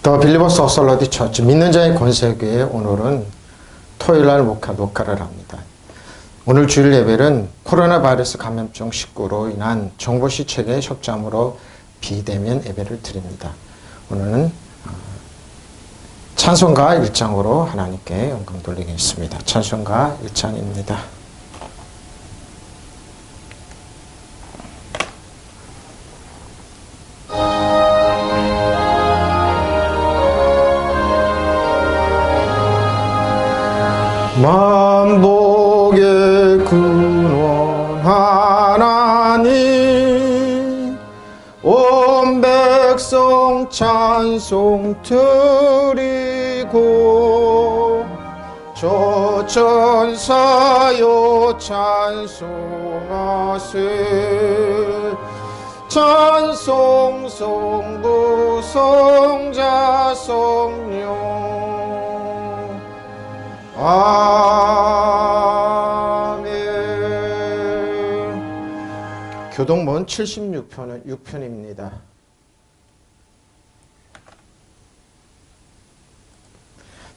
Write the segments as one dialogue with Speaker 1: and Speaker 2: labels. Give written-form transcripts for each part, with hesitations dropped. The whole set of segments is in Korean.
Speaker 1: 더 빌리버스 어설러디 처치 믿는 자의 권세교회 오늘은 토요일날 녹화를 합니다. 오늘 주일 예배는 코로나 바이러스 감염증 19로 인한 정보시 체계 협점으로 비대면 예배를 드립니다. 오늘은 찬송가 1장으로 하나님께 영광 돌리겠습니다. 찬송가 1장입니다. 만복의 근원 하나님 온 백성 찬송 드리고 저 천사여 찬송하세 찬송 성부 성자 성령 아멘. 교동문 76편입니다.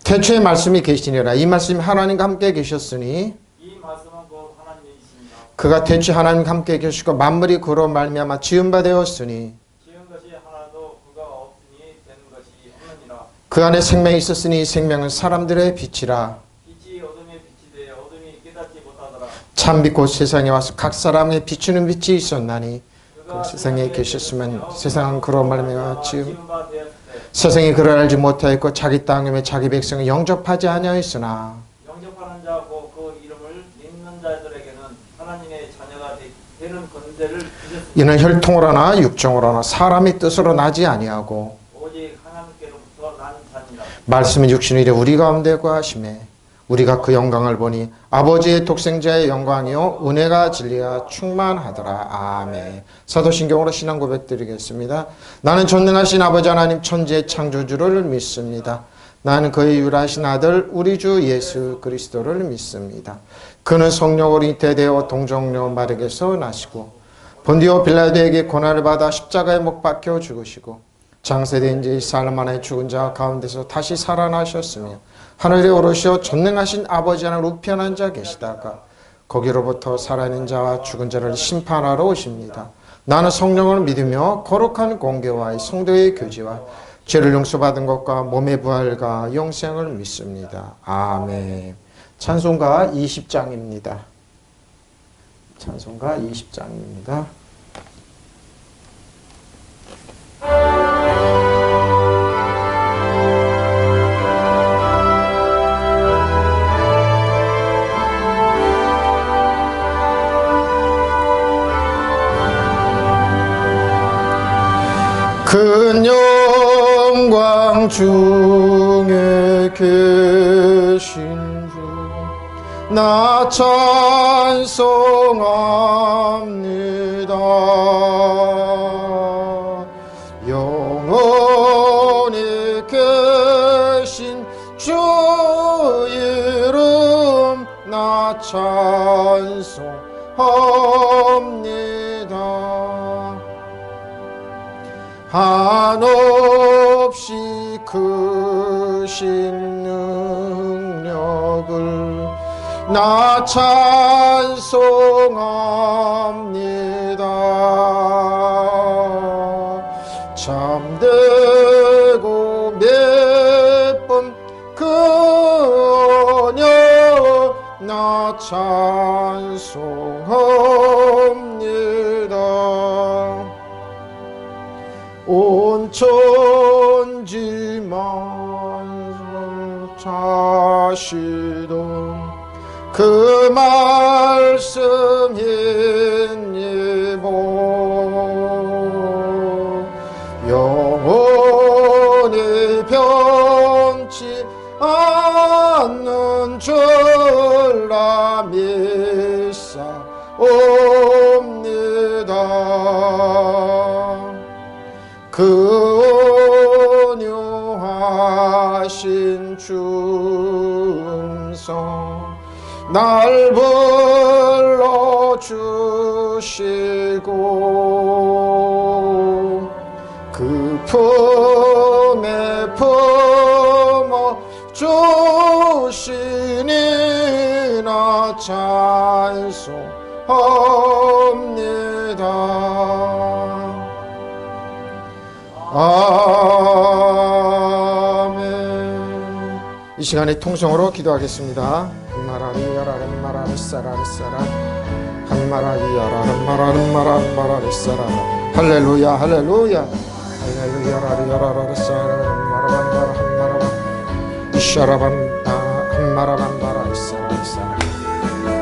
Speaker 1: 태초에 말씀이 계시니라. 이 말씀이 하나님과 함께 계셨으니
Speaker 2: 이 말씀은 곧 하나님이십니다.
Speaker 1: 그가 태초에 하나님과 함께 계시고 만물이 그로 말미암아 지은 바 되었으니
Speaker 2: 지은 것이 하나도 그가 없으니 된 것이 없느니라.
Speaker 1: 그 안에 생명이 있었으니 생명은 사람들의 빛이라.
Speaker 2: 빛이 어둠에 빛이 되어 어둠이 깨닫지 못하더라.
Speaker 1: 참 빛 곧 세상에 와서 각 사람에게 비추는 빛이 있었나니 그 세상에 계셨으면 세상은 그로 말미암아 지은
Speaker 2: 바 되었을 때
Speaker 1: 세상이 그를 알지 못하였고 자기 땅에 자기 백성을 영접하지 아니하였으나
Speaker 2: 영접하는 자고 그 이름을 믿는 자들에게는 하나님의 자녀가 되는 권세를 주셨으니
Speaker 1: 이는 혈통으로 하나 육정으로 하나 사람의 뜻으로 나지 아니하고
Speaker 2: 오직 하나님께로부터 난 자니라.
Speaker 1: 말씀이 육신이 이래 우리 가운데 거하심에 우리가 그 영광을 보니 아버지의 독생자의 영광이요 은혜가 진리가 충만하더라. 아멘. 사도신경으로 신앙 고백 드리겠습니다. 나는 전능하신 아버지 하나님 천지의 창조주를 믿습니다. 나는 그의 유일하신 아들 우리 주 예수 그리스도를 믿습니다. 그는 성령으로 잉태되어 동정녀 마르게서 나시고 본디오 빌라도에게 고난을 받아 십자가에 못 박혀 죽으시고 장세된 지 사흘 만에 죽은 자 가운데서 다시 살아나셨으며 하늘에 오르시어 전능하신 아버지 하나님 우편 앉아 계시다가 거기로부터 살아있는 자와 죽은 자를 심판하러 오십니다. 나는 성령을 믿으며 거룩한 공교와 성도의 교제와 죄를 용서받은 것과 몸의 부활과 영생을 믿습니다. 아멘. 찬송가 20장입니다. 찬송가 20장입니다. 큰 영광 중에 계신 주 나 찬송합니다. 영원히 계신 주 이름 나 찬송합니다. 한없이 크신 능력을 나 찬송합니다. 참되고 몇 번 그 언약 나 찬송합니다. 온 천지 만물 자시던 그 말씀 힘입어 영원히 변치 않는 줄라 믿사옵니다. 그 온유하신 충성 날 불러주시고 그 품에 아멘. 이 시간에 통성으로 기도하겠습니다. 할렐루야 할렐루야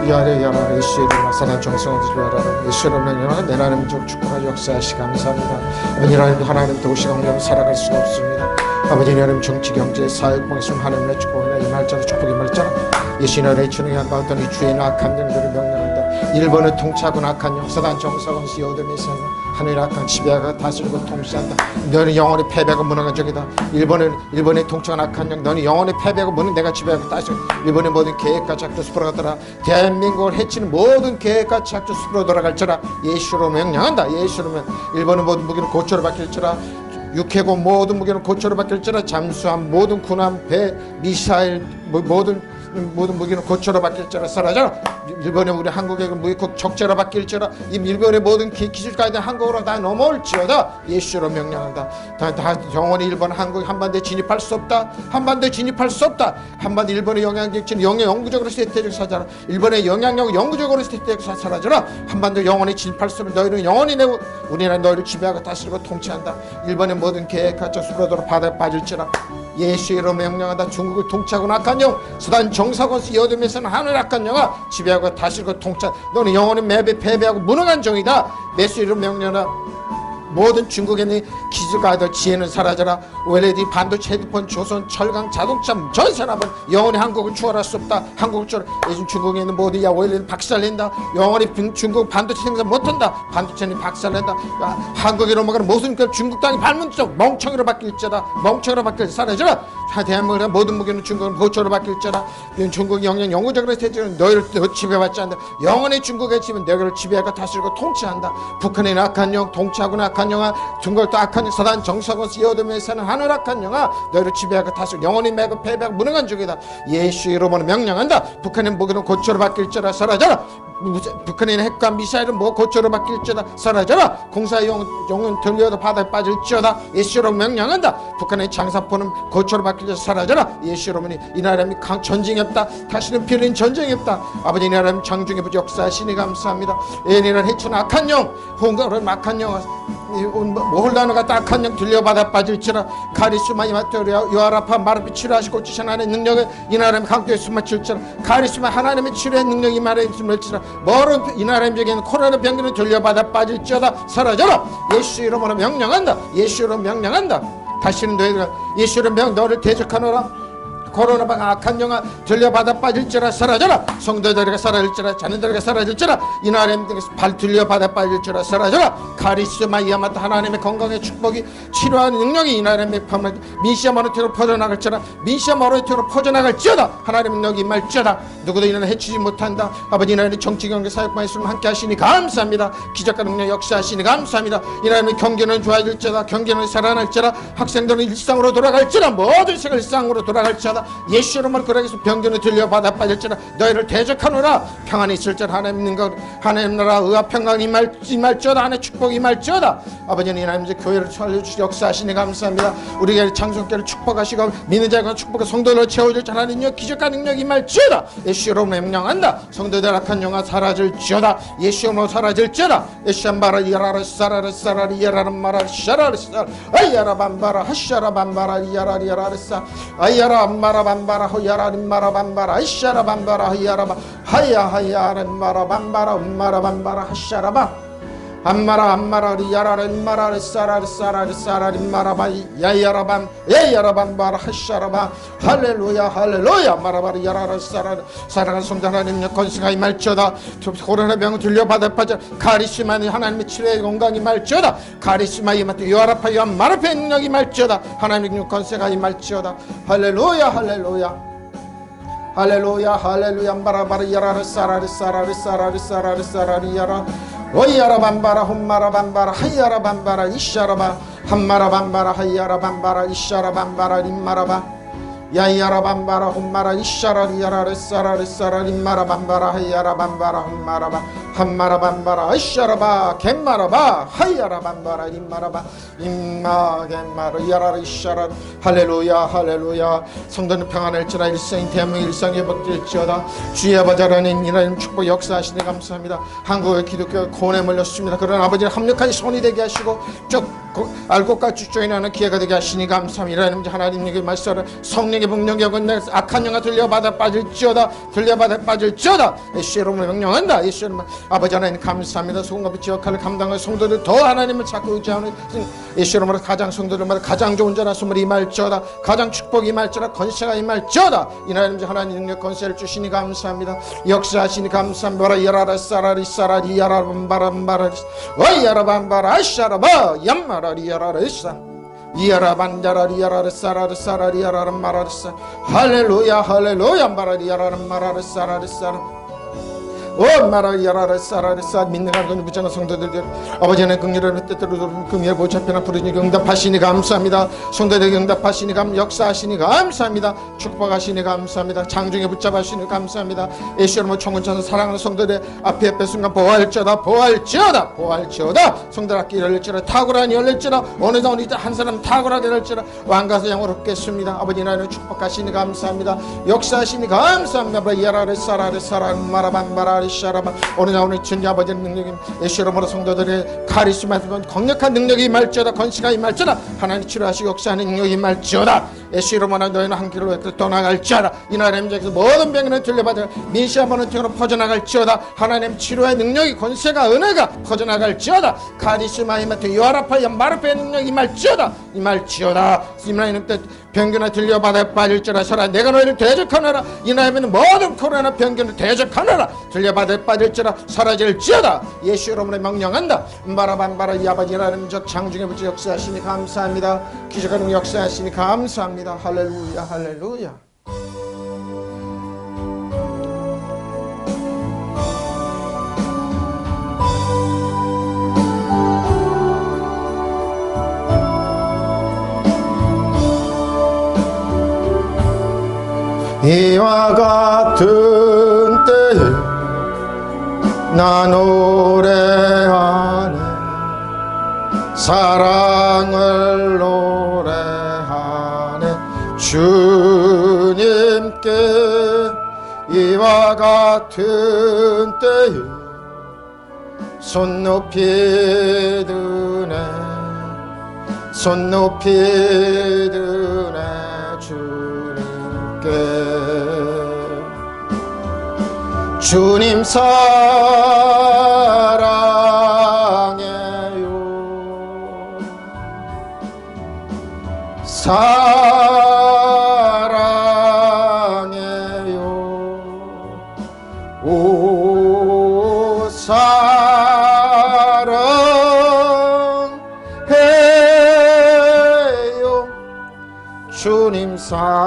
Speaker 1: 야레야라레 이시에르나 사단 정성을 들려라 예수님은 영원한 내 하나님적 축복과 역사하시 감사합니다. 아버지 하나님 도시가 없는 살아갈 수가 없습니다. 아버지 하나님 정치 경제 사회 봉사는 하나님의 축복이나 임할자라 축복이 임할자라 예수님의 천국에 가까웠던 이 주의 악한 영들을 명령한다. 일본을 통치하고 악한 영 사단 정성을 여호됨에서 하늘 악한 지배가 다스리고 통치한다. 너는 영원히 패배하고 무능한 적이다. 일본의 통치한 악한 영 너는 영원히 패배하고 무능 내가 지배하고 다스리고 일본의 모든 계획과 작전 숲으로 가더라. 대한민국을 해치는 모든 계획과 작전 숲으로 돌아갈지라 예수로 명령한다. 예수로면 일본의 모든 무기는 고초로 바뀔지라 육해공 모든 무기는 고초로 바뀔지라 잠수함 모든 군함 배 미사일 모든 무기는 고초로 바뀔지라 사라져라. 일본의 우리 한국의 무기국 적재로 바뀔지라 이 일본의 모든 기술까지 한국으로 다 넘어올지어다. 예수로 명령한다. 다 영원히 일본 한국 한반도에 진입할 수 없다. 한반도에 진입할 수 없다. 한반도 일본의 영향력ችን 영구적으로 세태적 사자라. 일본의 영향력 영구적으로 세태적 사라져라. 한반도 영원히 진입할 수 없는 너희는 영원히 내고 우리나라 너희를 지배하고 다스리고 통치한다. 일본의 모든 계획과 수로도로 바다에 빠질지라 예수로 명령하다. 중국을 통치하고 악한 영 수단 정사권수 여름에서는 하늘 악한 영아 지배하고 다스리고 통치 너는 영원히 매배 패배하고 무능한 종이다. 예수로 명령하다. 모든 중국에 있는 기술가들 지혜는 사라져라. OLED 반도체 헤드폰 조선 철강 자동차 전 산업은 영원히 한국을 추월할 수 없다. 한국을 추월 요즘 중국에 있는 모든 OLED 박살낸다. 영원히 중국 반도체 생산 못한다. 반도체는 박살낸다. 한국에 넘어가는 모든 중국 땅이 밟는 쪽 멍청이로 바뀔지다. 멍청이로 바뀔 사라져라. 대한민국의 모든 무기는 중국은 고초로 바뀔지라. 중국 영향 영구적으로 세지는 너희를 지배받지 않는다. 영원히 중국의 집은 너희를 지배하고 다스리고 통치한다. 북한의 악한 영 통치하고는 악한 영아 중국도 악한 영 사단 정사권수 여호됨에서는 하늘 악한 영아 너희를 지배하고 다스리고 영원히 매고 패배하고 무능한 적이다. 예수 이름으로 명령한다. 북한의 무기는 고초로 바뀔지라 사라져라. 북한의 핵과 미사일은 뭐 고초로 바뀔지어다 사라져라. 공사의 영은 들려도 바다에 빠질지어다. 예수로 명령한다. 북한의 장사포는 고초로 바뀔지어다 사라져라. 예수로 이 나라는 전쟁이 없다. 다시는 필린 전쟁이 없다. 아버지 이 나라는 장중의 역사하시니 감사합니다. 애니를 해치는 악한 영 홍가를 악한 영 홀라노가 악한 영 들려받아 빠질지라. 카리스마 이마토리아 요아라파 마르비 치료하시고 고치신 하나님의 능력을 이 나라의 강도에 숨어칠지라. 카리스마 하나님의 치료의 능력이 이 나라에 숨어칠지라. 멀은 이 나라에게는 코로나 병기는 돌려받아 빠질지어다 사라져라. 예수 이름으로 명령한다. 예수 이름으로 명령한다. 다시는 너희가 예수 이름으로 너를 대적하노라. 코로나방 악한 영아 들려받아 빠질지라 사라져라. 성도들에게 사라질지라 자녀들에게 사라질지라 이 나라에 발 들려받아 빠질지라 사라져라. 카리스마 이야마타 하나님의 건강의 축복이 치료하는 능력이 이 나라에 민시아 모노티로 퍼져나갈지라. 민시아 모노티로 퍼져나갈지어다. 하나님은 너기 임할지어다. 누구도 이 나라 해치지 못한다. 아버지 이 나라의 정치경제 사역만 있으면 함께 하시니 감사합니다. 기적과 능력 역사하시니 감사합니다. 이 나라의 경제는 좋아질지어다. 경제는 살아날지어다. 학생들은 일상으로 돌아갈지어다. 모든 생을 일상으로 돌아갈지어다. 예수 이름으로 그러기서 병균을 들려받아 빠질지라. 너희를 대적하노라. 평안이 있을지라. 하나님 있는 것 하나님 나라 의와 평강 임할지어다. 하나님의 축복이 임할지어다. 아버지는 이 하나님 교회를 살려주시고 역사하시니 감사합니다. 우리가 장성교를 축복하시고 믿는 자가 축복과 성도를 채워줄 하나님의 기적과 능력이 임할지어다. 예수 이름으로 명령한다. 성도들 악한 영화 사라질지어다. 예수 이름으로 사라질지어다. 예수 한바라 이야라라 사라라 사라리 이야라라 마라 샤라라 사라 아이야라 반바라 하샤라 반바라 이야라 이야라라 사 아이야라 반바라 반바라 호야라 림마라 반바라 이샤라 반바라 하야라 하야 하야라 마라 반바라 음마라 반바라 하샤라바 암마라 암마라 리야라 림마라 사라 사라 사라 림마라바 야야라밤 야야라밤바라 하샤라바 할렐루야 할렐루야 마라바리 야라라 사라 사랑하는 성도 하나님의 권세가 임할지어다. 코로나 병을 들려받아 빠져 카리스마는 하나님의 치료의 건강이 임할지어다. 카리스마 이마트 요아라파 요한 마라페 능력이 임할지어다. 하나님의 권세가 임할지어다. 할렐루야 할렐루야 할렐루야 할렐루야 마라바리 야라라 사라리 사라리 사라리 사라리 사라리 야라 오이야라 반바라 홈마라 반바라 하이야라 반바라 이샤라바 한마라 반바라 하이야라 반바라 이샤라 반바라 림마라바 야이야라 반바라 홈마라 이샤라 리야라 레사라 레사라 림마라 반바라 하이야라 반바라 홈마라바 한마라 반바라 이샤라바 갯마라바 하이야라 반바라 임마라바 임마 갯마라 이야라라 이샤라 할렐루야 할렐루야. 성도는 평안할지라 일생이 대한민국 일상에 복될지어다. 주의 아버지 하나님 이나님 축복 역사하시니 감사합니다. 한국의 기독교가 고뇌에 몰렸습니다. 그러나 아버지는 합력한 손이 되게 하시고 쭉 알곡과 쭉쭉 나는 기회가 되게 하시니 감사합니다. 하나님에게 말씀하라. 성령의 복령에 건너 악한 영화 들려받아 빠질지어다. 들려받아 빠질지어다. 예수의 이름으로 명령한다. 예수의 이름으로 아버지 하나님 감사합니다. 소금과 빛의 역할을 감당할 성도들 더 하나님을 찾고 의지하는 예수의 이름으로 가장 성도들마다 가장 좋은 자라 소물이 임할지어다. 가장 축복이 임할지어다. 건세가 임할지어다. 이나님 하나님 능력 건세를 주시니 감사합니다. 역사하시니 감사합니다. 야라라 사라리 사라리 야라밤바람바라 와야라밤바라 아샤라바 얌마라리 야라레사 이야라반자라리 야라레 사라리 사라리 야라람 마라레사 할렐루야 할렐루야 마라리 야라람 마라레 사라리 사라 오 마라리아라라 사라리사 믿는 가운데 붙잡는 성도들 아버지는 긍휼을 뜻대로 긍휼 보좌편한 부르니 응답하시니 감사합니다. 성도들에게 응답하시니 역사하시니 감사합니다. 축복하시니 감사합니다. 장중에 붙잡으시니 감사합니다. 예수님의 총원천사 사랑하는 성도들 앞에 순간 보할지어다 보할지어다 보할지어다. 성도들 앞에 열릴지어다 탁월하니 열릴지어다 어느 날 한 사람 탁월하게 될지어다 왕가서 양으로 얻겠습니다. 아버지 나를 축복하시니 감사합니다. 역사하시니 감사합니다. 이야라레 사라레 사라 마라반바라리 오늘 나오는 주님 아버지의 능력이 예수 이름으로 성도들의 카리스마 강력한 능력이 임할지어다. 건시가 임할지어다. 하나님 치료하시고 역사하는 능력이 임할지어다. 예수 이름으로 너희는 한 길로 떠나갈지어다. 이 나라의 문제에서 모든 병에는 들려받아 민시아모는 등으로 퍼져나갈지어다. 하나님 치료의 능력이 권세가 은혜가 퍼져나갈지어다. 카리스마 임하여 요아라파야 마르페의 능력이 임할지어다. 임할지어다. 이나님 때 병균아 들려받아 빠질지어다. 서라 내가 너희를 대적하노라. 이나님은 모든 코로나 병균을 대적하노라. 들려받아 빠질지어다. 사라질지어다. 예수 이름으로 명령한다. 마라반바라 이 아버지 하나님 저 장중에 붙여 역사하시니 감사합니다. 기적하는 역사하시니 감사합니다. 할렐루야 할렐루야. 이와 같은 때에 나 노래하네. 사랑을 노래하네. 주님께 이와 같은 때에 손 높이 드네. 손 높이 드네. 주님 사랑해요. 사랑해요. 오 사랑해요. 주님 사랑해요.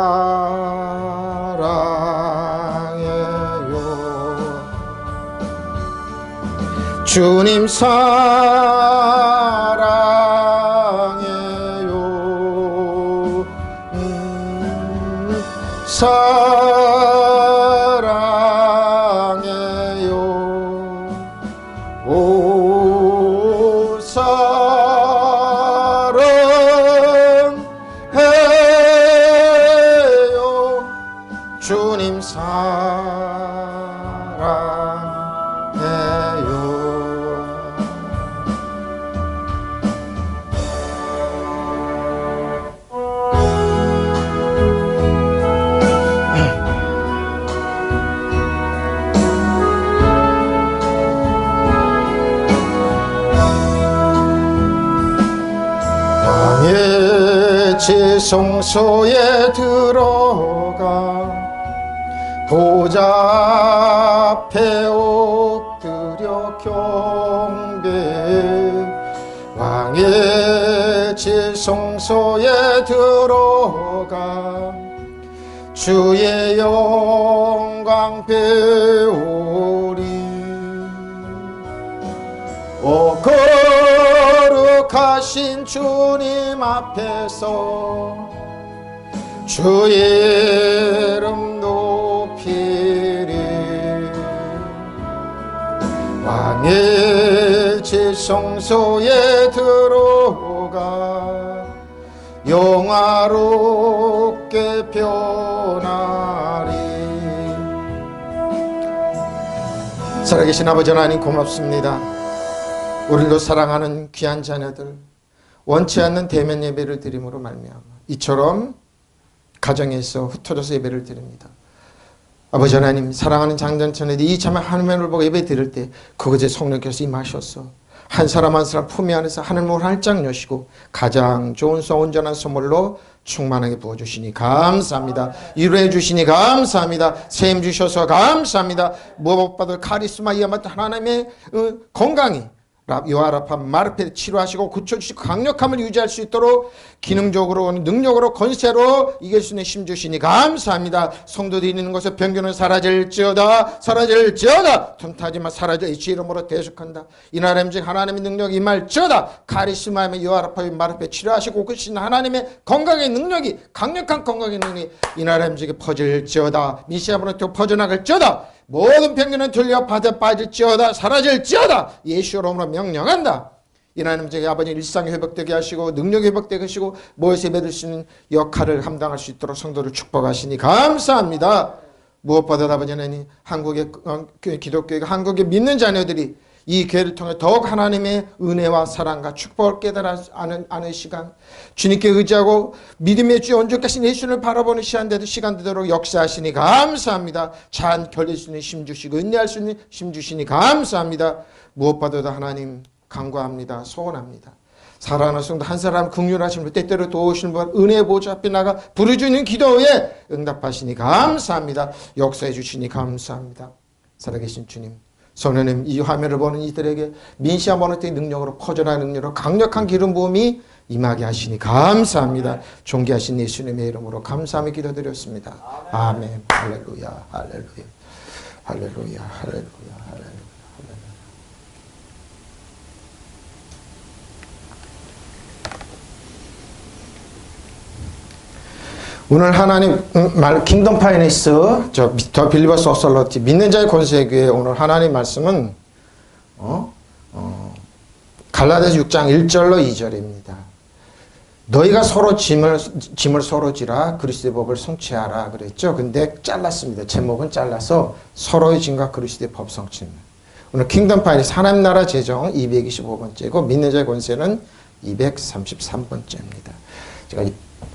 Speaker 1: 주님 사랑해요. 사랑해요. 오 사랑해요. 주님 사랑해요. 왕의 지성소에 들어가 보좌 앞에 엎드려 경배. 왕의 지성소에 들어가 주의 영광 배우리. 오 거룩하신 주님 앞에서 주의 이름 높이리. 왕의 지성소에 들어가 영화롭게 변하리. 살아계신 아버지 하나님 고맙습니다. 우리도 사랑하는 귀한 자녀들 원치 않는 대면 예배를 드림으로 말미암아 이처럼 가정에서 흩어져서 예배를 드립니다. 아버지 하나님, 사랑하는 장전천에 이 참에 하나님을 보고 예배 드릴 때 그것에 성령께서 임하셔서 한 사람 한 사람 품위 안에서 하늘문을 활짝 여시고 가장 좋은 온전한 선물로 충만하게 부어주시니 감사합니다. 위로해 주시니 감사합니다. 세임 주셔서 감사합니다. 무엇보다도 카리스마 이야말로 하나님의 건강이 요아라파 마르페 치료하시고 고쳐주시고 강력함을 유지할 수 있도록 기능적으로 능력으로 권세로 이길 수 있는 힘 주시니 감사합니다. 성도들이 있는 곳에 병균은 사라질지어다 사라질지어다 틈타지만 사라져 예수 이름으로 대속한다. 이나라님 즉 하나님의 능력이 임할지어다. 카리스마의 요아라파의 마르페 치료하시고 고치신 하나님의 건강의 능력이 강력한 건강의 능력이 이나라님 즉 퍼질지어다. 미시아브로부터 퍼져나갈지어다. 모든 병균은 들려 빠질지어다 사라질지어다. 예수 이름으로 명령한다. 이 하나님 저희 아버지 일상이 회복되게 하시고 능력이 회복되게 하시고 모여서 예배드릴 수 있는 역할을 감당할 수 있도록 성도를 축복하시니 감사합니다. 무엇보다 아버지 하나님 한국의 기독교가 한국의 믿는 자녀들이 이 교회를 통해 더욱 하나님의 은혜와 사랑과 축복을 깨달아 아는 시간, 주님께 의지하고 믿음의 주 온전하신 예수를 바라보는 시간 되도록 역사하시니 감사합니다. 잘 결릴 수 있는 힘 주시고 은혜할 수 있는 힘 주시니 감사합니다. 무엇보다도 하나님 간구합니다. 소원합니다. 사랑하는 성도 한 사람 긍휼하신 분 때때로 도우시는 분 은혜 보좌 앞에 나가 부르짖는 기도에 응답하시니 감사합니다. 역사해 주시니 감사합니다. 살아계신 주님, 성령님 이 화면을 보는 이들에게 민시아 모노테의 능력으로 퍼져나가는 능력으로 강력한 기름 부음이 임하게 하시니 감사합니다. 존귀하신 예수님의 이름으로 감사하며 기도드렸습니다. 아멘. 할렐루야 할렐루야 할렐루야 할렐루야 할렐루야. 오늘 하나님 말 킹덤 파이니스 더 빌리버스 어설러티 믿는 자의 권세교회 오늘 하나님 말씀은 갈라디아서 6장 1절로 2절입니다. 너희가 서로 짐을 서로 지라 그리스도의 법을 성취하라 그랬죠. 근데 잘랐습니다. 제목은 잘라서 서로의 짐과 그리스도의 법 성취입니다. 오늘 킹덤 파이니스 하나님 나라 재정 225번째고 믿는 자의 권세는 233번째입니다. 제가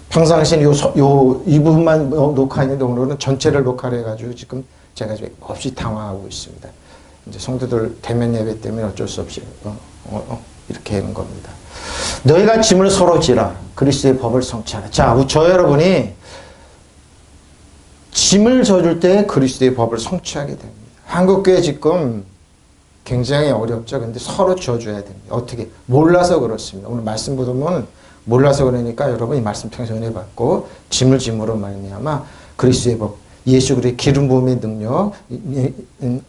Speaker 1: 평상시에 이 부분만 녹화했는데 오늘은 전체를 녹화를 해가지고 지금 제가 없이 당황하고 있습니다. 이제 성도들 대면 예배 때문에 어쩔 수 없이 이렇게 하는 겁니다. 너희가 짐을 서로 지라 그리스도의 법을 성취하라. 자, 저 여러분이 짐을 져줄 때 그리스도의 법을 성취하게 됩니다. 한국교회 지금 굉장히 어렵죠. 근데 서로 져줘야 됩니다. 어떻게? 몰라서 그렇습니다. 오늘 말씀 보면 몰라서 그러니까 여러분 이 말씀 통해서 은혜 받고 짐으로 말미암아 그리스도의 법, 예수 그리스도의 기름 부음의 능력,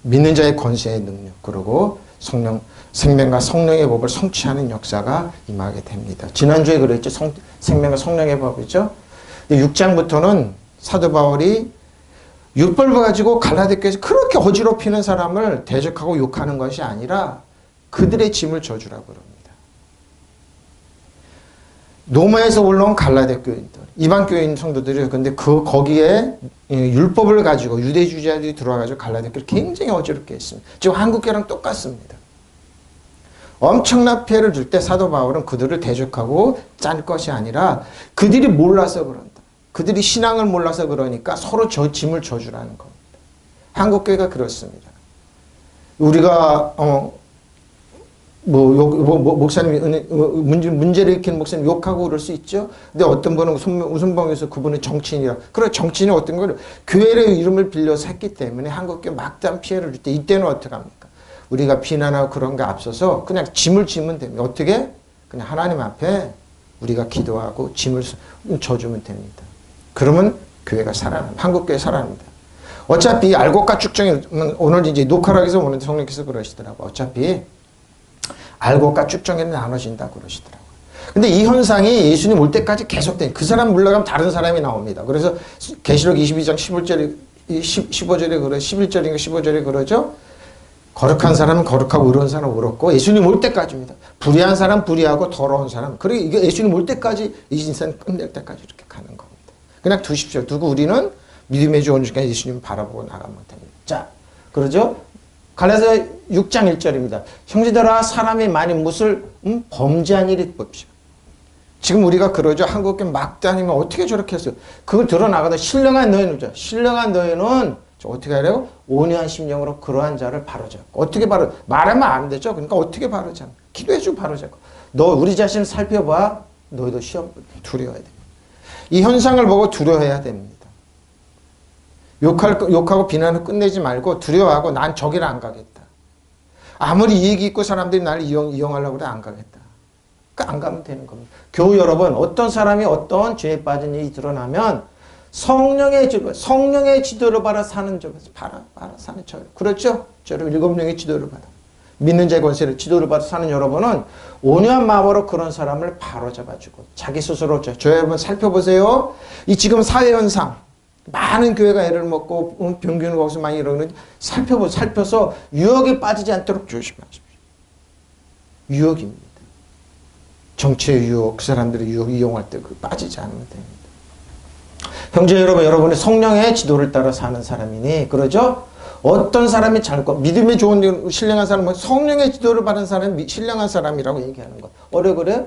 Speaker 1: 믿는 자의 권세의 능력, 그리고 생명과 성령의 법을 성취하는 역사가 임하게 됩니다. 지난주에 그랬죠. 생명과 성령의 법이죠. 6장부터는 사도 바울이 율법을 가지고 갈라디아 교회에서 그렇게 어지럽히는 사람을 대적하고 욕하는 것이 아니라 그들의 짐을 져주라고 그럽니다. 로마에서 올라온 갈라디아 교인들, 이방 교인 성도들이 근데 거기에 율법을 가지고 유대주의자들이 들어와가지고 갈라디아 교회를 굉장히 어지럽게 했습니다. 지금 한국교회랑 똑같습니다. 엄청난 피해를 줄 때 사도 바울은 그들을 대적하고 짠 것이 아니라 그들이 몰라서 그런다. 그들이 신앙을 몰라서 그러니까 서로 짐을 져주라는 겁니다. 한국교회가 그렇습니다. 우리가 목사님 문제를 일으키는 목사님 욕하고 그럴 수 있죠. 근데 어떤 분은 웃음방에서 그분은 정치인이라. 그래 정치인이 어떤 걸 교회의 이름을 빌려서 했기 때문에 한국교회 막대한 피해를 줄 때 이때는 어떻게 합니까? 우리가 비난하고 그런 거 앞서서 그냥 짐을 지면 됩니다. 어떻게? 그냥 하나님 앞에 우리가 기도하고 짐을 져주면 됩니다. 그러면 교회가 살아납니다. 한국교회 살아납니다. 어차피 알곡과 쭉정이 오늘 이제 녹화를 해서 오늘 성령께서 그러시더라고요. 어차피 알곡과 쭉정이는 나눠진다고 그러시더라고요. 근데 이 현상이 예수님 올 때까지 계속된 그 사람 물러가면 다른 사람이 나옵니다. 그래서 계시록 22장 15절에 그러 11절인가 15절에 그러죠. 거룩한 사람은 거룩하고 의로운 사람은 의롭고 예수님 올 때까지입니다. 불의한 사람 불의하고 더러운 사람. 그리고 이게 예수님 올 때까지 이 인생 끝낼 때까지 이렇게 가는 겁니다. 그냥 두십시오. 두고 우리는 믿음의 주 오는 순간 예수님 바라보고 나가면 됩니다. 자, 그러죠? 갈라디아서 6장 1절입니다. 형제들아 사람이 만일 무엇을 범죄한 일이 봅시다. 지금 우리가 그러죠. 한국에 막 다니면 어떻게 저렇게 했어요. 그걸 드러나가다 신령한 너희는 신령한 너희는 어떻게 하래요? 온유한 심령으로 그러한 자를 바로잡고. 어떻게 바로 말하면 안 되죠. 그러니까 어떻게 바로잡고 기도해주고 바로잡고. 너 우리 자신을 살펴봐. 너희도 시험 두려워야 돼. 이 현상을 보고 두려워해야 됩니다. 욕하고 비난을 끝내지 말고 두려워하고 난 저기를 안 가겠다. 아무리 이익이 있고 사람들이 나를 이용하려고 그래 안 가겠다. 그러니까 안 가면 되는 겁니다. 교우 여러분, 어떤 사람이 어떤 죄에 빠진 일이 드러나면 성령의 지도를 받아 사는 쪽에서 받아 사는 저 그렇죠? 저를 7명의 지도를 받아 믿는 자의 권세를 지도를 받아 사는 여러분은 온유한 마음으로 그런 사람을 바로 잡아주고 자기 스스로 저 여러분 살펴보세요. 이 지금 사회 현상 많은 교회가 애를 먹고 병균을 거기서 많이 이러는 살펴서 유혹에 빠지지 않도록 조심하십시오. 유혹입니다. 정치의 유혹, 그 사람들의 유혹 이용할 때 빠지지 않으면 됩니다. 형제 여러분, 여러분이 성령의 지도를 따라 사는 사람이니 그러죠? 어떤 사람이 믿음이 좋은 신령한 사람은 성령의 지도를 받은 사람이 신령한 사람이라고 얘기하는 것. 그래?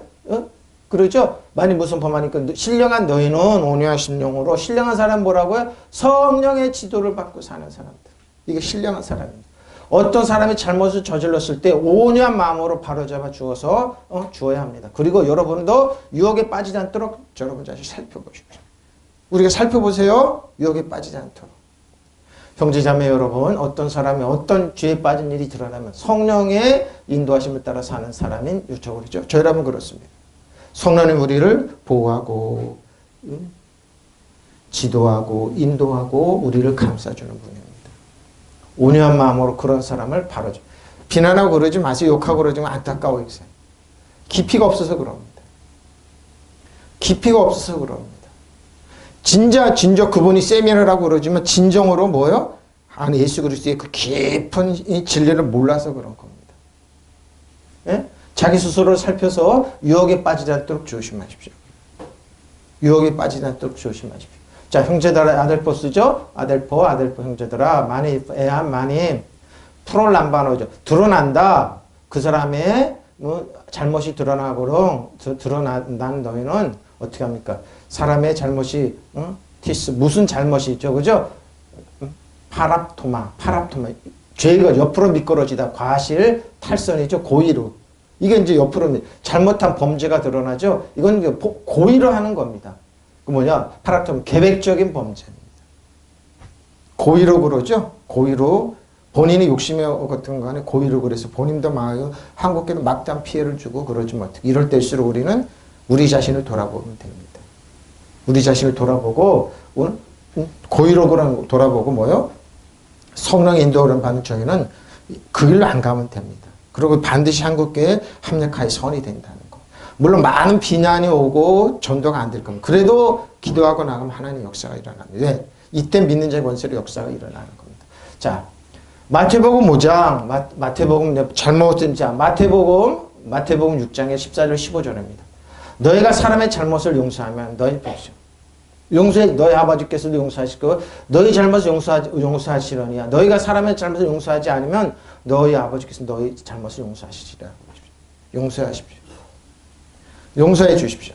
Speaker 1: 그러죠? 만일 무슨 범하니까 신령한 너희는 온유한 심령으로 신령한 사람 뭐라고요? 성령의 지도를 받고 사는 사람들. 이게 신령한 사람입니다. 어떤 사람이 잘못을 저질렀을 때 온유한 마음으로 바로잡아 주어서 주어야 합니다. 그리고 여러분도 유혹에 빠지지 않도록 여러분 자신 살펴보십시오. 우리가 살펴보세요. 유혹에 빠지지 않도록. 형제자매 여러분, 어떤 사람이 어떤 죄에 빠진 일이 드러나면 성령의 인도하심을 따라 사는 사람인 요청이죠. 저희라면 그렇습니다. 성령님 우리를 보호하고 지도하고 인도하고 우리를 감싸주는 분입니다. 온유한 마음으로 그런 사람을 바로 비난하고 그러지 마세요. 욕하고 그러지 마. 안타까워 있어요. 깊이가 없어서 그럽니다. 깊이가 없어서 그럽니다. 진정 그분이 세미나라고 그러지만 진정으로 뭐요? 아니 예수 그리스도의 그 깊은 이 진리를 몰라서 그런 겁니다. 예? 자기 스스로를 살펴서 유혹에 빠지지 않도록 조심하십시오. 유혹에 빠지지 않도록 조심하십시오. 자, 형제들아 아델포 쓰죠? 아델포 형제들아 만일 프롤람바노죠. 드러난다. 그 사람의 잘못이 드러나고 드러난 너희는 어떻게 합니까? 사람의 잘못이 티스 무슨 잘못이 있죠, 그죠? 파랍토마 죄가 옆으로 미끄러지다. 과실 탈선이죠. 고의로. 이게 이제 옆으로 잘못한 범죄가 드러나죠. 이건 이제 고의로 하는 겁니다. 그 뭐냐? 파랍토마 계획적인 범죄입니다. 고의로 그러죠. 고의로 본인이 욕심이 같은 거 안에 고의로 그래서 본인도 막 한국에는 막대한 피해를 주고 그러지면 어떻게 이럴 때일수록 우리는 우리 자신을 돌아보면 됩니다. 우리 자신을 돌아보고 고의로 돌아보고 뭐요? 성령의 인도를 받는 저희는 그 길로 안 가면 됩니다. 그리고 반드시 한국교회에 합력하여 선이 된다는 거. 물론 많은 비난이 오고 전도가 안 될 겁니다. 그래도 기도하고 나가면 하나님의 역사가 일어납니다. 왜? 이때 믿는 자의 권세로 역사가 일어나는 겁니다. 자, 마태복음 5장, 마태복음 잘못된 자, 마태복음 6장의 14절 15절입니다. 너희가 사람의 잘못을 용서하면 너희 보시오. 너희 아버지께서도 용서하실 거고 너희 잘못을 용서하시려니와 너희가 사람의 잘못을 용서하지 않으면 너희 아버지께서 너희 잘못을 용서하시리라. 용서하십시오. 용서해 주십시오.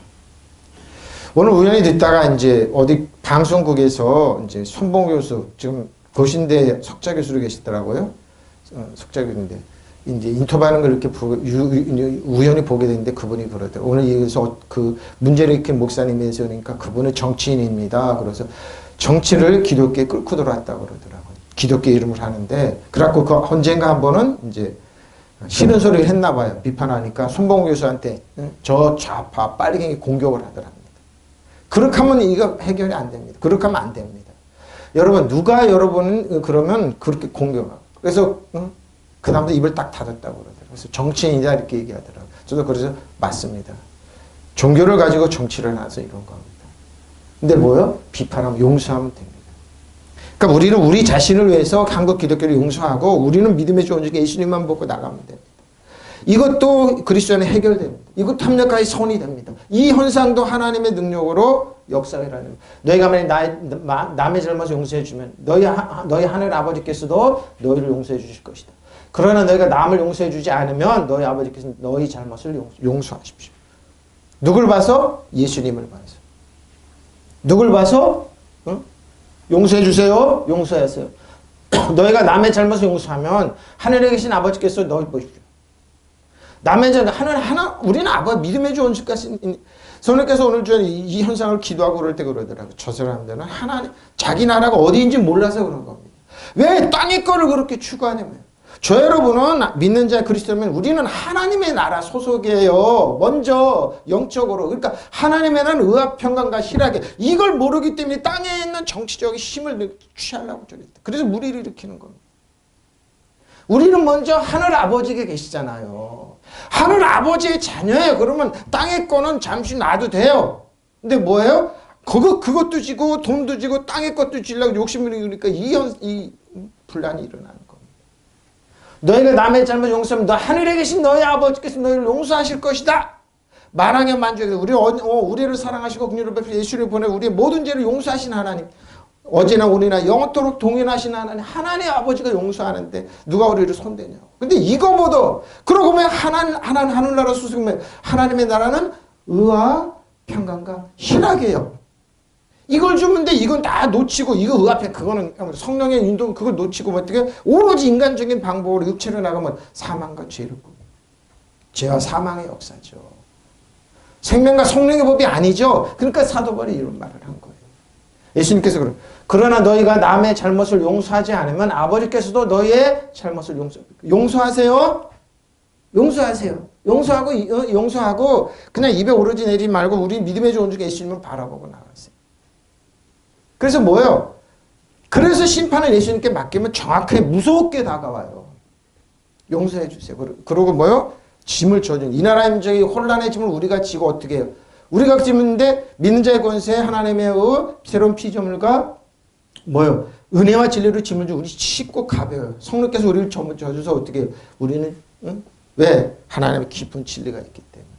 Speaker 1: 오늘 우연히 듣다가 이제 어디 방송국에서 이제 손봉 교수 지금 고신대 석좌 교수로 계시더라고요. 석좌 교수인데 이제 인터뷰하는 걸 이렇게 우연히 보게 됐는데 그분이 그러더라고요. 오늘 여기서 그 문제를 일으킨 목사님이 그러니까 그분은 정치인입니다. 그래서 정치를 기독교에 끌고 들어왔다고 그러더라고요. 기독교 이름을 하는데 그래갖고 그 언젠가 한 번은 이제 싫은 소리를 했나 봐요. 비판하니까 손봉 교수한테 저 좌파 빨갱이 공격을 하더랍니다. 그렇게 하면 이거 해결이 안 됩니다. 그렇게 하면 안 됩니다. 여러분 누가 여러분은 그러면 그렇게 공격하고 그래서 그 다음부터 입을 딱 닫았다고 그러더라고요. 그래서 정치인이다 이렇게 얘기하더라고요. 저도 그래서 맞습니다. 종교를 가지고 정치를 해서 이런 겁니다. 근데 뭐요? 비판하면 용서하면 됩니다. 그러니까 우리는 우리 자신을 위해서 한국 기독교를 용서하고 우리는 믿음의 좋은 중 예수님만 보고 나가면 됩니다. 이것도 그리스도 안에 해결됩니다. 이것도 합력하여 선이 됩니다. 이 현상도 하나님의 능력으로 역사를 하는 거예요. 너희가 만약 남의 잘못을 용서해 주면 너희 하늘 아버지께서도 너희를 용서해 주실 것이다. 그러나 너희가 남을 용서해 주지 않으면 너희 아버지께서 너희 잘못을 용서하십시오. 누굴 봐서? 예수님을 봐서. 누굴 봐서? 응? 용서해 주세요. 용서하세요. 너희가 남의 잘못을 용서하면 하늘에 계신 아버지께서 너희 보십시오. 남의 잘못 우리는 아버지 믿음의 좋은 집까지 성령께서 오늘 전에 이 현상을 기도하고 그럴 때 그러더라고요. 저 사람들은 하나님 자기 나라가 어디인지 몰라서 그런 겁니다. 왜 땅의 거를 그렇게 추구하냐면 저 여러분은 믿는 자 그리스도면 우리는 하나님의 나라 소속이에요. 먼저 영적으로. 그러니까 하나님의 나라는 의와 평강과 희락에 이걸 모르기 때문에 땅에 있는 정치적인 힘을 취하려고 저랬다. 그래서 무리를 일으키는 겁니다. 우리는 먼저 하늘 아버지가 계시잖아요. 하늘 아버지의 자녀예요. 그러면 땅의 거는 잠시 놔도 돼요. 근데 뭐예요? 그것도 지고 돈도 지고 땅의 것도 지려고 욕심을 부리니까 이 분란이 일어나는 겁니다. 너희가 남의 잘못 용서하면 너 하늘에 계신 너희 아버지께서 너희를 용서하실 것이다. 만왕의 만주에서 우리를 사랑하시고 긍휼을 베푸시고 예수를 보내 우리의 모든 죄를 용서하신 하나님. 어제나 오늘이나 영원토록 동일하신 하나님 아버지가 용서하는데 누가 우리를 손대냐고. 근데 이거보다 그러고 보면 하늘나라 수승면 하나님의 나라는 의와 평강과 희락이에요. 이걸 주는데 이건 다 놓치고 이거 의앞에 그거는 성령의 인도 그걸 놓치고 어떻게 오로지 인간적인 방법으로 육체로 나가면 사망과 죄를 보고 죄와 사망의 역사죠. 생명과 성령의 법이 아니죠. 그러니까 사도 바울이 이런 말을 한 거예요. 예수님께서 그러나 너희가 남의 잘못을 용서하지 않으면 아버지께서도 너희의 잘못을 용서하세요. 용서하세요. 용서하고 그냥 입에 오르지 내리지 말고 우리 믿음의 좋은 주 예수님을 바라보고 나가세요. 그래서 뭐예요? 그래서 심판을 예수님께 맡기면 정확하게 무섭게 다가와요. 용서해 주세요. 그러고 뭐예요? 짐을 져준 이 나라의 민족이 혼란의 짐을 우리가 지고 어떻게 해요? 우리가 지는데 믿는 자의 권세에 하나님의 새로운 피조물과 뭐예요? 은혜와 진리로 짐을 주 우리 쉽고 가벼워요. 성령께서 우리를 져줘서 어떻게 해요? 우리는 왜? 하나님의 깊은 진리가 있기 때문에.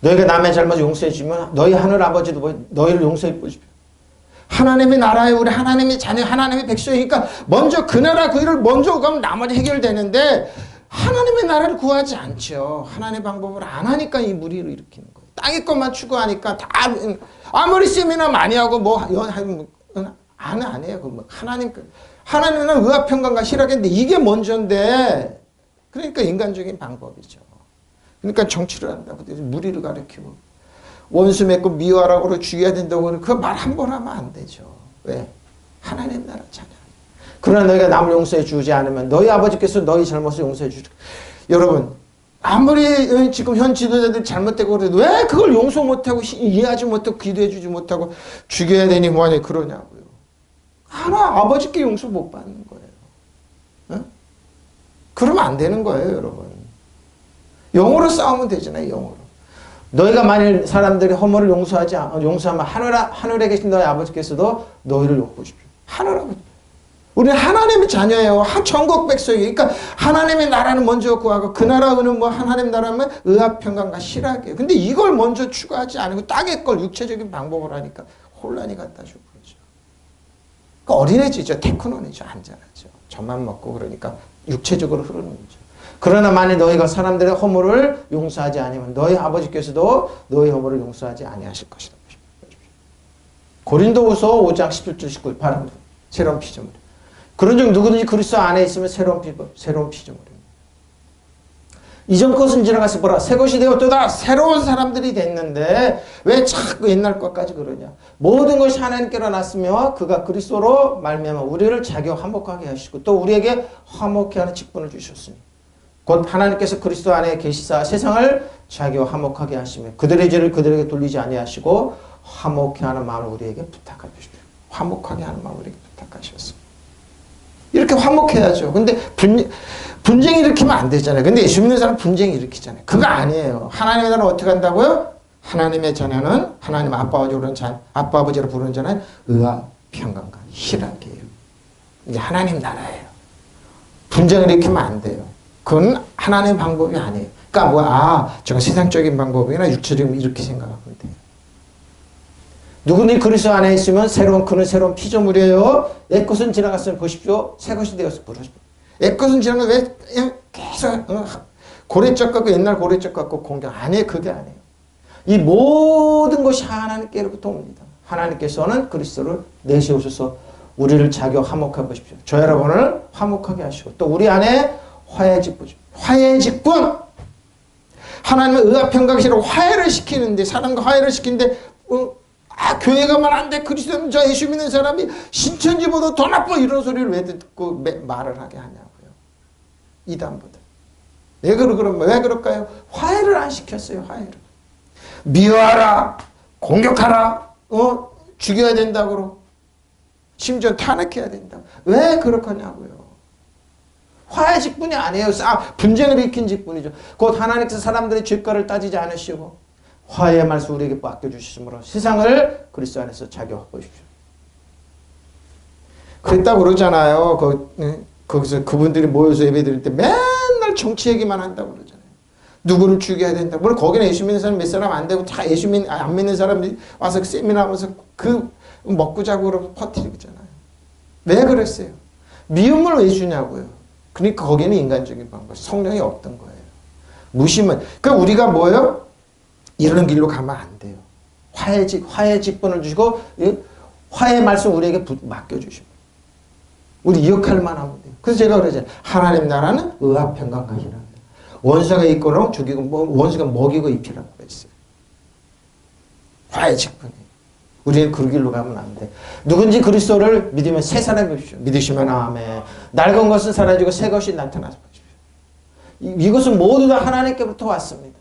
Speaker 1: 너희가 남의 잘못을 용서해 주면 너희 하늘 아버지도 너희를 용서해 보십시오. 하나님의 나라에 우리 하나님의 자녀 하나님의 백성이니까 먼저 그 나라 그 일을 먼저 가면 나머지 해결되는데 하나님의 나라를 구하지 않죠. 하나님의 방법을 안 하니까 이 무리를 일으키는 거예요. 땅의 것만 추구하니까 다 아무리 세미나 많이 하고 안 해요. 하나님은 의와 평강과 희락인데 이게 먼저인데 그러니까 인간적인 방법이죠. 그러니까 정치를 한다고 무리를 가리키고 원수 맺고 미워하라고 죽여야 된다고 그 말 한 번 하면 안 되죠. 왜? 하나님 나라 자녀. 그러나 너희가 남을 용서해 주지 않으면 너희 아버지께서 너희 잘못을 용서해 주실 여러분 아무리 지금 현 지도자들이 잘못되고 그래도 왜 그걸 용서 못하고 이해하지 못하고 기도해 주지 못하고 죽여야 되니 뭐하니 그러냐고요. 하나 아버지께 용서 못 받는 거예요. 어? 그러면 안 되는 거예요 여러분. 영으로 싸우면 되잖아요. 영으로. 너희가 만일 사람들이 허물을 용서하면 하늘에 계신 너희 아버지께서도 너희를 용서하십시오. 하늘 아버지. 우리는 하나님의 자녀예요. 천국 백성이에요. 그러니까 하나님의 나라는 먼저 구하고 그 나라는 하나님 나라면 의와 평강과 희락이에요. 근데 이걸 먼저 추구하지 않고 땅의 걸 육체적인 방법으로 하니까 혼란이 갖다 주고 그러죠. 그러니까 어린애지죠. 테크논이죠. 안전하죠. 젖만 먹고 그러니까 육체적으로 흐르는 거죠. 그러나 만일 너희가 사람들의 허물을 용서하지 않으면 너희 아버지께서도 너희 허물을 용서하지 아니하실 것이다. 고린도후서 5장 17절 19절 바랍니다. 새로운 피조물. 그런즉 누구든지 그리스도 안에 있으면 새로운 피조물입니다. 이전 것은 지나가서 보라 새 것이 되었도다. 새로운 사람들이 됐는데 왜 자꾸 옛날 것까지 그러냐. 모든 것이 하나님께로 났으며 그가 그리스도로 말미암아 우리를 자기와 화목하게 하시고 또 우리에게 화목케 하는 직분을 주셨으니 곧 하나님께서 그리스도 안에 계시사 세상을 자기와 화목하게 하시며 그들의 죄를 그들에게 돌리지 아니하시고 화목케 하는 마음을 우리에게 부탁하십시오. 화목하게 하는 마음을 우리에게 부탁하셨습니다. 이렇게 화목해야죠. 근데 분쟁 일으키면 안 되잖아요. 근데 예수 믿는 사람은 분쟁 일으키잖아요. 그거 아니에요. 하나님의 나라는 어떻게 한다고요? 하나님의 자녀는 하나님 아빠 아버지로 부르는 자는 의와 평강과 희락이에요. 이제 하나님 나라예요. 분쟁을 일으키면 안 돼요. 그건 하나님의 방법이 아니에요. 그러니까 저건 세상적인 방법이나 육체적인 이렇게 생각하면 돼요. 누구든지 그리스도 안에 있으면 그는 새로운 피조물이에요. 옛것은 지나갔으면 보십시오. 새 것이 되었어. 옛것은 지나간 왜 계속 고래적 같고 옛날 고래적 같고 공격 아니에요. 그게 아니에요. 이 모든 것이 하나님께로부터 옵니다. 하나님께서는 그리스도를 내세우셔서 우리를 자기와 화목하게 하십시오. 저 여러분을 화목하게 하시고 또 우리 안에 화해 직분. 하나님은 의합평강시로 화해를 시키는데 사람과 화해를 시키는데 교회 가면 안 돼. 그리스도 저 예수 믿는 사람이 신천지보다 더 나빠. 이런 소리를 왜 듣고 말을 하게 하냐고요. 이단보다. 왜 그럴까요? 화해를 안 시켰어요. 화해를. 미워하라. 공격하라. 죽여야 된다고. 심지어 탄핵해야 된다. 왜 그렇게 하냐고요. 화해 직분이 아니에요. 분쟁을 일으킨 직분이죠. 곧 하나님께서 사람들의 죄가를 따지지 않으시고 화해의 말씀 우리에게 맡겨주시므로 세상을 그리스도 안에서 자기와 보십시오. 그랬다고 그러잖아요. 거기서 그분들이 모여서 예배 드릴 때 맨날 정치 얘기만 한다고 그러잖아요. 누구를 죽여야 된다. 물론 거기는 예수 믿는 사람 몇 사람 안 되고 다 안 믿는 사람들이 와서 세미나 하면서 먹고 자고 그러고 퍼뜨리잖아요. 왜 그랬어요? 미움을 왜 주냐고요. 그러니까 거기는 인간적인 방법, 성령이 없던 거예요. 무심은. 그러니까 우리가 뭐예요? 이런 길로 가면 안 돼요. 화해 직분을 주시고 화해 말씀 우리에게 맡겨주시고 우리 역할만 하면 돼요. 그래서 제가 그러잖아요. 하나님 나라는 의합평강과 희락이다. 원수가 있고 죽이고 원수가 먹이고 입히라고 했어요. 화해 직분이에요. 우리는 그 길로 가면 안 돼. 누군지 그리스도를 믿으면 새 사람이 되십시오. 믿으시면 아멘. 낡은 것은 사라지고 새 것이 나타나서 보십시오. 이것은 모두 다 하나님께부터 왔습니다.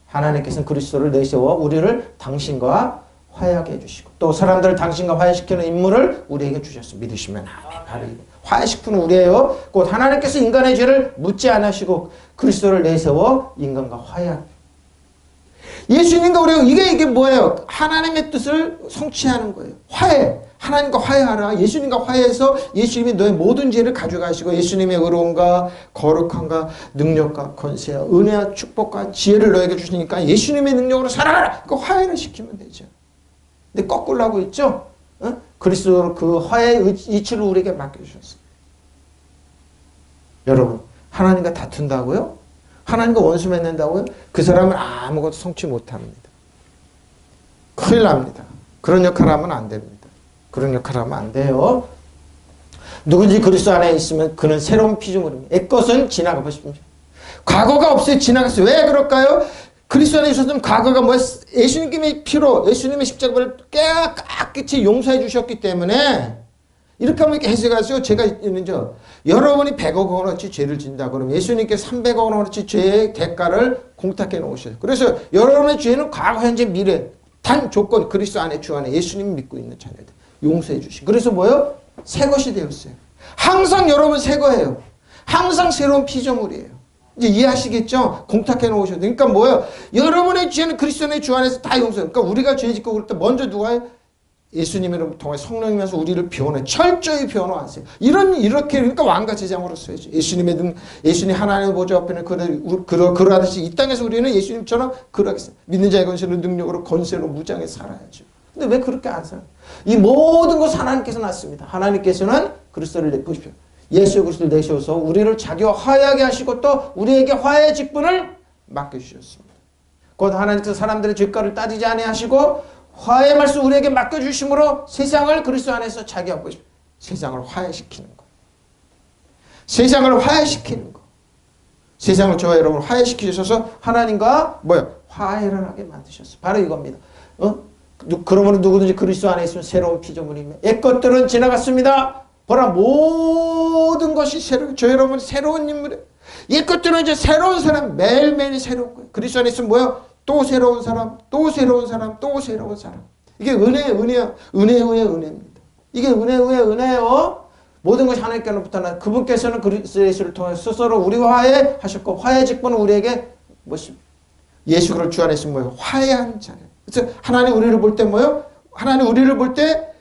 Speaker 1: 하나님께서는 그리스도를 내세워 우리를 당신과 화해하게 해주시고 또 사람들을 당신과 화해시키는 임무를 우리에게 주셨습니다. 믿으시면 아멘. 바로 이거. 화해시키는 우리예요. 곧 하나님께서 인간의 죄를 묻지 않으시고 그리스도를 내세워 인간과 화해합니다. 예수님과 우리가 이게 뭐예요? 하나님의 뜻을 성취하는 거예요. 화해. 하나님과 화해하라. 예수님과 화해해서 예수님이 너의 모든 죄를 가져가시고 예수님의 의로움과 거룩함과 능력과 권세와 은혜와 축복과 지혜를 너에게 주시니까 예수님의 능력으로 살아가라. 그 화해를 시키면 되죠. 근데 거꾸로 하고 있죠? 그리스도로 그 화해의 이치를 우리에게 맡겨주셨어요. 여러분, 하나님과 다툰다고요? 하나님과 원수 맺는다고요? 그 사람은 아무것도 성취 못합니다. 큰일 납니다. 그런 역할을 하면 안 됩니다. 그런 역할을 하면 안 돼요. 누군지 그리스도 안에 있으면 그는 새로운 피조물입니다. 옛것은 지나가 보십시오. 과거가 없어요. 지나갔어요. 왜 그럴까요? 그리스도 안에 있었으면 과거가 뭐예요? 예수님의 피로 예수님의 십자가를 깨끗이 용서해 주셨기 때문에 이렇게 하면 이렇게 해석하세요. 제가 있는죠. 여러분이 100억 원어치 죄를 진다 그러면 예수님께 300억 원어치 죄의 대가를 공탁해 놓으셔요. 그래서 여러분의 죄는 과거, 현재, 미래 단 조건 그리스도 안에 주 안에 예수님 믿고 있는 자녀들 용서해 주신. 그래서 뭐예요? 새 것이 되었어요. 항상 여러분 새 거예요. 항상 새로운 피조물이에요. 이제 이해하시겠죠? 공탁해 놓으셔도. 그러니까 뭐예요? 여러분의 죄는 그리스도의 주 안에서 다 용서해요. 그러니까 우리가 죄 짓고 그럴 때 먼저 누가 해요? 예수님을 통해 성령이면서 우리를 변호해. 철저히 변호하세요. 이렇게, 그러니까 왕과 제장으로 써야죠. 예수님 하나님의 보좌 앞에는 그러하듯이 이 땅에서 우리는 예수님처럼 그러하겠어요. 믿는 자의 권세로 능력으로 권세로 무장해 살아야죠. 근데 왜 그렇게 안 살아요? 이 모든 것을 하나님께서 놨습니다. 하나님께서는 그리스도를 보십시오. 예수 그리스도를 내셔서 우리를 자기와 화해하게 하시고 또 우리에게 화해의 직분을 맡겨주셨습니다. 곧 하나님께서 사람들의 죄가를 따지지 아니하시고 화해의 말씀 우리에게 맡겨주심으로 세상을 그리스도 안에서 자기와 보십시오. 세상을 화해시키는 거. 세상을 화해시키는 거. 세상을 저와 여러분을 화해시키셔서 하나님과 화해를 하게 만드셨어요. 바로 이겁니다. 그러므로 누구든지 그리스도 안에 있으면 새로운 피조물입니다. 옛 것들은 지나갔습니다. 보라 모든 것이 새로운 저 여러분 새로운 인물이에요. 옛 것들은 이제 새로운 사람 매일매일이 새로운 거예요. 그리스도 안에 있으면 뭐예요? 또 새로운 사람, 또 새로운 사람, 또 새로운 사람. 이게 은혜예요. 은혜 후에 은혜입니다. 이게 은혜 후에 은혜예요. 모든 것이 하나님께로부터 나 그분께서는 그리스도 예수를 통해 스스로 우리와 화해하셨고 화해 직분은 우리에게 무엇입니까? 예수 그리스도 주 안에 있으면 뭐예요? 화해하는 자예요. 그래서 하나님 우리를 볼 때 뭐예요? 하나님 우리를 볼 때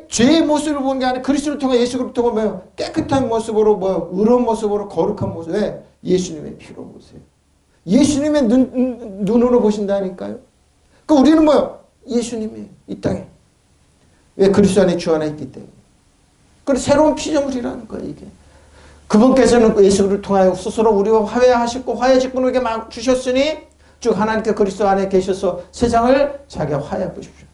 Speaker 1: 죄의 모습을 보는 게 아니라 그리스도를 통해 예수를 통해 뭐예요? 깨끗한 모습으로 뭐예요? 의로운 모습으로 거룩한 모습. 왜? 예수님의 피로 보세요. 예수님의 눈으로 보신다니까요. 그 우리는 뭐예요? 예수님이 이 땅에. 왜? 그리스도 안에 주 안에 있기 때문에. 그래서 새로운 피조물이라는 거예요, 이게. 그분께서는 예수를 통하여 스스로 우리와 화해하셨고 화해 직분을 막 주셨으니 쭉 하나님께 그리스도 안에 계셔서 세상을 자기가 화해해 보십시오.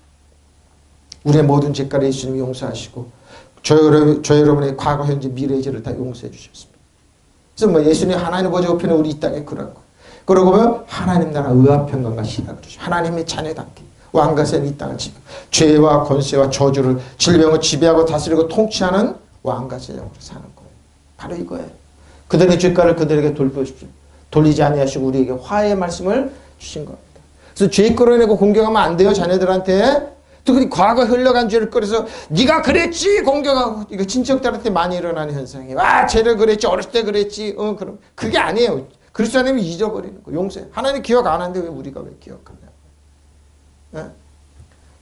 Speaker 1: 우리의 모든 죄가를 예수님이 용서하시고 저 여러분의 과거, 현재, 미래의 죄를 다 용서해 주셨습니다. 그래서 뭐 예수님 하나님 보좌 우편에 우리 이 땅에 그라고. 그러고 보면 하나님 나라 의와 평강과 희락을 주시고 하나님의 자녀답게 왕가세는 이 땅을 지배. 죄와 권세와 저주를 질병을 지배하고 다스리고 통치하는 왕가세력으로 사는 거예요. 바로 이거예요. 그들의 죄가를 그들에게 돌보십시오. 돌리지 아니하시고 우리에게 화해의 말씀을 주신 겁니다. 그래서 죄 끌어내고 공격하면 안 돼요. 자녀들한테. 특히 과거 흘러간 죄를 끌어서 네가 그랬지 공격하고 이거 친척들한테 많이 일어나는 현상이에요. 아 쟤를 그랬지 어렸을 때 그랬지. 그럼 그게 아니에요. 그리스도 안에는 잊어버리는 거. 용서해. 하나님 기억 안 하는데 왜 우리가 왜 기억하냐. 네?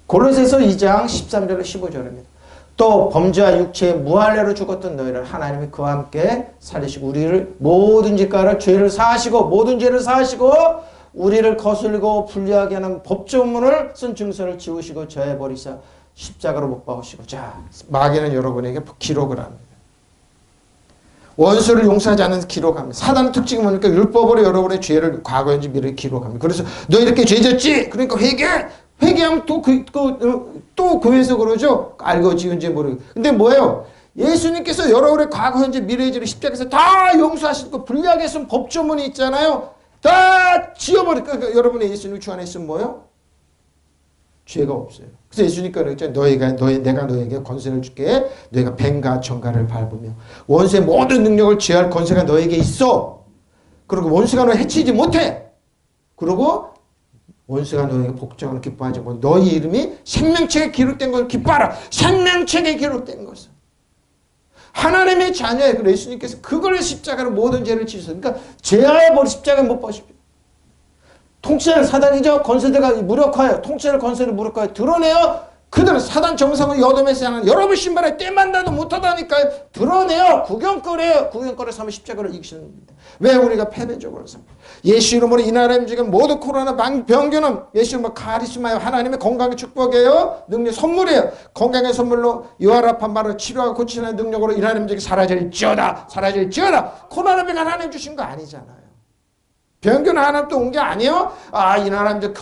Speaker 1: 고린도서 2장 13절로 15절입니다. 또 범죄와 육체의 무할례로 죽었던 너희를 하나님이 그와 함께 살리시고 우리를 모든 죄를 사하시고 모든 죄를 사하시고 우리를 거슬리고 불리하게 하는 법조문을 쓴 증서를 지우시고 저해버리사 십자가로 못 박으시고. 자, 마귀는 여러분에게 기록을 합니다. 원수를 용서하지 않는 기록합니다. 사단의 특징이 뭡니까? 율법으로 여러분의 죄를 과거, 현재, 미래를 기록합니다. 그래서 너 이렇게 죄졌지? 그러니까 회개하면 또 교회에서 그러죠? 알고 지은지 모르고. 근데 뭐예요? 예수님께서 여러분의 과거, 현재, 미래의 죄를 십자가에서 다 용서하시고 불리하게 쓴 법조문이 있잖아요. 다 지워버릴까? 그러니까 여러분의 예수님 주 안에 있으면 뭐예요? 죄가 없어요. 그래서 예수님께서 그랬잖아요. 내가 너에게 권세를 줄게. 너희가 뱀과 정갈을 밟으며 원수의 모든 능력을 제어할 권세가 너에게 있어. 그리고 원수가 너 해치지 못해. 그리고 원수가 너에게 복종하는 기뻐하지 못해. 너희 이름이 생명책에 기록된 것을 기뻐하라. 생명책에 기록된 것을. 하나님의 자녀예요. 그래서 예수님께서 그걸 십자가로 모든 죄를 지으셨어요. 그러니까 죄하여 버린 십자가를 못 보십시오. 통치하는 사단이죠. 권세대가 무력화해요. 통치하는 권세를 무력화해 드러내요. 그들은 사단 정상을 여dom에서 하는 여러분 신발에 때만 나도 못하다니까요. 드러내요. 구경거려요. 구경거려 삼아 십자가를 이기시는 겁니다. 왜 우리가 패배적으로 삼아? 예수 이름으로 이 나라에 움직인 모든 코로나 병균은 예수 이름으로 카리스마예요. 하나님의 건강의 축복이에요. 능력 선물이에요. 건강의 선물로 유아라판 말을 치료하고 고치는 능력으로 이 나라의 움직임 사라질지어다. 코로나 병 하나님 주신 거 아니잖아요. 병균 하나도 온 게 아니에요? 아, 이 나라님들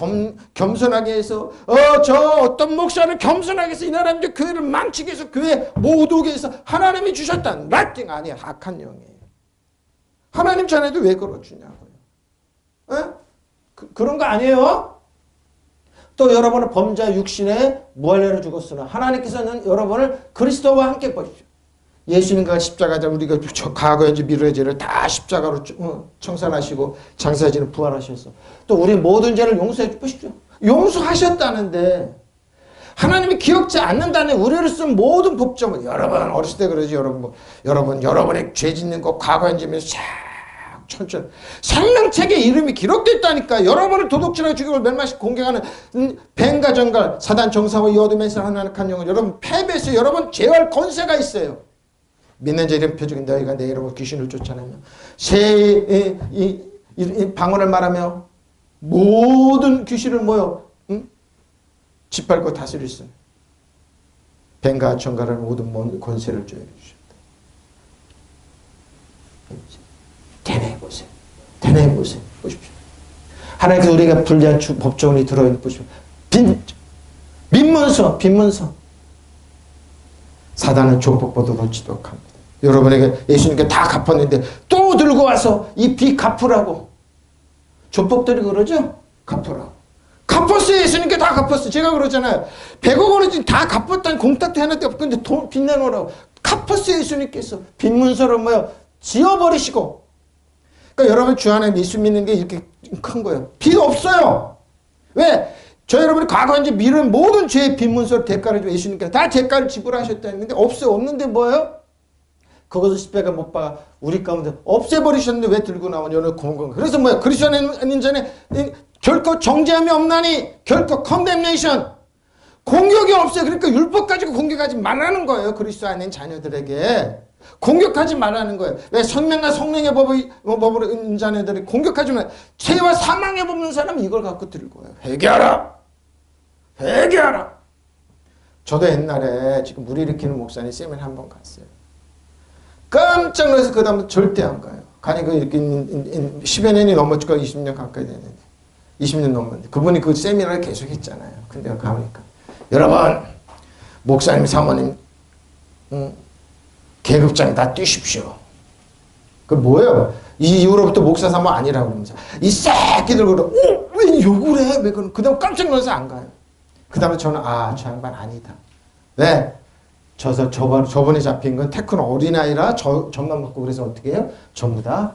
Speaker 1: 겸손하게 해서, 어떤 목사를 겸손하게 해서 이 나라님들 교회를 망치게 해서 교회 못 오게 해서 하나님이 주셨다. nothing 아니야. 악한 영이에요. 하나님 자녀도 왜 그러주냐고요. 그런 거 아니에요? 또 여러분은 범죄 육신에 무할례로 죽었으나 하나님께서는 여러분을 그리스도와 함께 보십시오. 예수님과 십자가자 우리가 과거 현재 미래의 죄를 다 십자가로 청산하시고 장사지는 부활하셔서 또 우리 모든 죄를 용서해 주십시오. 용서하셨다는데 하나님이 기억지 않는다는 우리를 쓴 모든 법정을 여러분 어렸을 때 그러지 여러분의 죄 짓는 거 과거 현재면서 천천히 생명책에 이름이 기록됐다니까. 여러분을 도둑질하고 죽이고 멸망시키고 공격하는 뱀과 정갈 사단 정사와 이 어둠에서 하나님 한 영은 여러분 패배했어요. 여러분 죄할 권세가 있어요. 믿는 자 이름 표적인 너희가 내 이름으로 귀신을 쫓아내며 새 방언을 말하며 모든 귀신을 모여 짓밟고 다스릴 수 있는 뱀과 정갈을 모든 권세를 주셨다. 대내해보세요. 대내해보세요. 보십시오. 하나님께서 우리가 불리한 법정이 들어있는 보십시오. 빈문서. 사단은 조폭보다 지독합니다. 여러분에게 예수님께 다 갚았는데 또 들고 와서 이 빚 갚으라고. 조폭들이 그러죠? 갚으라고. 갚았어요. 예수님께 다 갚았어요. 제가 그러잖아요. 100억 원을 다 갚았다는 공탁도 하나도 없고 근데 돈 빚내놓으라고. 갚았어요. 예수님께서. 빈문서를 지어버리시고. 그러니까 여러분 주 안에 예수 믿는 게 이렇게 큰 거예요. 빚 없어요. 왜? 저 여러분이 과거 현재 미룬 모든 죄의 빈문서를 대가를 주고 예수님께서 다 대가를 지불하셨다는데 없어요. 없는데 뭐예요? 그것을 십자가 못 박아 우리 가운데 없애버리셨는데 왜 들고 나오냐. 여러분 공공. 그래서 뭐야? 그리스도 안에 있는 자는 결코 정죄함이 없나니 결코 컨뎀네이션. 공격이 없어요. 그러니까 율법 가지고 공격하지 말라는 거예요. 그리스도 안에 있는 자녀들에게. 공격하지 말라는 거예요. 왜 선명과 성령의 법으로 있는 자녀들이 공격하지 말. 죄와 사망의 법 있는 사람은 이걸 갖고 들고 와요. 회개하라. 회개하라. 저도 옛날에 지금 물 일으키는 목사님 세미나 한 번 갔어요. 깜짝 놀라서 그 다음부터 절대 안 가요. 가니까 이렇게 10여 년이 넘었을 거예요. 20년 가까이 됐는데. 20년 넘었는데. 그분이 그 세미나를 계속 했잖아요. 근데 가보니까. 여러분, 목사님, 사모님, 계급장 다 뛰십시오. 그 뭐예요? 이 이후로부터 목사 사모 아니라고 그러면서. 이 새끼들 그러 왜 욕을 해? 왜 그런? 그 다음 깜짝 놀라서 안 가요. 그 다음에 저는, 저 양반 아니다. 왜? 저번에 잡힌 건 테크노 어린아이라 점만 먹고 그래서 어떻게 해요? 전부 다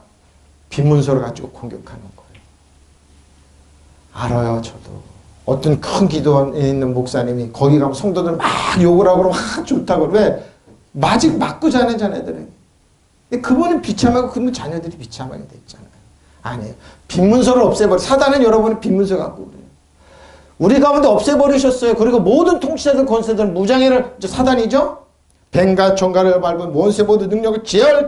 Speaker 1: 빈문서를 가지고 공격하는 거예요. 알아요, 저도. 어떤 큰 기도원에 있는 목사님이 거기 가면 성도들 막 욕을 하고 막 좋다고. 왜? 맞고 자는 자녀들에게. 근데 그분은 비참하고 그분 자녀들이 비참하게 됐잖아요. 아니에요. 빈문서를 없애버려. 사단은 여러분이 빈문서 갖고 그래요. 우리 가운데 없애버리셨어요. 그리고 모든 통치자들, 권세들, 무장애를, 사단이죠? 뱀과 정갈을 밟은 원세 모든 능력을 제할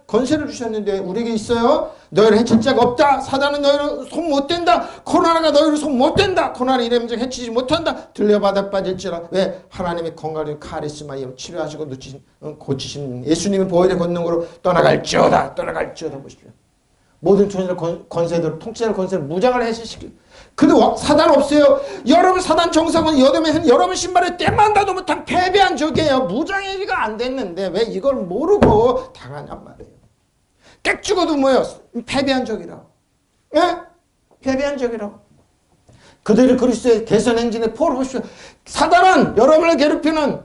Speaker 1: 권세를 주셨는데 우리에게 있어요. 너희를 해칠 자가 없다. 사단은 너희를 손 못 댄다. 코로나가 너희를 손 못 댄다. 코로나 이래면서 해치지 못한다. 들려받아 빠질지라. 왜? 하나님의 건강을 카리스마 치료하시고 고치신 예수님의 보혈의 권능으로 떠나갈지어다. 보십시오. 모든 존재의 권세들, 통치자의 권세를 무장을 해주시기. 근데 사단 없어요. 여러분 사단 정상은 여러분 신발에 때만 닿도 못한 패배한 적이에요. 무장해지가 안 됐는데 왜 이걸 모르고 당하냔 말이에요. 객 죽어도 뭐예요? 패배한 적이라고. 예? 패배한 적이라고. 그들이 그리스도의 개선 행진의 포로 보십시오. 사단은 여러분을 괴롭히는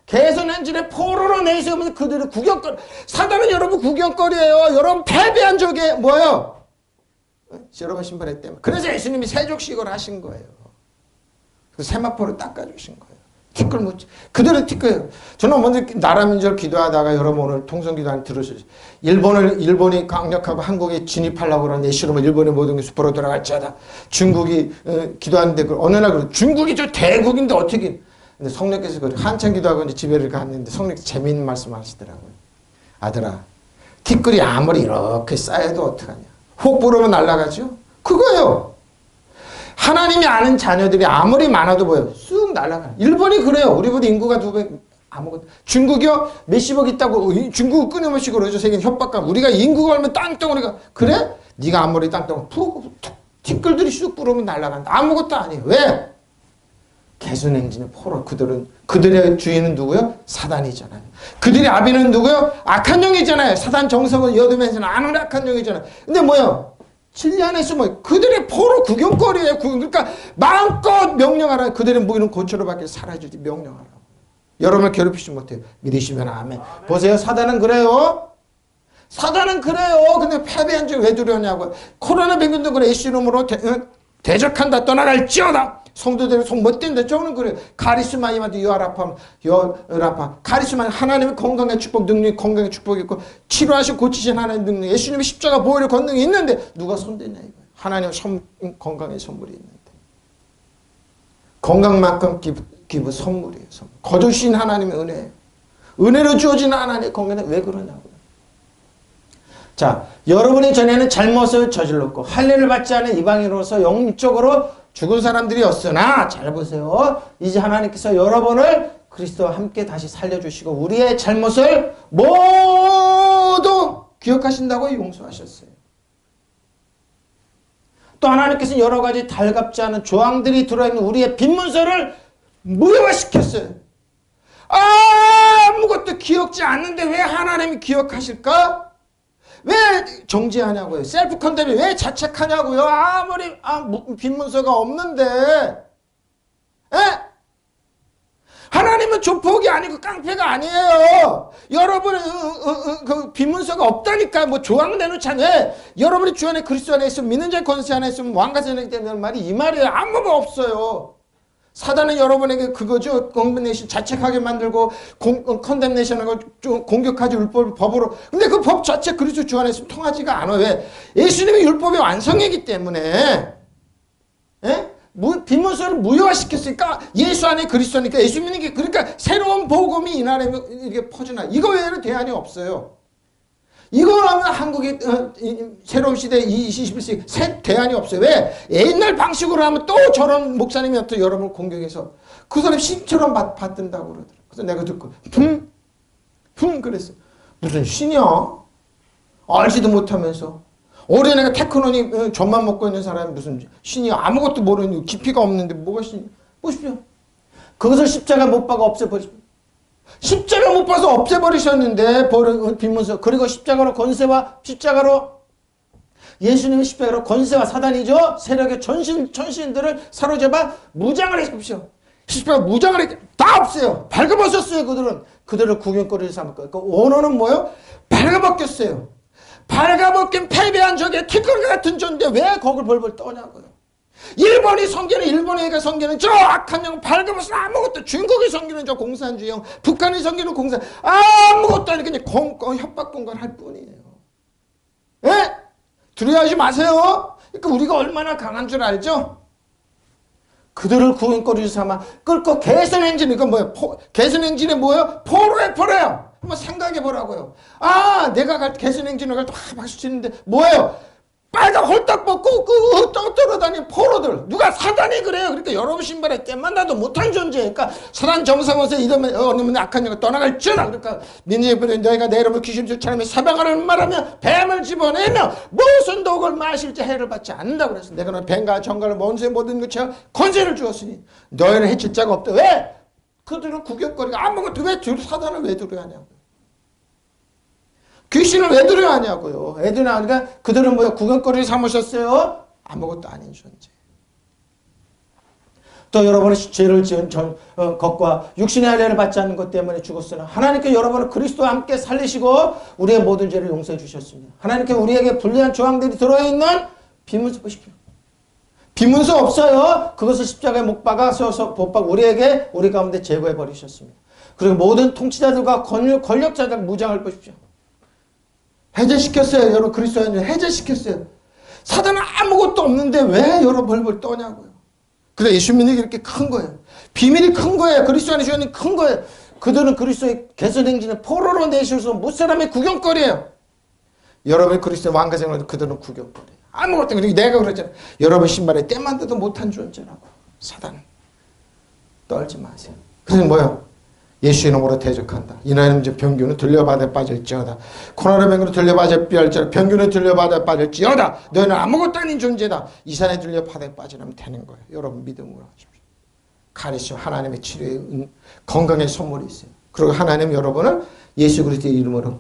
Speaker 1: 개선 행진의 포로로 내세우면서 그들의 구경거리. 사단은 여러분 구경거리예요. 여러분 패배한 적이 뭐예요? 여러분 신발에 때문에. 그래서 예수님이 세족식을 하신 거예요. 그 세마포를 닦아주신 거예요. 티끌 묻지. 그들은 티끌이에요. 저는 먼저 나라민족 기도하다가 여러분 오늘 통성기도 들으셨죠. 일본이 강력하고 한국에 진입하려고 그러는데 예수님은 일본의 모든 게 숲으로 돌아갈지어다. 중국이 기도하는데 어느 날 중국이 저 대국인데 어떻게. 근데 성령께서 한참 기도하고 이제 집에 갔는데 성령께서 재미있는 말씀 하시더라고요. 아들아, 티끌이 아무리 이렇게 쌓여도 어떡하냐. 혹 부르면 날아가죠? 그거예요. 하나님이 아는 자녀들이 아무리 많아도 뭐예요? 쑥 날아가요. 일본이 그래요. 우리보다 인구가 2배, 아무것도. 중국이요? 몇십억 있다고 중국 끊임없이 그러죠. 세계는 협박감. 우리가 인구가 얼면 땅덩어리가. 그래? 네가 아무리 땅덩어리 푹 티끌들이 쑥 부르면 날아간다. 아무것도 아니에요. 왜? 개순행진의 포로. 그들의 주인은 누구요? 사단이잖아요. 그들의 아비는 누구요? 악한 영이잖아요. 사단 정성은 여두면서는 아는 악한 영이잖아요. 근데 뭐요? 진리 안에서 뭐 그들의 포로 구경거리예요. 그러니까 마음껏 명령하라. 그들의 무기는 고초로 밖에 사라지지 명령하라고. 여러분을 괴롭히지 못해요. 믿으시면 아멘. 보세요. 사단은 그래요. 사단은 그래요. 근데 패배한 줄 왜 두려냐고. 코로나 병균도 그래. 예수 이름으로 대적한다. 떠나갈지어다. 성도들이 손 못 댄다. 저는 그래요. 카리스마 임하되 열아파. 카리스마 하나님의 건강의 축복 능력이 건강의 축복이 있고 치료하시고 고치신 하나님의 능력 예수님의 십자가 보혈의 권능이 있는데 누가 손대냐 이거예요. 하나님의 건강의 선물이 있는데 건강만큼 기부 선물이에요. 선물. 거두신 하나님의 은혜예요. 은혜로 주어진 하나님의 건강에 왜 그러냐고요. 자, 여러분이 전에는 잘못을 저질렀고 할례를 받지 않은 이방인으로서 영적으로 죽은 사람들이었으나 잘 보세요. 이제 하나님께서 여러분을 그리스도와 함께 다시 살려주시고 우리의 잘못을 모두 기억하신다고 용서하셨어요. 또 하나님께서는 여러 가지 달갑지 않은 조항들이 들어있는 우리의 빈문서를 무효화시켰어요. 아무것도 기억지 않는데 왜 하나님이 기억하실까? 왜 정지하냐고요. 셀프 컨뎀이 왜 자책하냐고요. 아무리 빈문서가 없는데. 에? 하나님은 조폭이 아니고 깡패가 아니에요. 여러분은 그 빈문서가 없다니까 뭐 조항 내놓잖아요. 왜? 여러분이 주 안에 그리스도 안에 있으면 믿는 자의 권세 안에 있으면 왕과 세력이 된다는 말이 이 말이에요. 아무가 없어요. 사단은 여러분에게 그거죠. 컨뎀네이션 자책하게 만들고 컨뎀네이션하고 공격하지 율법을 법으로. 근데 그 법 자체 그리스도 주 안에 있으면 통하지가 않아요. 왜? 예수님이 율법의 완성이기 때문에. 예? 비문서를 무효화시켰으니까 예수 안에 그리스도니까 예수 믿는 게 그러니까 새로운 복음이 이 나라에 이게 퍼져나. 이거 외에는 대안이 없어요. 이거라면 한국의 새로운 시대 21세기 새 대안이 없어요. 왜? 옛날 방식으로 하면 또 저런 목사님이 또 여러분을 공격해서 그 사람 신처럼 받든다고 그러더라고요. 그래서 내가 듣고 그랬어요. 무슨 신이야? 알지도 못하면서. 올해 내가 테크노니 젖만 먹고 있는 사람이 무슨 신이야? 아무것도 모르는 깊이가 없는데 뭐가 신이야? 보십시오. 그것을 십자가 못 박아 없애버리십시오. 십자가 못 봐서 없애버리셨는데 빈문서 그리고 십자가로 예수님의 십자가로 권세와 사단이죠. 세력의 천신들을 사로잡아 무장을 해주십시오. 십자가 무장을 다 없어요. 발가벗었어요. 그들을 구경거리를 삼을 거예요. 그 원어는 뭐예요? 발가벗겼어요. 발가벗긴 패배한 적에 튀끌 같은 존재 왜 거기를 벌벌 떠냐고요. 일본이 성기는 일본에가 성기는 저 악한 영 발가벗은 아무것도 중국이 성기는 저 공산주의형 북한이 성기는 공산 아무것도 아니 그냥 협박 공간 할 뿐이에요. 예? 두려워하지 마세요. 그러니까 우리가 얼마나 강한 줄 알죠? 그들을 구경거리로 삼아 끌고 개선행진 이건 뭐예요? 개선행진이 뭐예요? 포로예요. 한번 생각해 보라고요. 내가 개선행진을 갈 때 박수 치는데 뭐예요? 빨간 홀딱 벗고 떠돌아다니는 포로들. 누가 사단이 그래요. 그러니까 여러분 신발에 때만 나도 못한 존재. 그러니까 사단 정상원에서 이러면 어느 악한 영을 떠나갈지어다. 그러니까 민중의 너희가 내 이름을 귀신들처럼 사방하는 말하며 뱀을 집어내며 무슨 독을 마실지 해를 받지 않는다고 그랬어. 내가 너희 뱀과 정갈을 원수의 모든 것처럼 권세를 주었으니 너희를 해칠 자가 없다. 왜? 그들은 구경거리가 아무것도 왜 사단을 왜 두려워하냐고요. 귀신을 왜 두려워하냐고요. 그러니까 그들은 뭐야? 구경거리를 삼으셨어요? 아무것도 아닌 존재. 또 여러분은 죄를 지은 것과 육신의 할례를 받지 않는 것 때문에 죽었으나 하나님께 여러분을 그리스도와 함께 살리시고 우리의 모든 죄를 용서해 주셨습니다. 하나님께 우리에게 불리한 조항들이 들어있는 비문서 보십시오. 비문서 없어요. 그것을 십자가에 못 박아서 우리 가운데 제거해 버리셨습니다. 그리고 모든 통치자들과 권력자들 무장을 보십시오. 해제시켰어요. 여러분 그리스도인을 해제시켰어요. 사단은 아무것도 없는데 왜 여러 벌벌 떠냐고요. 그래 예수 믿는 게 이렇게 큰 거예요. 비밀이 큰 거예요. 그리스도 안에 주님이 큰 거예요. 그들은 그리스도의 개선행진을 포로로 내셔서 무사람의 구경거리예요. 여러분이 그리스도의 왕가생활도 그들은 구경거리예요. 아무것도 그리고 내가 그러잖아요. 여러분 신발에 때만 둬도 못한 존재라고. 사단은 떨지 마세요. 그래서 뭐예요? 예수 이름으로 대적한다. 이나는 이제 병균은 들려받아 빠질지어다. 코로나 병균은 들려받아 빠질지어다. 병균은 들려받아 빠질지어다. 너희는 아무것도 아닌 존재다. 이 산에 들려받아 빠지면 되는 거예요. 여러분 믿음으로 하십시오. 가르쳐 하나님의 치료의 건강의 선물이 있어요. 그리고 하나님 여러분을 예수 그리스도의 이름으로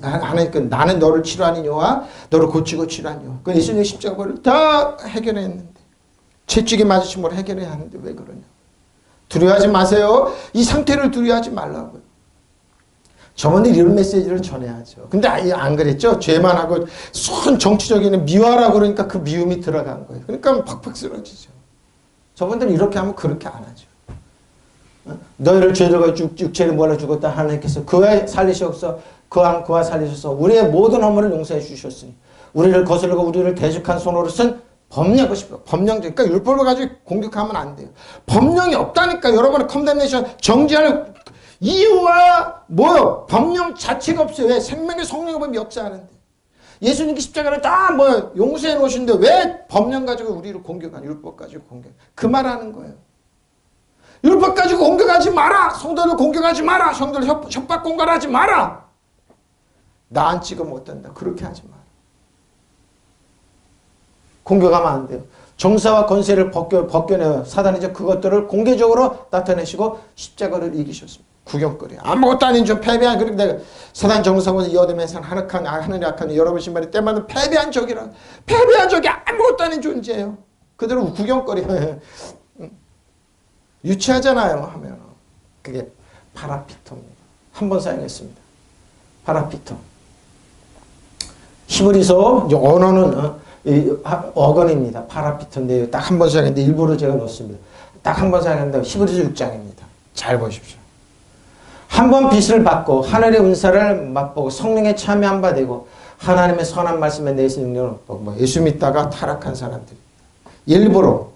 Speaker 1: 하나님께 나는 너를 치료하는 여호와 너를 고치고 치료하는 여호와. 그 예수님의 십자가를 다 해결했는데 채찍에 맞으심으로 해결해야 하는데 왜 그러냐. 두려워하지 마세요. 이 상태를 두려워하지 말라고요. 저번에 이런 메시지를 전해야죠. 근데 안 그랬죠? 죄만 하고 순 정치적인 미화라고 그러니까 그 미움이 들어간 거예요. 그러니까 팍팍 쓰러지죠. 저분들은 이렇게 하면 그렇게 안 하죠. 너희를 죄들과 육체를 몰아 죽었다 하나님께서 그와 살리셔서 그와 살리셔서 우리의 모든 허물을 용서해 주셨으니 우리를 거스르고 우리를 대적한 손으로 쓴 법령 보십시오. 법령 그러니까 율법을 가지고 공격하면 안 돼요. 법령이 없다니까. 여러분의 컨덴네이션 정지하는 이유와 뭐요? 법령 자체가 없어요. 왜? 생명의 성령의 법이 역사하는데. 예수님께 십자가를 다 용서해 놓으신데 왜 법령 가지고 우리를 공격하냐. 율법 가지고 공격. 그 말하는 거예요. 율법 가지고 공격하지 마라. 성도를 공격하지 마라. 성도를 협박 공갈하지 마라. 나 안 찍으면 어떤다. 그렇게 하지 마라. 공격하면 안 돼요. 정사와 권세를 벗겨내요. 사단이 이제 그것들을 공개적으로 나타내시고 십자가를 이기셨습니다. 구경거리. 아무것도 아닌 좀 패배한 그리고 내가 사단 정사원에서 이어되면서 하늘의 악한 여러분 신발이 때마다 패배한 적이라. 패배한 적이 아무것도 아닌 존재예요. 그대로 구경거리. 유치하잖아요. 하면 그게 파라피토입니다. 한 번 사용했습니다. 파라피토. 히브리서 언어는 어건입니다. 파라피토인데 딱 한 번 사용했는데 일부러 제가 넣었습니다. 딱 한 번 사용했는데 히브리서 6장입니다. 잘 보십시오. 한 번 빛을 받고 하늘의 은사를 맛보고 성령에 참여한 바 되고 하나님의 선한 말씀에 내신 능력을 맛보고 예수 믿다가 타락한 사람들 일부러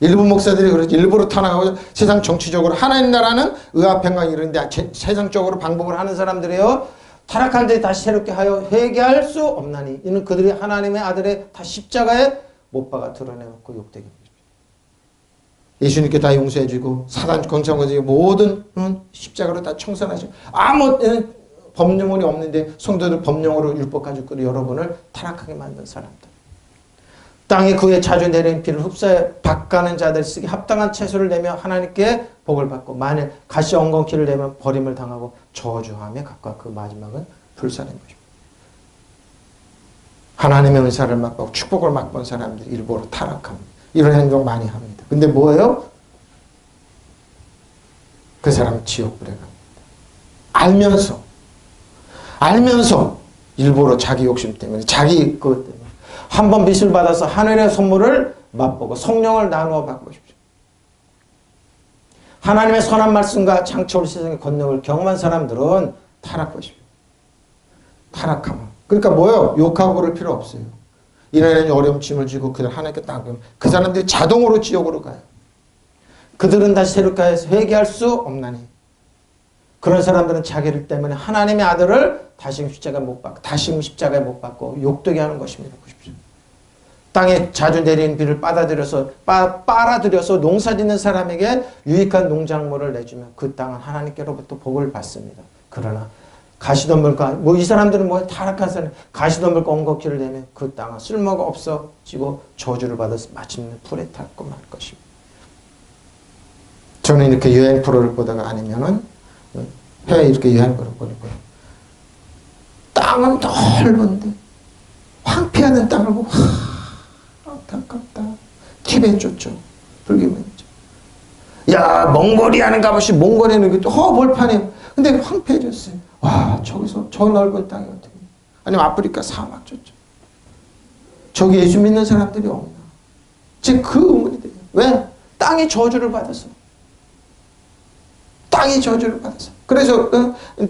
Speaker 1: 일부 목사들이 그렇지 일부러 타락하고 세상 정치적으로 하나님 나라는 의합평강 이런데 세상적으로 방법을 하는 사람들이요 타락한 자들이 다시 새롭게 하여 회개할 수 없나니 이는 그들이 하나님의 아들의 다 십자가에 못 박아 드러내놓고 욕되게 합니다. 예수님께 다 용서해주고 사단 권성거지고 모든 십자가로 다 청산하시고 아무 법령이 없는데 성도들 법령으로 율법 가지고 여러분을 타락하게 만든 사람들. 땅에 그의 자주 내린 피를 흡사해 박가는 자들이 쓰기 합당한 채소를 내며 하나님께 복을 받고 만일 가시 엉겅퀴를 내면 버림을 당하고 저주함에 가까워 그 마지막은 불살인 것입니다. 하나님의 은사를 맛보고 축복을 맛본 사람들이 일부러 타락합니다. 이런 행동 많이 합니다. 근데 뭐예요? 그 사람은 지옥불에 갑니다. 알면서 일부러 자기 욕심 때문에 자기 그것 때문에 한 번 빚을 받아서 하늘의 선물을 맛보고 성령을 나누어 받고 싶죠. 하나님의 선한 말씀과 장차올 세상의 권능을 경험한 사람들은 타락 것입니다. 타락하면. 그러니까 뭐예요? 욕하고 그럴 필요 없어요. 이날에는 어려움 짐을 지고 그들 하나님께 땅 그 사람들이 자동으로 지옥으로 가요. 그들은 다시 새롭게 해서 회개할 수 없나니. 그런 사람들은 자기를 때문에 하나님의 아들을 다시금 십자가에 못 받고 욕되게 하는 것입니다. 보십시오. 땅에 자주 내리는 비를 빨아들여서 농사짓는 사람에게 유익한 농작물을 내주면 그 땅은 하나님께로부터 복을 받습니다. 그러나 가시덤불과 이 사람들은 타락한 사람 가시덤불과 엉겅퀴를 내면 그 땅은 쓸모가 없어지고 저주를 받아서 마침내 불에 탔고 말 것입니다. 저는 이렇게 여행 프로를 보다가 아니면은 해외 이렇게 여행 프로를 보고 땅은 넓은데 황폐하는 땅을 보고 안타깝다. 티베트 좋죠. 불교민이죠. 야 몽골이아는 가보시 몽골에는 또 벌판에 근데 황폐해졌어요. 와 저기서 저 넓은 땅이 어떻게 아니면 아프리카 사막 좋죠. 저기 예수 믿는 사람들이 없나. 지금 그 의문이 돼요. 왜? 땅이 저주를 받아서. 그래서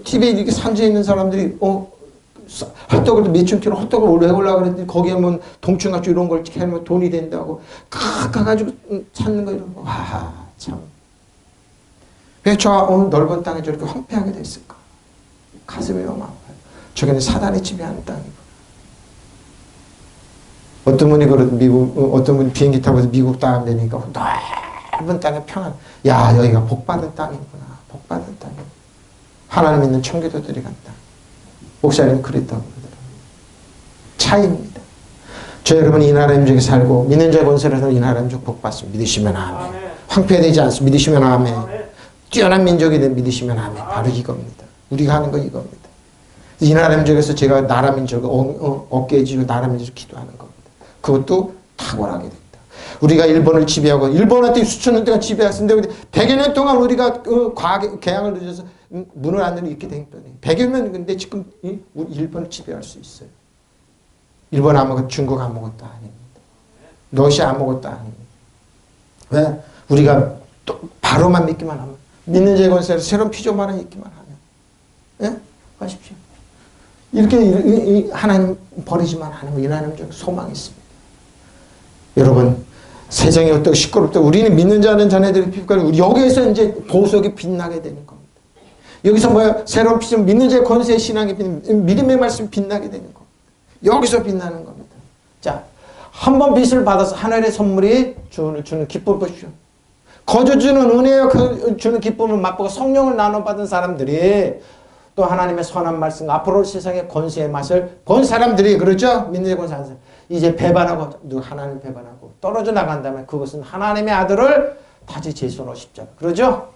Speaker 1: TV에 이렇게 산지에 있는 사람들이 핫도그도 몇천 킬로 핫도그를 올려 해보려고 그랬더니 거기에 뭐 동충하초 이런 걸 해놓으면 돈이 된다고 가가지고 찾는 거 이런 거. 와 참. 왜 저 넓은 땅에 저렇게 황폐하게 됐을까? 가슴이 너무 아파요. 저기는 사단이 지배하는 땅이고. 어떤 분이 어떤 분이 비행기 타고 미국 땅 되니까 넓은 땅에 평안. 야 여기가 복받은 땅이구나. 복받은 땅이. 하나님 있는 청교도들이 간 땅. 목사님 그랬다고 그러더라고요. 차이입니다. 저 여러분 이 나라 민족에 살고 믿는 자의 권세라서 이 나라 민족 복받습니다. 믿으시면 아멘. 황폐되지 않습니다. 믿으시면 아멘. 뛰어난 민족이 된 믿으시면 아멘. 바로 이겁니다. 우리가 하는 거 이겁니다. 이 나라 민족에서 제가 나라 민족 어깨에 쥐고 나라 민족 기도하는 겁니다. 그것도 탁월하게 된다. 우리가 일본을 지배하고 일본한테 수천 년 동안 지배했는데 100여 년 동안 우리가 과학의 개항을 늦어서 문을 안 열고 있게 됐더니 100여 년 근데 지금 우리 일본을 지배할 수 있어요. 일본 아무것도 중국 아무것도 아닙니다. 러시아 아무것도 아닙니다. 왜? 우리가 또 바로만 믿기만 하면 믿는 자의 권세로 새로운 피조물을 믿기만 하면 예? 하십시오. 이렇게 하나님 버리지만 않으면 이 하나님 중 소망이 있습니다. 여러분 세상이 어떻고 시끄럽다고 우리는 믿는 자는 자네들의 피부까지 우리 여기에서 이제 보석이 빛나게 되는 겁니다. 여기서 뭐야? 새로운 피조물 믿는 자의 권세의 신앙이 믿음의 말씀이 빛나게 되는 겁니다. 여기서 빛나는 겁니다. 자, 한 번 빚을 받아서 하늘의 선물이 주는 기쁨을 보십시오. 거저 주는 은혜와 주는 기쁨을 맛보고 성령을 나눠받은 사람들이 또 하나님의 선한 말씀 앞으로 세상의 권세의 맛을 본 사람들이 그렇죠? 믿는 권세 하는 사람 이제 배반하고 하나님을 배반하고 떨어져 나간다면 그것은 하나님의 아들을 다시 제손으로 십자가 그러죠?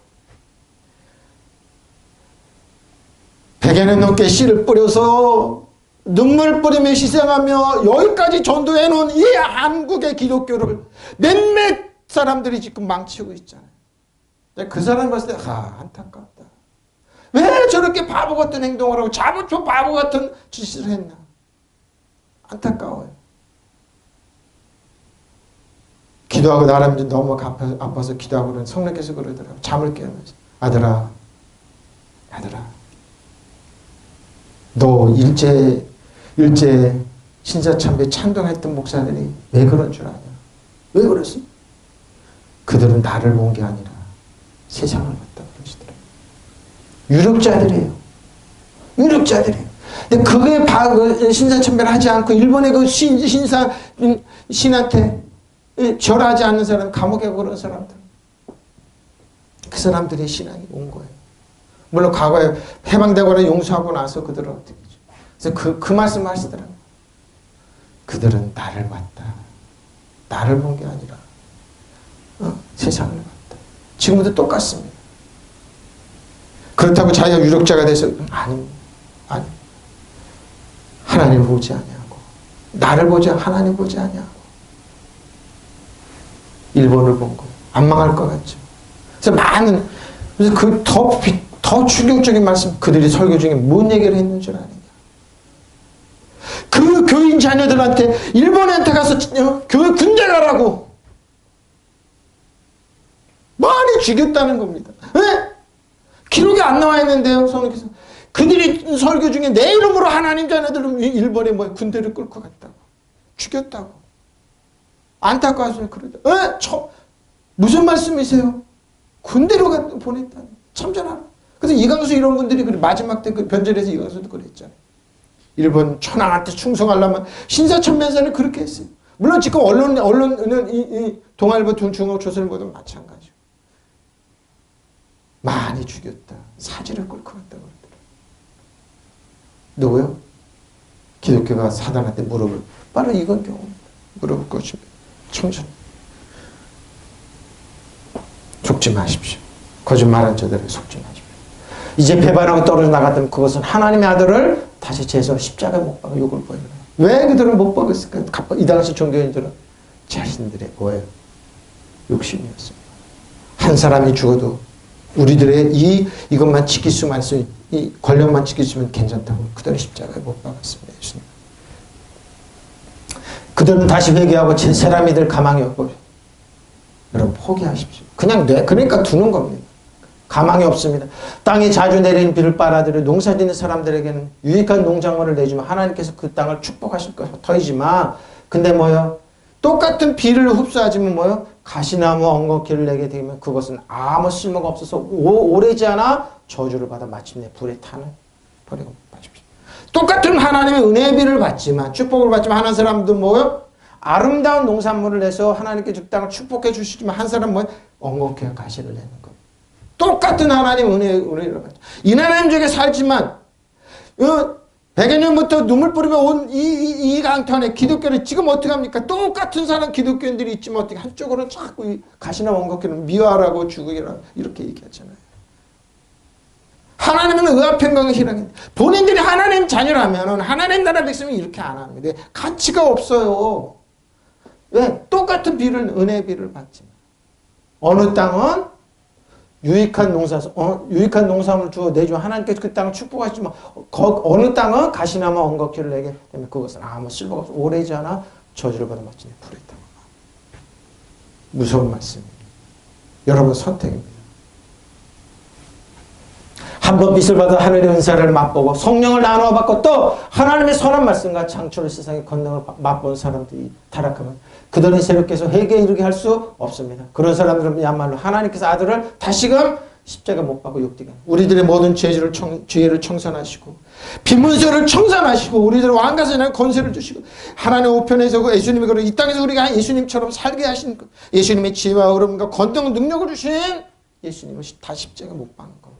Speaker 1: 100여 년 넘게 씨를 뿌려서 눈물 뿌리며 희생하며 여기까지 전도해놓은 이 한국의 기독교를 몇몇 사람들이 지금 망치고 있잖아요. 그 사람 봤을 때 안타깝다. 왜 저렇게 바보 같은 행동을 하고 자부터 바보 같은 짓을 했나. 안타까워요. 기도하고 나름 너무 아파서 기도하고 그러는 성령께서 그러더라고요. 잠을 깨우면서 아들아 너 일제 신사참배 찬동했던 목사들이 왜 그런 줄 아냐? 왜 그랬어? 그들은 나를 본 게 아니라 세상을 봤다 그러시더라고요. 유력자들이에요. 유력자들이에요. 근데 그게 신사참배하지 않고 일본의 그 신한테 절하지 않는 사람, 감옥에 그런 사람들, 그 사람들의 신앙이 온 거예요. 물론 과거에 해방되거나 용서하고 나서 그들은 어떻게 되죠? 그래서 그 말씀을 하시더라고요. 그들은 나를 봤다. 나를 본 게 아니라 세상을 봤다. 지금도 똑같습니다. 그렇다고 자기가 유력자가 돼서 아닙니다. 아니, 하나님을 보지 아니하고 나를 보지 하나님 보지 아니하고 일본을 본 거예요. 안 망할 것 같죠. 그래서 그 더 충격적인 말씀, 그들이 설교 중에 뭔 얘기를 했는 줄 아느냐. 그 교인 자녀들한테 일본한테 가서 교회 군대 가라고 많이 죽였다는 겁니다. 왜? 기록이 안 나와 있는데요. 성령께서 그들이 설교 중에 내 이름으로 하나님 자녀들은 일본에 군대를 끌고 갔다고 죽였다고 안타까워서 그러죠. 무슨 말씀이세요? 군대로 보냈다니 참전하라. 그래서 이강수 이런 분들이 마지막 때 그 변절에서 이강수도 그랬잖아요. 일본 천황한테 충성하려면 신사천면사는 그렇게 했어요. 물론 지금 언론은 이 동아일보, 중앙조선일보도 마찬가지고 많이 죽였다. 사지를 끌고 갔다 그러더라고요. 누구요? 기독교가 사단한테 무릎을 바로 이건 경우입니다. 무릎을 꿇습니다. 청전 속지 마십시오. 거짓말한 자들에게 속지 마십시오. 이제 배반하고 떨어져 나갔다면 그것은 하나님의 아들을 다시 재서 십자가에 못 박아 욕을 보여요. 왜 그들은 못 박았을까? 이 당시 종교인들은 자신들의 뭐예요? 욕심이었습니다. 한 사람이 죽어도 우리들의 이것만 지킬 수만 있으면, 이 권력만 지킬 수 있으면 괜찮다고 그들은 십자가에 못 박았습니다. 예수님. 그들은 다시 회개하고 제 사람이들 가망이 없고 여러분 포기하십시오. 그러니까 두는 겁니다. 가망이 없습니다. 땅에 자주 내리는 비를 빨아들여 농사짓는 사람들에게는 유익한 농작물을 내주면 하나님께서 그 땅을 축복하실 터이지만 근데 뭐요? 똑같은 비를 흡수하지만 뭐요? 가시나무 엉겅퀴를 내게 되면 그것은 아무 쓸모가 없어서 오래지 않아 저주를 받아 마침내 불에 타는 버리고 마십시오. 똑같은 하나님의 은혜의 비를 받지만 축복을 받지만 한 사람도 뭐요? 아름다운 농산물을 내서 하나님께 그 땅을 축복해 주시지만 한 사람은 뭐요? 엉겅퀴와 가시를 내는 겁니다. 똑같은 하나님 은혜를 받죠. 이 하나님 중에 살지만 100여 년부터 눈물 뿌리며 온 이 강탄에 기독교를 지금 어떻게 합니까? 똑같은 사람 기독교인들이 있지만 어떻게 한쪽으로는 자꾸 가시나 엉겅퀴는 미워하라고 죽으라 이렇게 얘기하잖아요. 하나님은 의합평강을 희랑해. 본인들이 하나님 자녀라면 하나님 나라 백성이 이렇게 안 합니다. 가치가 없어요. 왜? 똑같은 비를 은혜의 비를 받지만 어느 땅은 유익한 농산물을 주어 내주면 하나님께서 그 땅을 축복하시지만 어느 땅은 가시나무 엉겅퀴를 내게 되면 그것은 아무 쓸모가 없어 오래지 않아 저주를 받아 마침내 불에 타고. 무서운 말씀입니다. 여러분 선택입니다. 한번 빛을 받아 하늘의 은사를 맛보고 성령을 나누어 받고 또 하나님의 선한 말씀과 창조를 세상의 권능을 맛본 사람들이 타락하면 그들은 새롭게서 회개에 이르게 할 수 없습니다. 그런 사람들은야말로 하나님께서 아들을 다시금 십자가 못 박고 욕되게 합니다. 우리들의 모든 죄를 청산하시고 비문서를 청산하시고 우리들의 왕가선한 권세를 주시고 하나님의 우편에서 그 예수님이 이 땅에서 우리가 예수님처럼 살게 하신 것 예수님의 지혜와 의로움과 권능 능력을 주신 예수님을 다 십자가 못 박는 겁니다.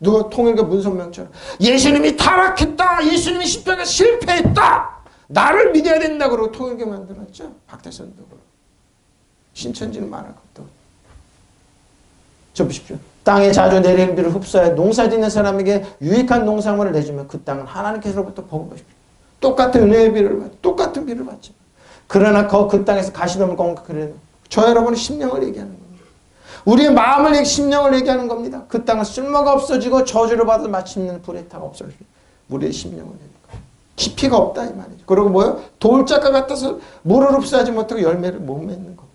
Speaker 1: 누가 통일교 문선명처럼 예수님이 타락했다. 예수님이 십자가 실패했다. 나를 믿어야 된다. 그러고 통일교 만들었죠. 박대선도 신천지는 말할 것도. 저 보십시오. 땅에 자주 내리는 비를 흡수하여 농사짓는 사람에게 유익한 농산물을 내주면 그 땅은 하나님께서로부터 복을 보십시오. 똑같은 은혜의 비를 받 똑같은 비를 받죠. 그러나 그 땅에서 가시덤을 공격하려는 저 여러분의 심령을 얘기하는 겁니다. 우리의 마음을 심령을 얘기하는 겁니다. 그 땅은 쓸모가 없어지고 저주를 받아 마침내 불에 타가 없어지고 우리의 심령을 얘기하는 거예요. 깊이가 없다 이 말이죠. 그리고 뭐요? 돌짝과 같아서 물을 흡수하지 못하고 열매를 못 맺는 겁니다.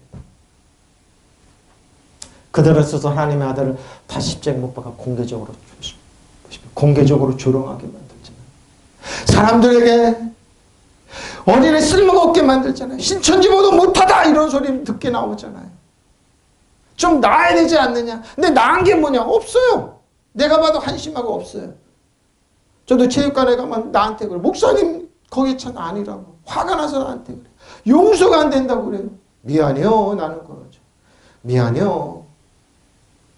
Speaker 1: 그들은 스스로 하나님의 아들을 다 십자가에 못 박아 공개적으로 조롱하게 만들잖아요. 사람들에게 어린애 쓸모가 없게 만들잖아요. 신천지보다 못하다 이런 소리 듣게 나오잖아요. 좀 나아야 되지 않느냐. 근데 나은 게 뭐냐? 없어요. 내가 봐도 한심하고 없어요. 저도 체육관에 가면 나한테 그래. 목사님 거기 참 아니라고. 화가 나서 나한테 그래. 용서가 안 된다고 그래요. 미안해요. 나는 그러죠. 미안해요.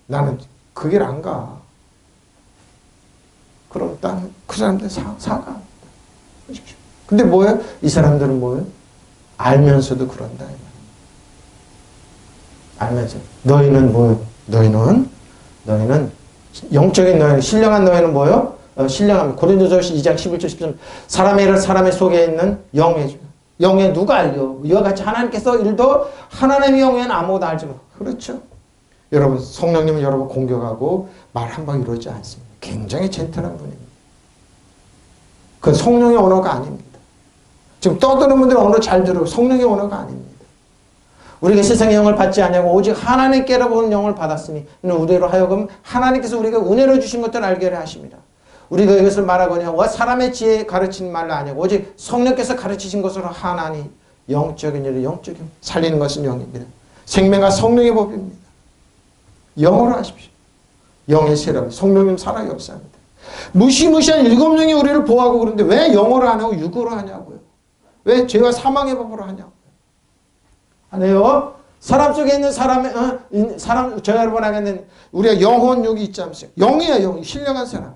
Speaker 1: 나는 그 길 안 가. 그럼 나는 그 사람들 사과. 근데 뭐예요? 이 사람들은 뭐예요? 알면서도 그런다. 알면서. 너희는 뭐예요? 너희는 영적인 너희는, 신령한 너희는 뭐예요? 신령함. 고린도전서 2장 11절 13절. 사람의 일을 사람의 속에 있는 영의 영에 누가 알려? 이와 같이 하나님께서 일도 하나님의 영에는 아무것도 알지 못. 그렇죠. 여러분 성령님은 여러분 공격하고 말 한 방 이루지 않습니다. 굉장히 젠틀한 분입니다. 그 성령의 언어가 아닙니다. 지금 떠드는 분들은 언어 잘 들어요. 성령의 언어가 아닙니다. 우리가 세상의 영을 받지 아니하고 오직 하나님께로 온 영을 받았으니 우리로 하여금 하나님께서 우리가 은혜로 주신 것들을 알게 하십니다. 우리가 이것을 말하거냐 사람의 지혜 가르치는 말로 아니고 오직 성령께서 가르치신 것으로 하나니 영적인 일을 영적인 살리는 것은 영입니다. 생명과 성령의 법입니다. 영어로 하십시오. 영의 세력, 성령님 살아 역사합니다. 무시무시한 7명이 우리를 보호하고 그러는데 왜 영어로 안 하고 육어로 하냐고요. 왜 죄와 사망의 법으로 하냐고요. 안 해요. 사람 속에 있는 사람, 저 여러분 하겠는 우리가 영혼육이 있지 않습니까? 영이야, 영. 신령한 사람.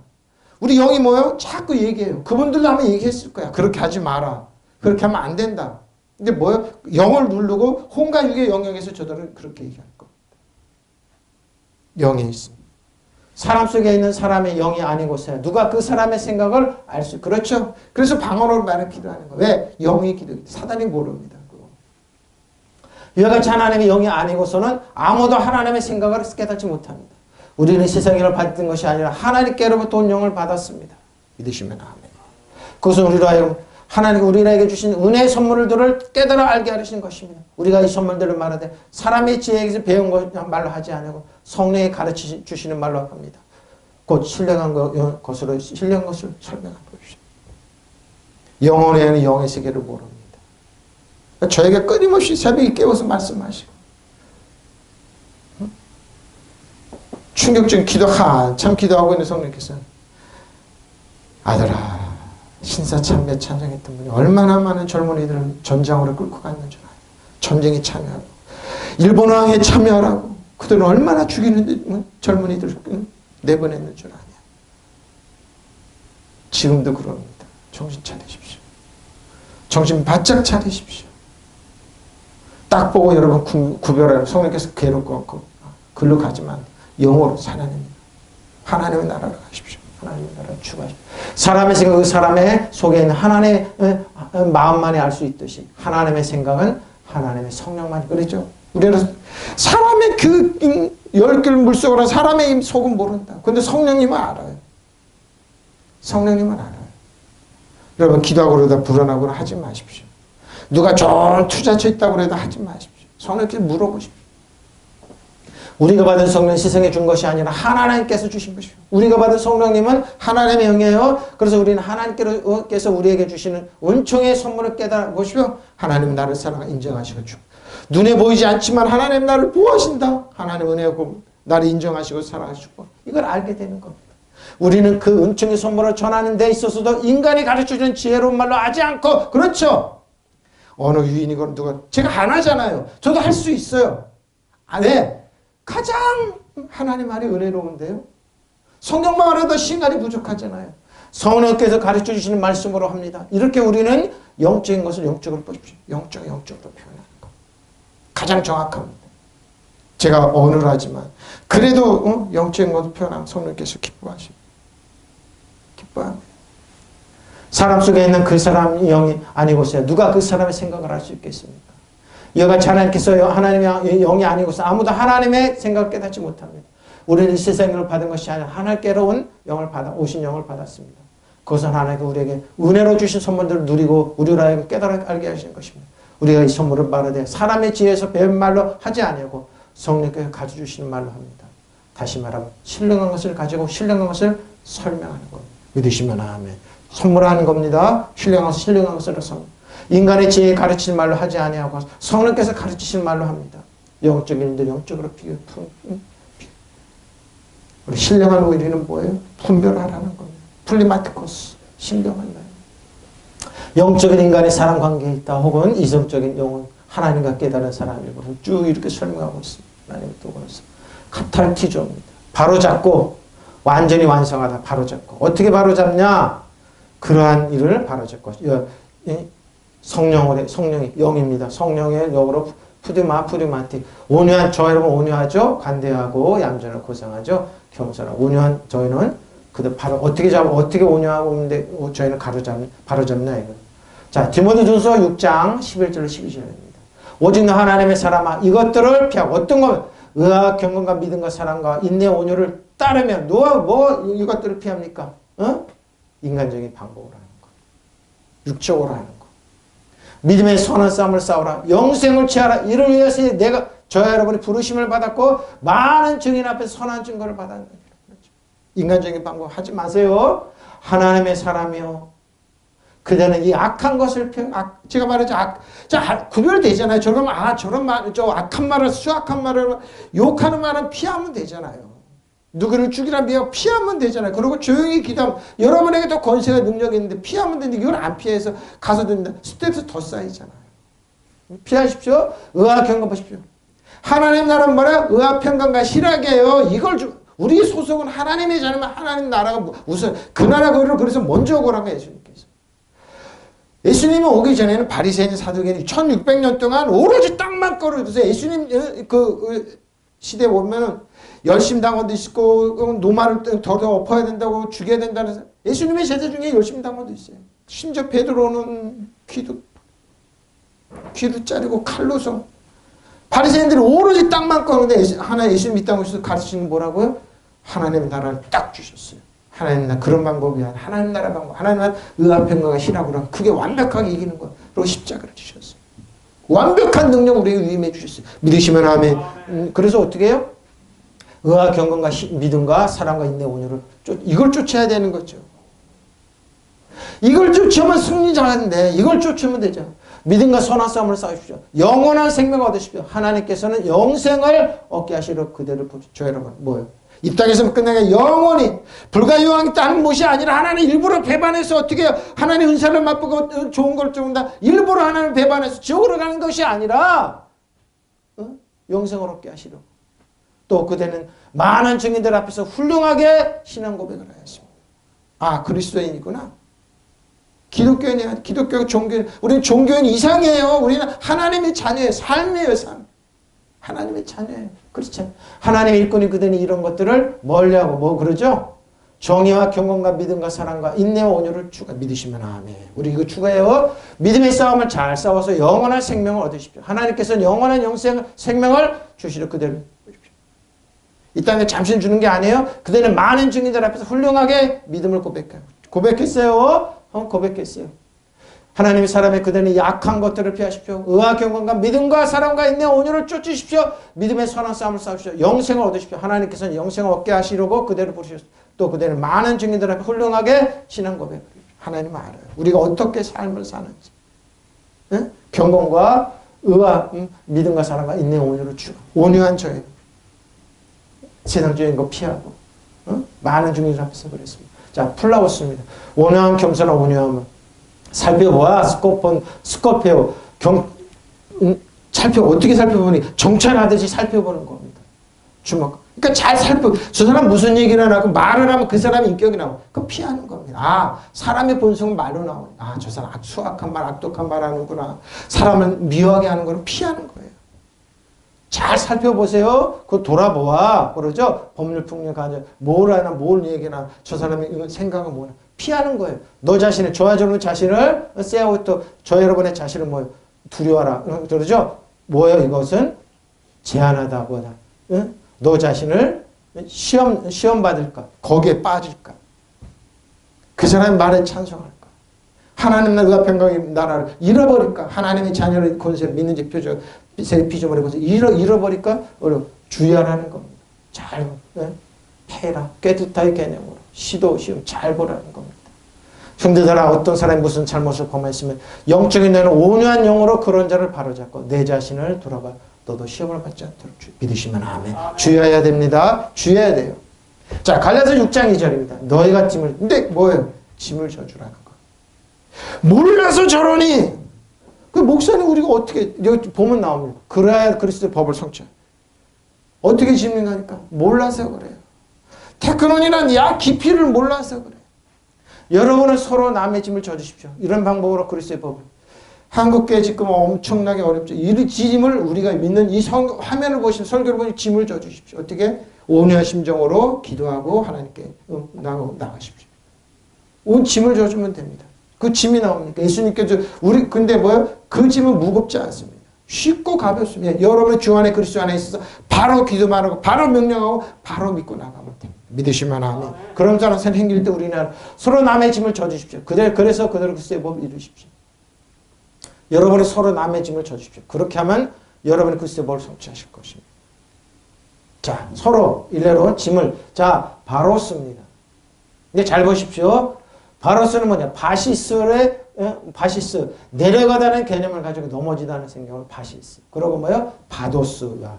Speaker 1: 우리 영이 뭐예요? 자꾸 얘기해요. 그분들도 아마 얘기했을 거야. 그렇게 하지 마라. 그렇게 하면 안 된다. 근데 뭐예요? 영을 누르고 혼과 육의 영역에서 저들은 그렇게 얘기할 겁니다. 영이 있습니다. 사람 속에 있는 사람의 영이 아니고서야 누가 그 사람의 생각을 알 수, 그렇죠? 그래서 방언으로 말을 기도하는 거예요. 왜? 영이 기도해요. 사단이 모릅니다. 이와 같이 하나님의 영이 아니고서는 아무도 하나님의 생각을 깨닫지 못합니다. 우리는 세상의 영을 받은 것이 아니라 하나님께로부터 온 영을 받았습니다. 믿으시면 아멘. 그것은 우리로 하여금 하나님이 우리에게 주신 은혜의 선물들을 깨달아 알게 하시는 것입니다. 우리가 이 선물들을 말하되 사람의 지혜에서 배운 말로 하지 않고 성령이 가르쳐 주시는 말로 합니다. 곧 신령한 것으로 신령한 것을 설명하는 것입니다. 영혼에는 영의 세계를 모릅니다. 저에게 끊임없이 새벽에 깨워서 말씀하시고 충격적인 기도 한참 기도하고 있는 성령께서 아들아 신사참배 찬양했던 분이 얼마나 많은 젊은이들을 전장으로 끌고 갔는 줄 아냐. 전쟁에 참여하고 일본 왕에 참여하라고 그들은 얼마나 죽이는 젊은이들을 내보냈는 줄 아냐. 지금도 그럽니다. 정신 차리십시오. 정신 바짝 차리십시오. 딱 보고 여러분 구별하라. 성령께서 괴롭고 없고 글로 가지만 영어로 하나님의 나라로 가십시오. 하나님의 나라를 추구하십시오. 사람의 생각, 그 사람의 속에 있는 하나님의 마음만이 알 수 있듯이 하나님의 생각은 하나님의 성령만이 그렇죠. 우리는 사람의 그 열길 물속으로 사람의 속은 모른다. 그런데 성령님은 알아요. 성령님은 알아요. 여러분 기도하고 그러다 불안하거나 하지 마십시오. 누가 좋은 투자처 있다고 그래도 하지 마십시오. 성령께서 물어보십시오. 우리가 받은 성령 세상에 준 것이 아니라 하나님께서 주신 것이요. 우리가 받은 성령님은 하나님의 영이에요. 그래서 우리는 하나님께서 우리에게 주시는 은총의 선물을 깨달아 보시오. 하나님 나를 사랑하 인정하시고 주. 눈에 보이지 않지만 하나님 나를 보호하신다. 하나님 은혜고 나를 인정하시고 사랑하시고 이걸 알게 되는 겁니다. 우리는 그 은총의 선물을 전하는 데 있어서도 인간이 가르쳐주는 지혜로운 말로 하지 않고 그렇죠. 어느 유인이건 누가 제가 안 하잖아요. 저도 할 수 있어요. 안 해. 가장 하나님 말이 은혜로운데요. 성경만 해도 시간이 부족하잖아요. 성령께서 가르쳐 주시는 말씀으로 합니다. 이렇게 우리는 영적인 것을 영적으로 보십시오. 영적으로 표현하는 것. 가장 정확합니다. 제가 어눌하지만 그래도 영적인 것을 표현하면 성령께서 기뻐하십니다. 기뻐합니다. 사람 속에 있는 그 사람 영이 아니고서야 누가 그 사람의 생각을 할 수 있겠습니까? 이와 같이 하나님께서 하나님의 영이 아니고서 아무도 하나님의 생각을 깨닫지 못합니다. 우리는 이 세상을 받은 것이 아니라 하나님께로 온 영을 오신 영을 받았습니다. 그것은 하나님께 우리에게 은혜로 주신 선물들을 누리고 우리로 하여금 깨달아 알게 하시는 것입니다. 우리가 이 선물을 말하되 사람의 지혜에서 배운 말로 하지 아니하고 성령께서 가르쳐 주시는 말로 합니다. 다시 말하면 신령한 것을 가지고 신령한 것을 설명하는 것. 믿으시면 아멘. 선물하는 겁니다. 신령한 것을 인간의 지혜에 가르치는 말로 하지 아니하고 성령께서 가르치시는 말로 합니다. 영적인 일들 영적으로 우리 신령한 우리는 뭐예요? 분별하라는 겁니다. 플리마티코스, 신령한 날. 영적인 인간의 사람 관계에 있다. 혹은 이성적인 영혼, 하나님과 깨달은 사람을 쭉 이렇게 설명하고 있습니다. 하나님의 도구로서. 카탈티조입니다. 바로잡고 완전히 완성하다. 바로잡고. 어떻게 바로잡냐? 그러한 일을 바로잡고. 성령이 영입니다. 성령의 영으로 푸드마티. 온유한, 저 여러분 온유하죠? 관대하고 얌전하고 고상하죠? 겸손하고. 온유한 저희는 그들 바로 어떻게 온유하고 있는데 저희는 바로잡냐 이거. 자, 디모데전서 6장 11절로 12절입니다. 오직 너 하나님의 사람아 이것들을 피하고 어떤 것 의와 경건과 믿음과 사랑과 인내 온유를 따르면 너 이것들을 피합니까? 인간적인 방법으로 하는 거. 육적으로 하는 거. 믿음의 선한 싸움을 싸우라. 영생을 취하라. 이를 위해서 저와 여러분이 부르심을 받았고 많은 증인 앞에서 선한 증거를 받았는 거죠. 인간적인 방법 하지 마세요. 하나님의 사람이요. 그대는 이 악한 것을 제가 말했죠. 구별되잖아요. 저런 말, 악한 말을, 수악한 말을, 욕하는 말은 피하면 되잖아요. 누구를 죽이라 미워 피하면 되잖아요. 그리고 조용히 기도하면 여러분에게도 권세가 능력이 있는데 피하면 되는데 이걸 안 피해서 가서 됩니다. 스트레스 더 쌓이잖아요. 피하십시오. 의와 경건 보십시오. 하나님 나라는 뭐라? 의와 평강과 희락이에요. 우리 소속은 하나님의 자녀면 하나님 나라가 우선 그 나라 거리를 그래서 먼저 오라고 예수님께서. 예수님이 오기 전에는 바리새인 사두개인이 1600년 동안 오로지 땅만 거르면서 예수님 그 시대에 보면은 열심당원도 있고 노마를 더 엎어야 된다고 죽여야 된다는 예수님의 제자 중에 열심당원도 있어요. 심지어 베드로는 귀도 자르고 칼로서 바리새인들이 오로지 땅만 거는데 하나 예수님 이 땅에서 가르치는 뭐라고요? 하나님의 나라를 딱 주셨어요. 하나님 나라 그런 방법이 아니라 하나님 나라 방법. 하나님 나라 의와 평강과 희락으로 그게 완벽하게 이기는 거예요. 그리고 십자가를 주셨어요. 완벽한 능력 우리에게 위임해 주셨어요. 믿으시면 아멘. 그래서 어떻게 해요? 의와 경건과 믿음과 사랑과 인내 온유를 이걸 쫓아야 되는 거죠. 이걸 쫓으면 승리자인데 이걸 쫓으면 되죠. 믿음과 선한 싸움을 싸우십시오. 영원한 생명을 얻으십시오. 하나님께서는 영생을 얻게 하시려 그대를 보십시오. 여러분 뭐예요? 이 땅에서 끝나게 영원히 불가유황이 따는 못이 아니라 하나님 일부러 배반해서 어떻게 해요? 하나님 은사를 맛보고 좋은 걸 준다. 일부러 하나님 배반해서 지옥으로 가는 것이 아니라 영생을 얻게 하시려고. 또 그대는 많은 증인들 앞에서 훌륭하게 신앙 고백을 하였습니다. 아 그리스도인이구나. 기독교인이 아니라 기독교 종교인. 우리는 종교인 이상이에요. 우리는 하나님의 자녀예요. 삶이에요. 삶. 하나님의 자녀예요. 그렇죠. 하나님의 일꾼이 그대는 이런 것들을 멀리하고 뭐 그러죠? 정의와 경건과 믿음과 사랑과 인내와 온유를 믿으시면 아멘. 우리 이거 추가해요. 믿음의 싸움을 잘 싸워서 영원한 생명을 얻으십시오. 하나님께서는 영원한 생명을 주시려 그대를 보십시오. 이 땅에 잠시 주는 게 아니에요. 그대는 많은 증인들 앞에서 훌륭하게 믿음을 고백했어요. 고백했어요. 하나님의 사람의 그대는 약한 것들을 피하십시오. 의와 경건과 믿음과 사랑과 인내 온유를 쫓으십시오. 믿음의 선한 싸움을 싸우십시오. 영생을 얻으십시오. 하나님께서는 영생을 얻게 하시려고 그대를 부르셨습니다. 또 그대는 많은 증인들 앞에 훌륭하게 신앙 고백을 해요. 하나님은 알아요. 우리가 어떻게 삶을 사는지. 네? 경건과 의와 믿음과 사랑과 인내 온유를 주고 온유한 저희 세상적인 거 피하고 많은 증인들 앞에서 그랬습니다. 자, 플라우스입니다. 온유한 겸손한 온유함은 살펴보아 스코페오 어떻게 살펴보니 정찰하듯이 살펴보는 겁니다. 주목. 그러니까 잘 저 사람 무슨 얘기를 하고 말을 하면 그 사람의 인격이 나오고 그거 피하는 겁니다. 아 사람의 본성은 말로 나오네. 아 저 사람 수악한 말 악독한 말 하는구나. 사람을 미워하게 하는 거는 피하는 거예요. 잘 살펴보세요. 그거 돌아보아. 그러죠? 법률풍력 가져. 뭘 하나, 뭘 얘기나, 저 사람의 생각은 뭐냐. 피하는 거예요. 너 자신을, 저와 여러분 자신을, 세아우터, 저 여러분의 자신을 뭐예요? 두려워하라. 그러죠? 뭐예요? 이것은 제한하다, 뭐다. 응? 너 자신을 시험 받을까? 거기에 빠질까? 그 사람의 말에 찬성할까? 하나님 나라가 평강의 나라를 잃어버릴까? 하나님의 자녀를 권세를 믿는지 피조물의 권세 잃어버릴까? 주의하라는 겁니다. 잘 해라. 꾀듯하게 개념으로 시험 잘 보라는 겁니다. 형제들아 어떤 사람이 무슨 잘못을 범했으면 영적인 너는 온유한 영으로 그런 자를 바로잡고 내 자신을 돌아봐. 너도 시험을 받지 않도록 믿으시면 아멘. 주의해야 됩니다. 주의해야 돼요. 자, 갈라디아서 6장 2절입니다. 너희가 짐을, 근데 뭐예요? 짐을 져주라는 거. 몰라서 저러니. 그 목사님 우리가 어떻게, 여기 보면 나옵니다. 그래야 그리스도의 법을 성취해. 어떻게 짐을 가니까? 몰라서 그래요. 테크논이란 깊이를 몰라서 그래요. 여러분은 서로 남의 짐을 져주십시오. 이런 방법으로 그리스도의 법을. 한국교회 지금 엄청나게 어렵죠. 이 짐을 우리가 믿는 이 화면을 보시면 설교를 보시면 짐을 져주십시오. 어떻게? 온유한 심정으로 기도하고 하나님께 나가십시오. 온 짐을 져주면 됩니다. 그 짐이 나옵니까? 예수님께서 근데 뭐요? 그 짐은 무겁지 않습니다. 쉽고 가볍습니다. 여러분의 주 안에 그리스도 안에 있어서 바로 기도만 하고 바로 명령하고 바로 믿고 나가면 됩니다. 믿으시면 아멘. 그런 자는 행길 때 우리는 서로 남의 짐을 져주십시오. 그래서 그대로 그리스도의 법을 이루십시오. 여러분이 서로 남의 짐을 져주십시오. 그렇게 하면 여러분이 그리스도의 법을 성취하실 것입니다. 자, 서로 일례로 짐을 바로스입니다. 근데 잘 보십시오. 바로스는 뭐냐? 바시스 내려가다는 개념을 가지고 넘어지다는 생각으로 바시스. 그러고 뭐요? 바도스야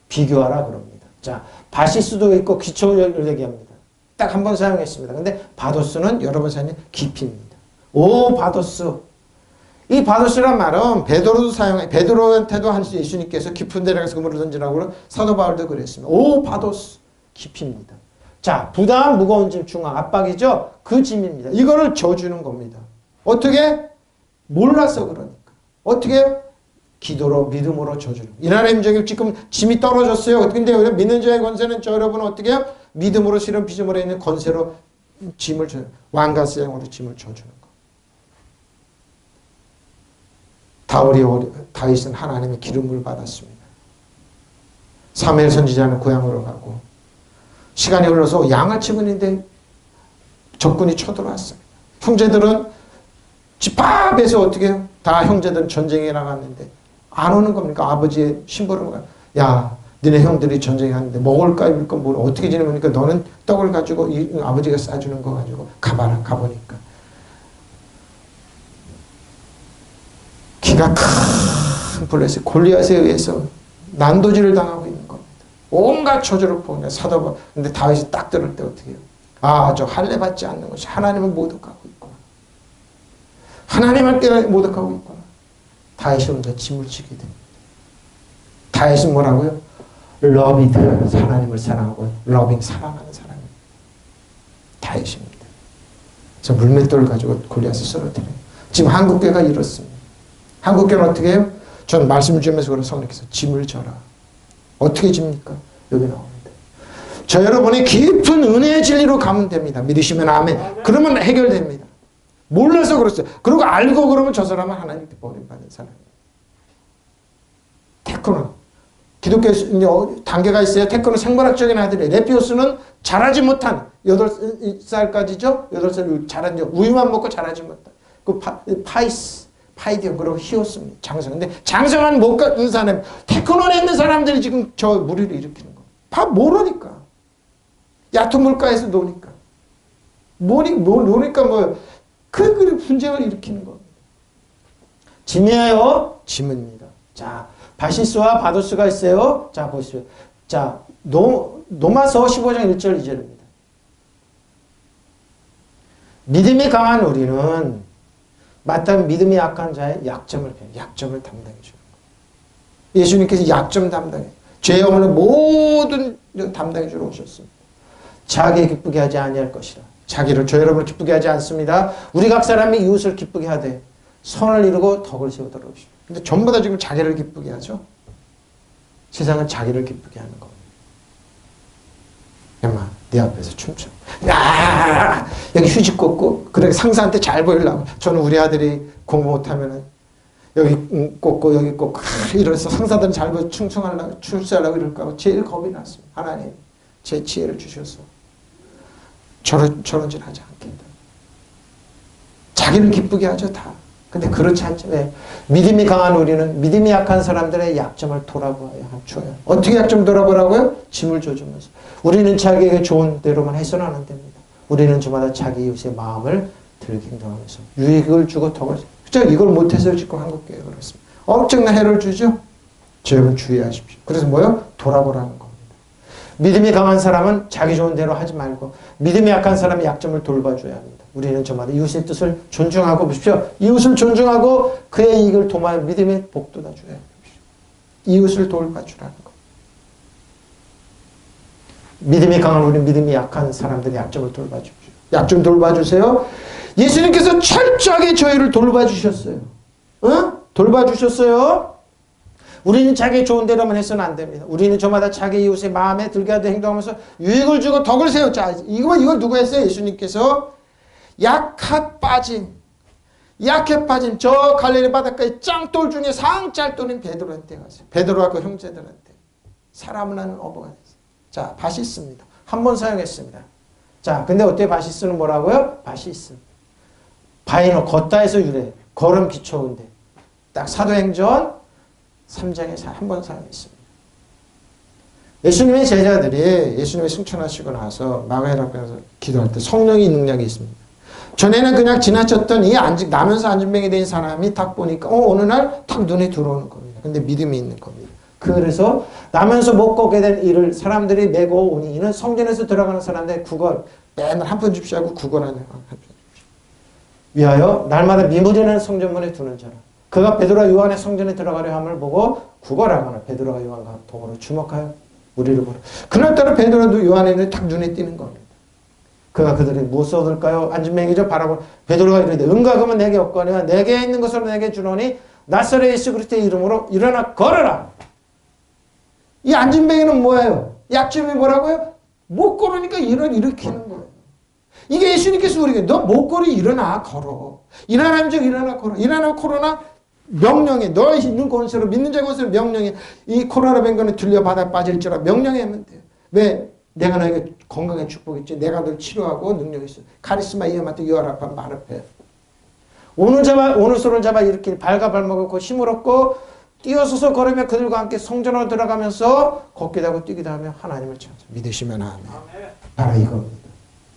Speaker 1: 비교하라 그럽니다. 자, 바시스도 있고 기초를 얘기합니다. 딱 한 번 사용했습니다. 근데 바도스는 여러 번 사용해 깊이입니다. 오 바도스. 이 바도스란 말은 베드로도 사용해. 베드로한테도 예수님께서 깊은 데 내려가서 그물을 던지라고 사도 바울도 그랬습니다. 오 바도스 깊이입니다. 자, 부담, 무거운 짐, 중앙, 압박이죠? 그 짐입니다. 이거를 져주는 겁니다. 어떻게? 몰라서 그러니까. 어떻게 해요? 기도로, 믿음으로 져주는 거예요. 이 나라의 임종이 지금 짐이 떨어졌어요. 근데 믿는 자의 권세는 여러분은 어떻게 해요? 믿음으로 실은 피조물에 있는 권세로 짐을 져요. 왕가스 양으로 짐을 져주는 거예요. 다윗은 하나님의 기름을 받았습니다. 사무엘 선지자는 고향으로 가고 시간이 흘러서 양을 치고 있는데 적군이 쳐들어왔어요. 형제들은 집 앞에서 어떻게 해요? 다 형제들은 전쟁에 나갔는데 안 오는 겁니까? 아버지의 심부름을 야 너네 형들이 전쟁에 갔는데 먹을까 입을까 뭘 어떻게 지내니까 너는 떡을 가지고 아버지가 싸주는 거 가지고 가봐라. 가보니까 기가 큰 블레셋 골리앗에 의해서 난도질을 당하고 있는 겁니다. 온갖 저주를 보냐 사도바. 근데 다윗이 딱 들을 때 어떻게 해요? 아, 저 할례 받지 않는 것이 하나님을 모독하고 있구나. 하나님을 모독하고 있구나. 다윗이 혼자 짐을 지게 됩니다. 다윗은 뭐라고요? 러비드 하나님을 사랑하고 러빙 사랑하는 사람입니다. 다윗입니다. 저 물맷돌을 가지고 골리앗을 쓰러뜨려요. 지금 한국교회가 이렇습니다. 한국교회는 어떻게 해요? 전 말씀을 주면서 그런 성령께서 짐을 져라. 어떻게 집니까? 여기 나옵니다. 저 여러분이 깊은 은혜의 진리로 가면 됩니다. 믿으시면 아멘. 그러면 해결됩니다. 몰라서 그랬어요. 그리고 알고 그러면 저 사람은 하나님께 버림받은 사람이에요. 테크노. 기독교 단계가 있어요. 테크노 생물학적인 아들이에요. 레피오스는 자라지 못한 8살까지죠? 8살 자란 우유만 먹고 자라지 못한 그 파이디오 그리고 히오스입니다. 장성. 근데 장성한 못 갖는 사람, 테크논에 있는 사람들이 지금 저 무리를 일으키는 거. 다 모르니까. 얕은 물가에서 노니까. 노니까 그 분쟁을 일으키는 겁니다. 짐이에요. 짐입니다. 자, 바시스와 바도스가 있어요. 자, 보십시오. 자, 노마서 15장 1절 2절입니다. 믿음이 강한 우리는 마땅히 믿음이 약한 자의 약점을 담당해 주는 거예요. 예수님께서 약점 담당해. 죄 없는 모든 담당해 주러 오셨습니다. 자기 기쁘게 하지 아니할 것이라. 자기를 저 여러분을 기쁘게 하지 않습니다. 우리 각 사람이 이웃을 기쁘게 하되 선을 이루고 덕을 세우도록 합시다. 근데 전부 다 지금 자기를 기쁘게 하죠. 세상은 자기를 기쁘게 하는 겁니다. 엄마, 네 앞에서 춤춰. 야, 여기 휴지 꽂고, 그래 상사한테 잘 보이려고. 저는 우리 아들이 공부 못하면은 여기 꽂고 여기 꽂고 이래서 상사들은 잘 보여 출세하려고 이럴까 제일 겁이 났어요. 하나님, 제 지혜를 주셔서 저런 짓 하지 않겠다. 자기를 기쁘게 하죠 다. 근데 그렇지 않죠. 왜? 믿음이 강한 우리는 믿음이 약한 사람들의 약점을 돌아보아야 줘요. 어떻게 약점 돌아보라고요? 짐을 줘주면서. 우리는 자기에게 좋은 대로만 해서는 안 됩니다. 우리는 저마다 자기 이웃의 마음을 들게 행동하면서 유익을 주고 덕을. 그죠? 이걸 못해서 지금 한국교회가 그렇습니다. 엄청난 해를 주죠. 저 여러분 주의하십시오. 그래서 뭐요? 돌아보라는 겁니다. 믿음이 강한 사람은 자기 좋은 대로 하지 말고 믿음이 약한 사람의 약점을 돌봐줘야 합니다. 우리는 저마다 이웃의 뜻을 존중하고 보십시오. 이웃을 존중하고 그의 이익을 도모하여 믿음의 복돋아 줘야 합니다. 이웃을 돌봐주라는 것. 믿음이 강한 우리 믿음이 약한 사람들의 약점을 돌봐주십시오. 약점 돌봐주세요. 예수님께서 철저하게 저희를 돌봐주셨어요. 돌봐주셨어요. 우리는 자기 좋은 대로만 해서는 안 됩니다. 우리는 저마다 자기 이웃의 마음에 들게 하되 행동하면서 유익을 주고 덕을 세웠자. 이걸 누구 했어요? 예수님께서 약해 빠진 저 갈릴리 바닷가의 짱돌 중에 상짤돌인 베드로한테 가세요. 베드로와 그 형제들한테. 사람을 하는 어부가 됐어요. 자, 바시스입니다. 한 번 사용했습니다. 자, 근데 어때요? 바시스는 뭐라고요? 바시스. 바이너 걷다에서 유래. 걸음 기초인데. 딱 사도행전 3장에 한 번 사용했습니다. 예수님의 제자들이 예수님이 승천하시고 나서 마가헤라에서 기도할 때 성령의 능력이 있습니다. 전에는 그냥 지나쳤던 이 나면서 안진뱅이 된 사람이 딱 보니까 어느 날 딱 눈에 들어오는 겁니다. 근데 믿음이 있는 겁니다. 그래서 나면서 못 걷게 된 이를 사람들이 메고 오니 이는 성전에서 들어가는 사람들의 구걸 맨날 한 푼 줍시 하고 구걸하는 위하여 날마다 미무리는 성전문에 두는 자라. 그가 베드로와 요한의 성전에 들어가려 함을 보고 구걸하거나 베드로와 요한과 동으로 주목하여 우리를 보라. 그날따라 베드로도 요한의 딱 눈에 띄는 겁니다. 그가 그들이 무엇을 얻을까요? 안진뱅이죠. 바라보 베드로가 이르되 응가 그러면 내게 없거니와 내게 있는 것으로 내게 주노니 나사렛 예수 그리스도의 이름으로 일어나 걸어라. 이 안진뱅이는 뭐예요? 약점이 뭐라고요? 못 걸으니까 일으키는 거예요. 이게 예수님께서 우리에게 너 못 걸어 일어나 걸어. 일어나면 즉 일어나 걸어. 일어나 코로나 명령해. 너의 있는 권세로 믿는 자 권세로 명령해. 이 코로나 뱅거는 들려 바다 빠질지라 명령하면 돼요. 왜? 내가 너에게 건강의 축복했지. 내가 널 치료하고 능력이 있어. 카리스마 이어마트 유아라파 마르페. 오늘 손을 잡아 이렇게 발과 발목을 고 힘을 얻고 뛰어서서 걸으며 그들과 함께 성전으로 들어가면서 걷기도 하고 뛰기도 하며 하나님을 찾아 믿으시면 아멘. 바로 이겁니다.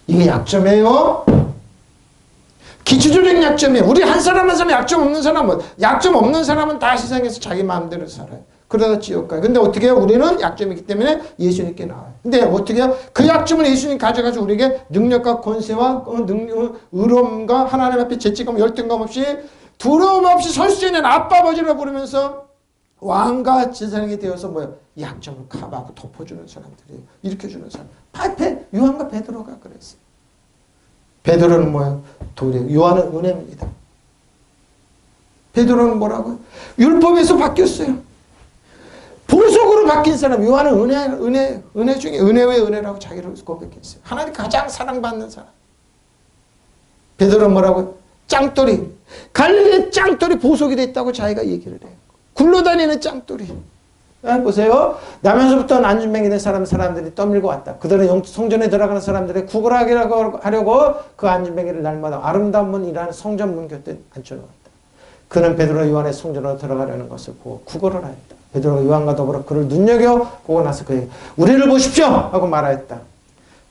Speaker 1: 이게 약점이에요. 기초적인 약점이에요. 우리 한 사람 한 사람 약점 없는 사람은 약점 없는 사람은 다 세상에서 자기 마음대로 살아요. 그러다 지옥 가요. 근데 어떻게 해요? 우리는 약점이기 때문에 예수님께 나와요. 근데 어떻게 해요? 그 약점을 예수님 가져가서 우리에게 능력과 권세와 의로움과 하나님 앞에 죄책감 열등감 없이 두려움 없이 설 수 있는 아빠 아버지를 부르면서 왕과 제사장이 되어서 뭐예요? 약점을 커버하고 덮어주는 사람들이에요. 일으켜주는 사람. 요한과 베드로가 그랬어요. 베드로는 뭐예요? 도리어. 요한은 은혜입니다. 베드로는 뭐라고요? 율법에서 바뀌었어요. 보석으로 바뀐 사람. 요한은 은혜 중에 은혜의 은혜라고 자기를 고백했어요. 하나님 가장 사랑받는 사람. 베드로는 뭐라고요? 짱돌이. 갈릴리의 짱돌이 보석이 됐다고 자기가 얘기를 해요. 굴러다니는 짱돌이. 보세요. 나면서부터 안진뱅이 된 사람들이 떠밀고 왔다. 그들은 성전에 들어가는 사람들의 구걸하려고 하려고 그 안진뱅이를 날마다 아름다운 문이라는 성전 문 곁에 앉혀놓았다. 그는 베드로와 요한의 성전으로 들어가려는 것을 보고 구걸을 하였다. 베드로가 요한과 더불어 그를 눈여겨보고 나서 그에게 우리를 보십시오! 하고 말하였다.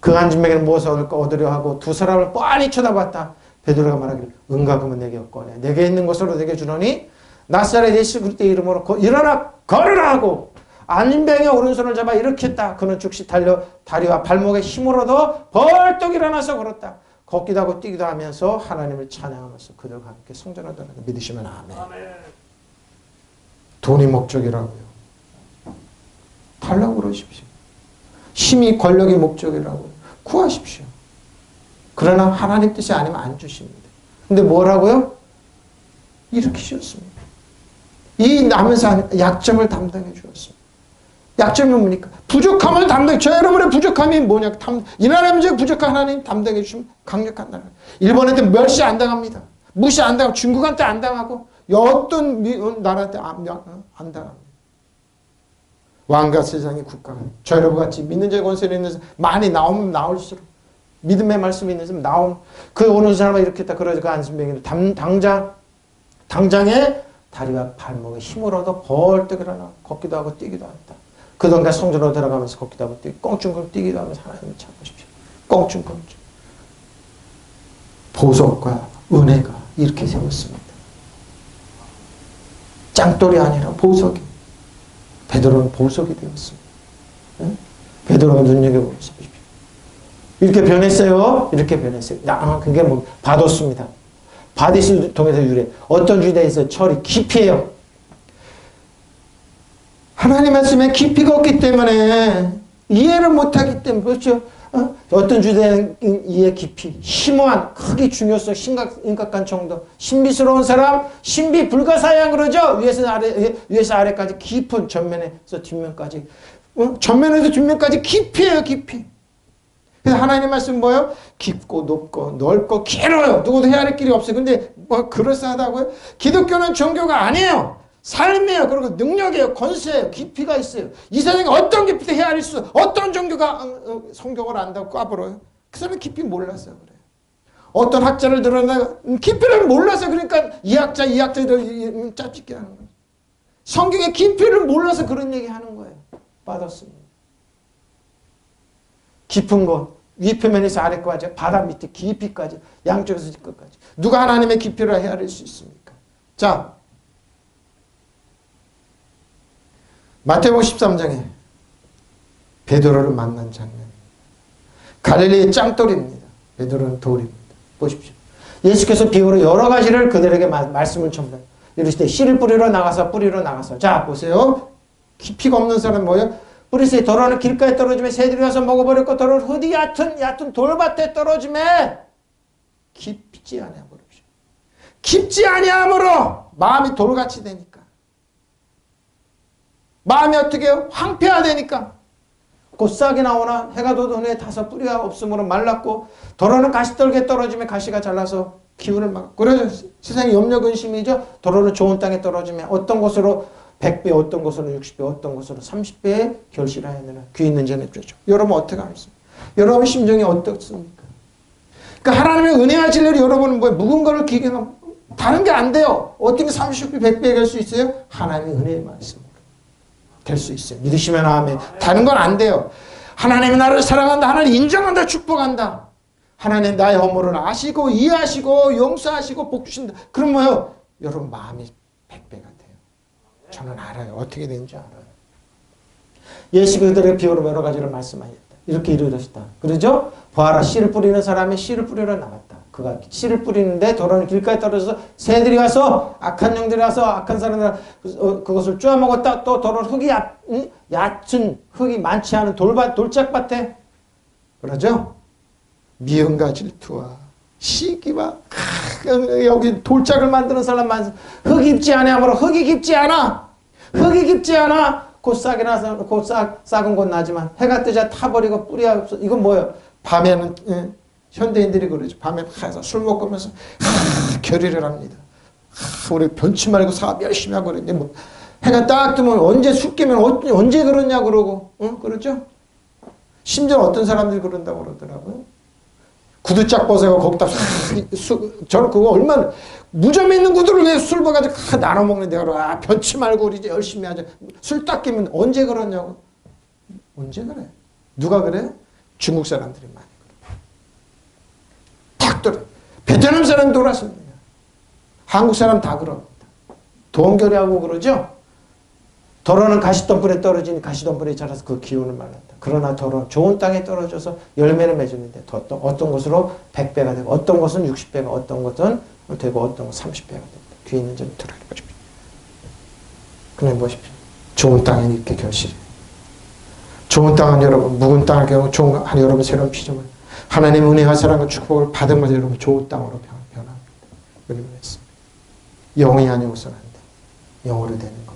Speaker 1: 그 안진뱅이는 무엇을 얻으려 하고 두 사람을 뻔히 쳐다봤다. 베드로가 말하기를 응가 그러면 내게 없거냐. 내게 있는 것으로 내게 주노니 나사렛 예수 그리스도의 이름으로 일어나 걸으라 하고 안진뱅이의 오른손을 잡아 일으켰다. 그는 즉시 달려 다리와 발목에 힘을 얻어 벌떡 일어나서 걸었다. 걷기도 하고 뛰기도 하면서 하나님을 찬양하면서 그들과 함께 성전으로 들어가다. 믿으시면 아멘. 돈이 목적이라고요. 달라고 그러십시오. 힘이 권력이 목적이라고요. 구하십시오. 그러나 하나님 뜻이 아니면 안 주십니다. 근데 뭐라고요? 일으키셨습니다. 이 남에서 약점을 담당해 주었습니다. 약점이 뭡니까? 부족함을 담당해. 저 여러분의 부족함이 뭐냐? 이 나라 문제 부족한 하나님 담당해 주시면 강력한 나라. 일본한테 멸시 안 당합니다. 무시 안 당하고 중국한테 안 당하고 어떤 나라한테 안 당합니다. 왕과 세상의 국가가 저 여러분같이 믿는 자의 권세를 있는 많이 나오면 나올수록 믿음의 말씀이 있는 사람 나오면 그 오는 사람을 이렇게 딱 그러지 그 안진뱅이를 당장에 다리와 발목에 힘을 얻어 벌떡 일어나 걷기도 하고 뛰기도 한다. 그 동네 성전으로 들어가면서 걷기도 하고 꽁충꽁 뛰기도 하면서 하나님을 찾으십시오. 꽁충꽁충. 보석과 은혜가 이렇게 세웠습니다. 짱돌이 아니라 보석이. 베드로는 보석이 되었습니다. 예? 베드로가 눈여겨보십시오. 이렇게 변했어요. 이렇게 변했어요. 그게 뭐 바도스입니다. 바디스를 통해서 유래. 어떤 주대에서 철이 깊이에요. 하나님 말씀에 깊이가 없기 때문에 이해를 못하기 때문에 그렇죠. 어떤 주제는 이해 깊이, 심오한, 크기 중요성, 심각한 정도, 신비스러운 사람, 신비 불가사의한 그러죠. 위에서 아래까지 깊은 전면에서 뒷면까지, 전면에서 뒷면까지 깊이에요, 깊이. 그래서 하나님 말씀 뭐예요? 깊고 높고 넓고 길어요. 누구도 헤아릴 길이 없어요. 근데 뭐 그럴싸하다고요? 기독교는 종교가 아니에요. 삶이에요. 그리고 능력이에요. 권세예요. 깊이가 있어요. 이 세상에 어떤 깊이도 헤아릴 수, 어떤 종교가 성경을 안다고 까불어요? 그 사람은 깊이 몰라서 그래요. 어떤 학자를 들었나 깊이를 몰라서 그러니까 이 학자들 짭짓게 하는 거예요. 성경의 깊이를 몰라서 그런 얘기 하는 거예요. 빠졌습니다. 깊은 곳, 위 표면에서 아래까지, 바다 밑에 깊이까지, 양쪽에서 끝까지. 누가 하나님의 깊이를 헤아릴 수 있습니까? 자, 마태복음 13장에 베드로를 만난 장면. 갈릴리의 짱돌입니다. 베드로는 돌입니다. 보십시오. 예수께서 비유로 여러 가지를 그들에게 말씀을 전해요. 이르시되 씨를 뿌리러 나가서. 자, 보세요. 깊이가 없는 사람은 뭐예요? 뿌리새 도로는 길가에 떨어지면 새들이 와서 먹어버렸고 도로는 흙이 얕은 돌밭에 떨어지면 깊지 아니하므로. 깊지 아니하므로 마음이 돌같이 되니까. 마음이 어떻게 해요? 황폐화되니까. 곧 싹이 나오나 해가 돋은 후에 다소 뿌리가 없으므로 말랐고 도로는 가시떨기에 떨어지면 가시가 잘라서 기운을 막고. 그래서 세상에 염려 근심이죠. 도로는 좋은 땅에 떨어지면 어떤 곳으로 100배, 어떤 곳으로 60배, 어떤 곳으로 30배의 결실하였느라. 귀 있는 자는 들으죠. 여러분 어떻게 하십니까? 여러분 심정이 어떻습니까? 그러니까 하나님의 은혜와 진리를 여러분은 뭐 묵은 거를 기경하면 다른 게 안 돼요. 어떻게 30배, 100배 될 수 있어요? 하나님의 은혜의 말씀. 될 수 있어요. 믿으시면 아멘. 다른 건 안 돼요. 하나님이 나를 사랑한다. 하나님 인정한다. 축복한다. 하나님 나의 허물을 아시고 이해하시고 용서하시고 복 주신다. 그럼 뭐요? 여러분 마음이 100배가 돼요. 저는 알아요. 어떻게 되는지 알아요. 예수 그들의 비유로 여러 가지를 말씀하셨다. 이렇게 이루어졌다. 그러죠? 보아라 씨를 뿌리는 사람이 씨를 뿌리러 나갔다. 그가 씨를 뿌리는데 도로는 길가에 떨어져서 새들이 와서 악한 영들이 와서 악한 사람들이 그것을 쪼아먹었다. 또 도로는 흙이 얕은 흙이 많지 않은 돌짝밭에 그러죠? 미움과 질투와 시기와 여기 돌짝을 만드는 사람 많습니다. 흙이 깊지 않으므로 흙이 깊지 않아. 곧 싹이 나서 곧 싹은 곧 나지만 해가 뜨자 타버리고 뿌리가 없어. 이건 뭐예요? 밤에는 현대인들이 그러죠. 밤에 가서 술 먹으면서 결의를 합니다. 우리 변치 말고 사업 열심히 하고 그러는데 뭐 해가 딱 뜨면 언제 술 깨면 언제 그러냐 그러고 그렇죠? 심지어 어떤 사람들이 그런다고 그러더라고요. 구두짝 벗어가 거기다 저는 그거 얼마나 무덤에 있는 구두를 왜 술 먹어가지고 나눠 먹는데 그러 변치 말고 우리 이제 열심히 하자. 술 딱 깨면 언제 그러냐고. 언제 그래? 누가 그래? 중국 사람들이 많이 그래. 딱 돌아. 베트남 사람 돌았습니다. 한국 사람 다 그럽니다. 동결하고 그러죠? 도로는 가시덤불에 떨어지니 가시덤불에 자라서 그 기운을 말랐다. 그러나 도로는 좋은 땅에 떨어져서 열매를 맺었는데 어떤 것으로 100배가 되고 어떤 것은 60배가 어떤 것은 되고 어떤 것은 30배가 된다. 뒤에 있는 점 들어보십시오. 그냥 보십시오. 좋은 땅에 이렇게 결실이. 좋은 땅은 여러분 묵은 땅을 경우 좋은 여러분 새로운 피조물. 하나님의 은혜와 사랑과 축복을 받으면서 여러분 좋은 땅으로 변합니다. 그리고 했습니다. 영이 아니고서는 안 돼. 영으로 되는 겁니다.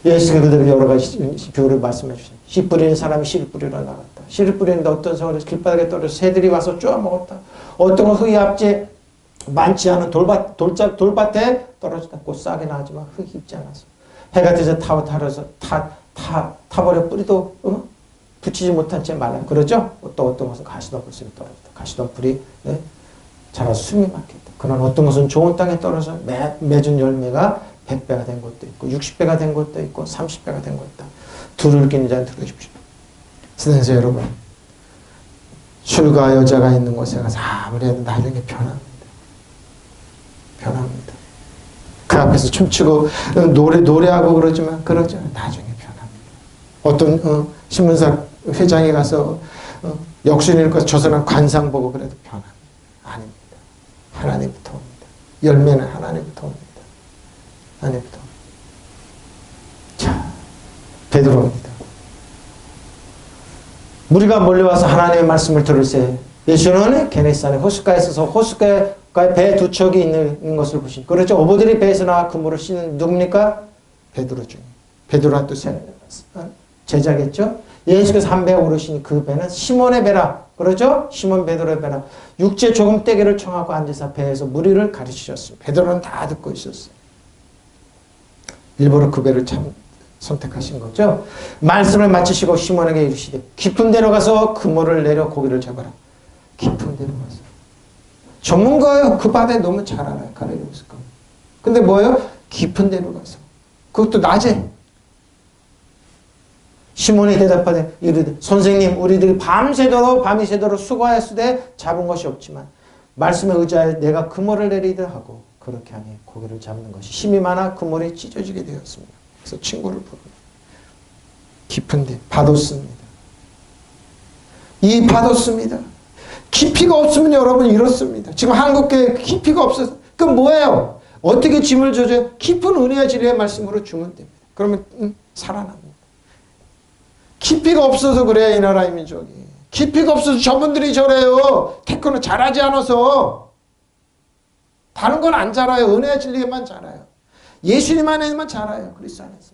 Speaker 1: 예수가 그들에게 여러 가지 비유를 말씀해 주셨습니다. 씨 뿌리는 사람이 씨를 뿌리러 나갔다. 씨를 뿌리는데 어떤 사람이 길바닥에 떨어져 새들이 와서 쪼아먹었다. 어떤 건 흙이 앞지 많지 않은 돌밭에 떨어졌다. 곧 싹이 나지만 흙이 깊지 않았어. 해가 되자 타버려 뿌리도 붙이지 못한 채 말라. 그러죠? 또 어떤 것은 가시덤불 속에 떨어졌다. 가시덤불이 자라서 숨이 막혔다. 그러나 어떤 것은 좋은 땅에 떨어져 맺은 열매가 100배가 된 것도 있고 60배가 된 것도 있고 30배가 된 것도 있다. 둘을 끼는 자는 들어주십시오. 세상에서 여러분 술과 여자가 있는 곳에 가서 아무리 해도 나중에 변합니다. 변합니다. 그 앞에서 춤추고 노래하고 그러지만 그러죠. 나중에 어떤 신문사 회장이 가서 역순 읽고 저 사람 관상 보고 그래도 변함 아닙니다. 하나님부터 옵니다. 열매는 하나님부터 옵니다. 하나님부터 옵니다. 자, 베드로입니다. 무리가 몰려와서 하나님의 말씀을 들을새 예수는 게네사렛 호숫가에 서서 호숫가에 배 두 척이 있는 것을 보신. 그렇죠. 어부들이 배에서 나와 그물을 씻는 누굽니까? 베드로 중에. 베드로가 또 제자겠죠. 예수께서 한 배에 오르시니 그 배는 시몬의 배라. 그렇죠. 시몬 베드로의 배라. 육지에 조금 떼기를 청하고 앉아서 배에서 무리를 가르치셨습니다. 베드로는 다 듣고 있었어요. 일부러 그 배를 참 선택하신 거죠. 말씀을 마치시고 시몬에게 이르시되 깊은 데로 가서 그물을 내려 고기를 잡아라. 깊은 데로 가서. 전문가예요. 그 바다에 너무 잘 알아요. 가르치고 있을 겁니다. 근데 뭐예요? 깊은 데로 가서. 그것도 낮에. 시몬이 대답하되 이르되 선생님 우리들이 밤이 새도록 수고하였으되 잡은 것이 없지만 말씀에 의지하여 내가 그물을 내리다 하고 그렇게 하니 고기를 잡는 것이 힘이 많아 그물이 찢어지게 되었습니다. 그래서 친구를 부릅니다. 깊은 데 파도스입니다. 이 파도스입니다. 깊이가 없으면 여러분 이렇습니다. 지금 한국교회 깊이가 없어서 그럼 뭐예요? 어떻게 짐을 져줘요? 깊은 은혜와 진리의 말씀으로 주면 됩니다. 그러면 살아납니다. 깊이가 없어서 그래요. 이 나라의 민족이. 깊이가 없어서 저분들이 저래요. 태권을 잘하지 않아서. 다른 건 안 자라요. 은혜와 진리에만 자라요. 예수님 안에만 자라요. 그리스도 안에서.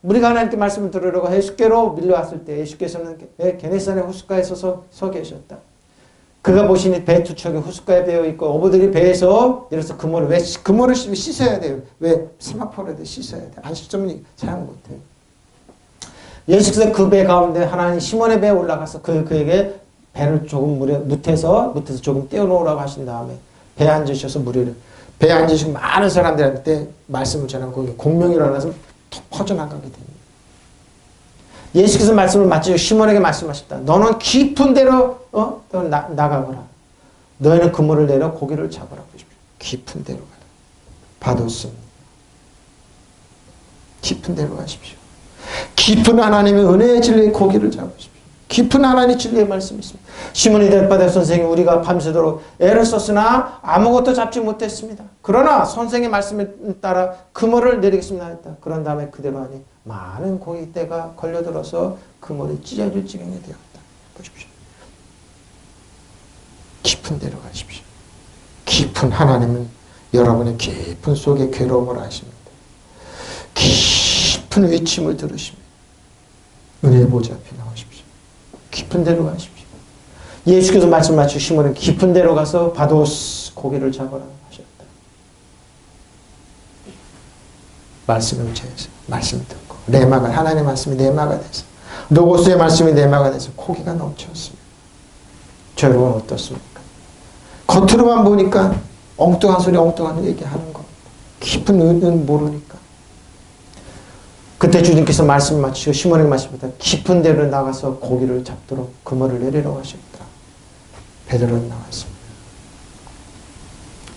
Speaker 1: 우리가 하나님께 말씀을 들으려고 예수께로 밀려왔을 때 예수께서는 게네사렛 호숫가에 서 계셨다. 그가 보시니 배 두 척이 호숫가에 베어 있고 어부들이 배에서 이래서 그물을 왜 그물을 씻어야 돼요? 왜 세마포라도 씻어야 돼? 안식점은 사용 못해요. 예수께서 그 배 가운데 하나님 시몬의 배에 올라가서 그에게 배를 조금 무태서 조금 떼어놓으라고 하신 다음에 배에 앉으셔서 배에 앉으시고 많은 사람들한테 말씀을 전하고 거기 공명이 일어나서 톡 퍼져나가게 됩니다. 예수께서 말씀을 마치고 시몬에게 말씀하셨다. 너는 깊은 데로 나가거라. 너희는 그물을 내려 고기를 잡으라. 깊은 데로 가라. 받았습니다. 깊은 데로 가십시오. 깊은 하나님의 은혜의 진리의 고기를 잡으십시오. 깊은 하나님의 진리의 말씀이 있습니다. 시몬이 대답하되 선생님 우리가 밤새도록 애를 썼으나 아무것도 잡지 못했습니다. 그러나 선생의 말씀에 따라 그물을 내리겠습니다 했다. 그런 다음에 그대로 하니 많은 고기떼가 걸려들어서 그물이 찢어질 지경이 되었다. 보십시오. 깊은 데로 가십시오. 깊은 하나님은 여러분의 깊은 속에 괴로움을 아십니다. 깊은 외침을 들으십니다. 은혜의 보좌 앞에 나오십시오. 깊은 데로 가십시오. 예수께서 말씀 마치고 시몬은 깊은 데로 가서 바도스 고기를 잡아라 하셨다. 말씀을 의지해서 말씀 듣고 레마가 하나님의 말씀이 레마가 돼서 로고스의 말씀이 레마가 돼서 고기가 넘쳤습니다. 저 여러분 어떻습니까? 겉으로만 보니까 엉뚱한 소리 엉뚱한 얘기하는 겁니다. 깊은 의는 모르니까. 그때 주님께서 말씀을 마치시고 시몬에게 말씀하셨다. 깊은 데로 나가서 고기를 잡도록 그물을 내리라고 하셨다. 베드로는 나왔습니다.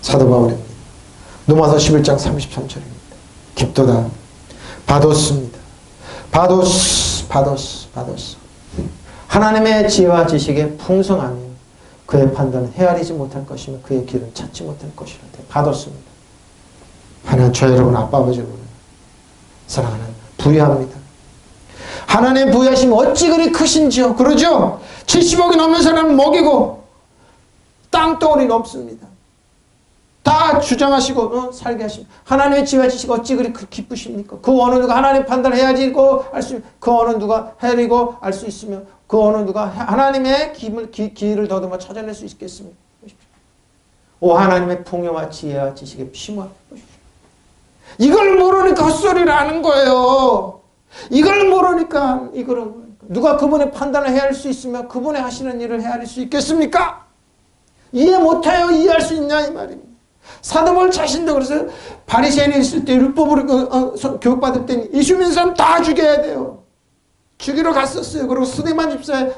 Speaker 1: 사도 바울입니다. 로마서 11장 33절입니다. 깊도다. 바도스입니다. 바도스. 하나님의 지혜와 지식에 풍성하며 그의 판단은 헤아리지 못할 것이며 그의 길은 찾지 못할 것이라. 바도스입니다. 하나님 저 여러분 아빠 아버지를 사랑하는 부유합니다. 하나님 부유하시면 어찌 그리 크신지요. 그러죠? 70억이 넘는 사람은 먹이고 땅덩어리 넘습니다. 다 주장하시고 살게 하십니다. 하나님의 지혜와 지식 어찌 그리 기쁘십니까? 그 어느 누가 하나님 판단을 헤아리고 알 수, 그 어느 누가 헤아리고 알 수 있으며 그 어느 누가 하나님의 길을 더듬어 찾아낼 수 있겠습니까? 오 하나님의 풍요와 지혜와 지식의 심화 보십시오. 이걸 모르니까 헛소리를 하는 거예요. 이걸 모르니까 누가 그분의 판단을 헤아릴 수 있으며 그분의 하시는 일을 헤아릴 수 있겠습니까? 이해 못해요. 이해할 수 있냐 이 말입니다. 사도 바울 자신도 그래서 바리새인이 있을 때 율법으로 교육받을 때 이슈민 사람 다 죽여야 돼요. 죽이러 갔었어요. 그리고 스데반 집사의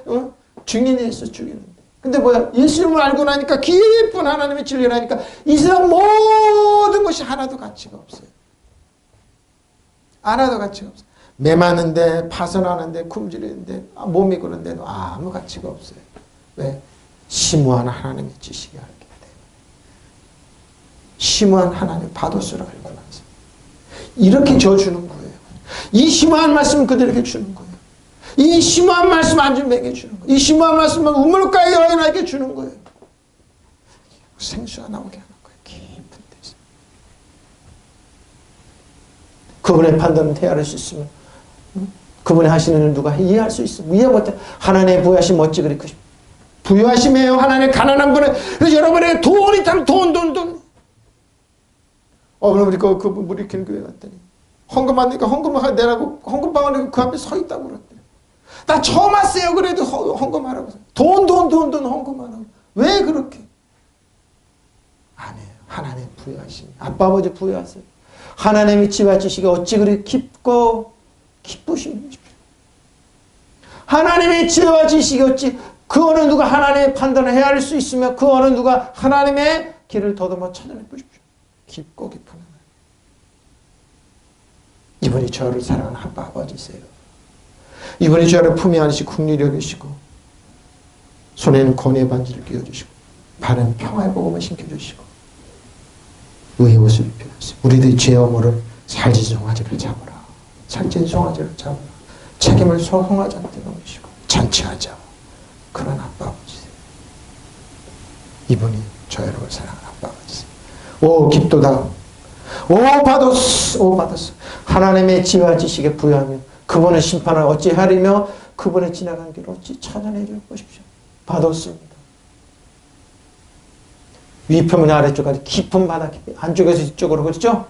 Speaker 1: 증인이 있어 죽이는데. 근데 뭐야? 예수님을 알고 나니까 깊은 하나님의 진리를 하니까 이 세상 모든 것이 하나도 가치가 없어요. 하나도 가치가 없어요. 매마는데 파선하는데 굶주리는데 몸이 그런데도 아무 가치가 없어요. 왜? 심오한 하나님의 지식이 알기 때문에. 심오한 하나님의 바도스를 알고 나서 이렇게 줘주는 거예요. 이 심오한 말씀을 그들에게 주는 거예요. 이 심오한 말씀 안준에게 주는 거예요. 이 심오한 말씀을 우물가의 여인에게 주는 거예요. 생수가 나오게 하는 거예요. 깊은 데서. 그분의 판단은 헤아릴 수 있으면 그분이 하시는 일 누가 이해할 수 있어. 이해 못해. 하나님의 부여하심 어찌 그리 크십니까? 부여하심이에요. 하나님의 가난한 분은. 그래서 여러분에게 돈이 있다면 돈. 우리 우리 교회 갔더니 헌금 받으니까 헌금을 내라고 헌금방을 그 앞에 서 있다고 그랬더니 나 처음 왔어요. 그래도 헌금하라고. 돈 헌금하라고. 왜 그렇게? 아니에요. 하나님 부여하심. 아빠 아버지 부여하세요. 하나님의 지와 지식이 어찌 그리 깊고 기쁘십니까? 하나님의 지혜와 지식이 어찌 그 어느 누가 하나님의 판단을 헤아릴 수 있으며 그 어느 누가 하나님의 길을 더듬어 찾아내 보십시오. 깊고 깊은 하나님. 이분이 저를 사랑하는 아빠 아버지세요. 이분이 저를 품에 안으시고 국리를 여기시고 손에는 권의 반지를 끼워주시고 발은 평화의 복음을 심겨주시고 의의 옷을 입혀주시고 우리들의 죄 어물을 살진 송아지를 잡으라. 살찐 송아지를 잡으라. 책임을 송아지한테 넘기시고 잔치하자. 그런 아빠 아버지세요. 이분이 저 여러분을 사랑하는 아빠 아버지세요. 오 깊도다. 오 받았어. 하나님의 지혜와 지식에 부여하며 그분의 심판을 어찌 하리며 그분의 지나간 길을 어찌 찾아내 줄 것이십시오. 받았습니다. 위표면 아래쪽까지 깊은 바다 깊이 안쪽에서 이쪽으로 그렇죠?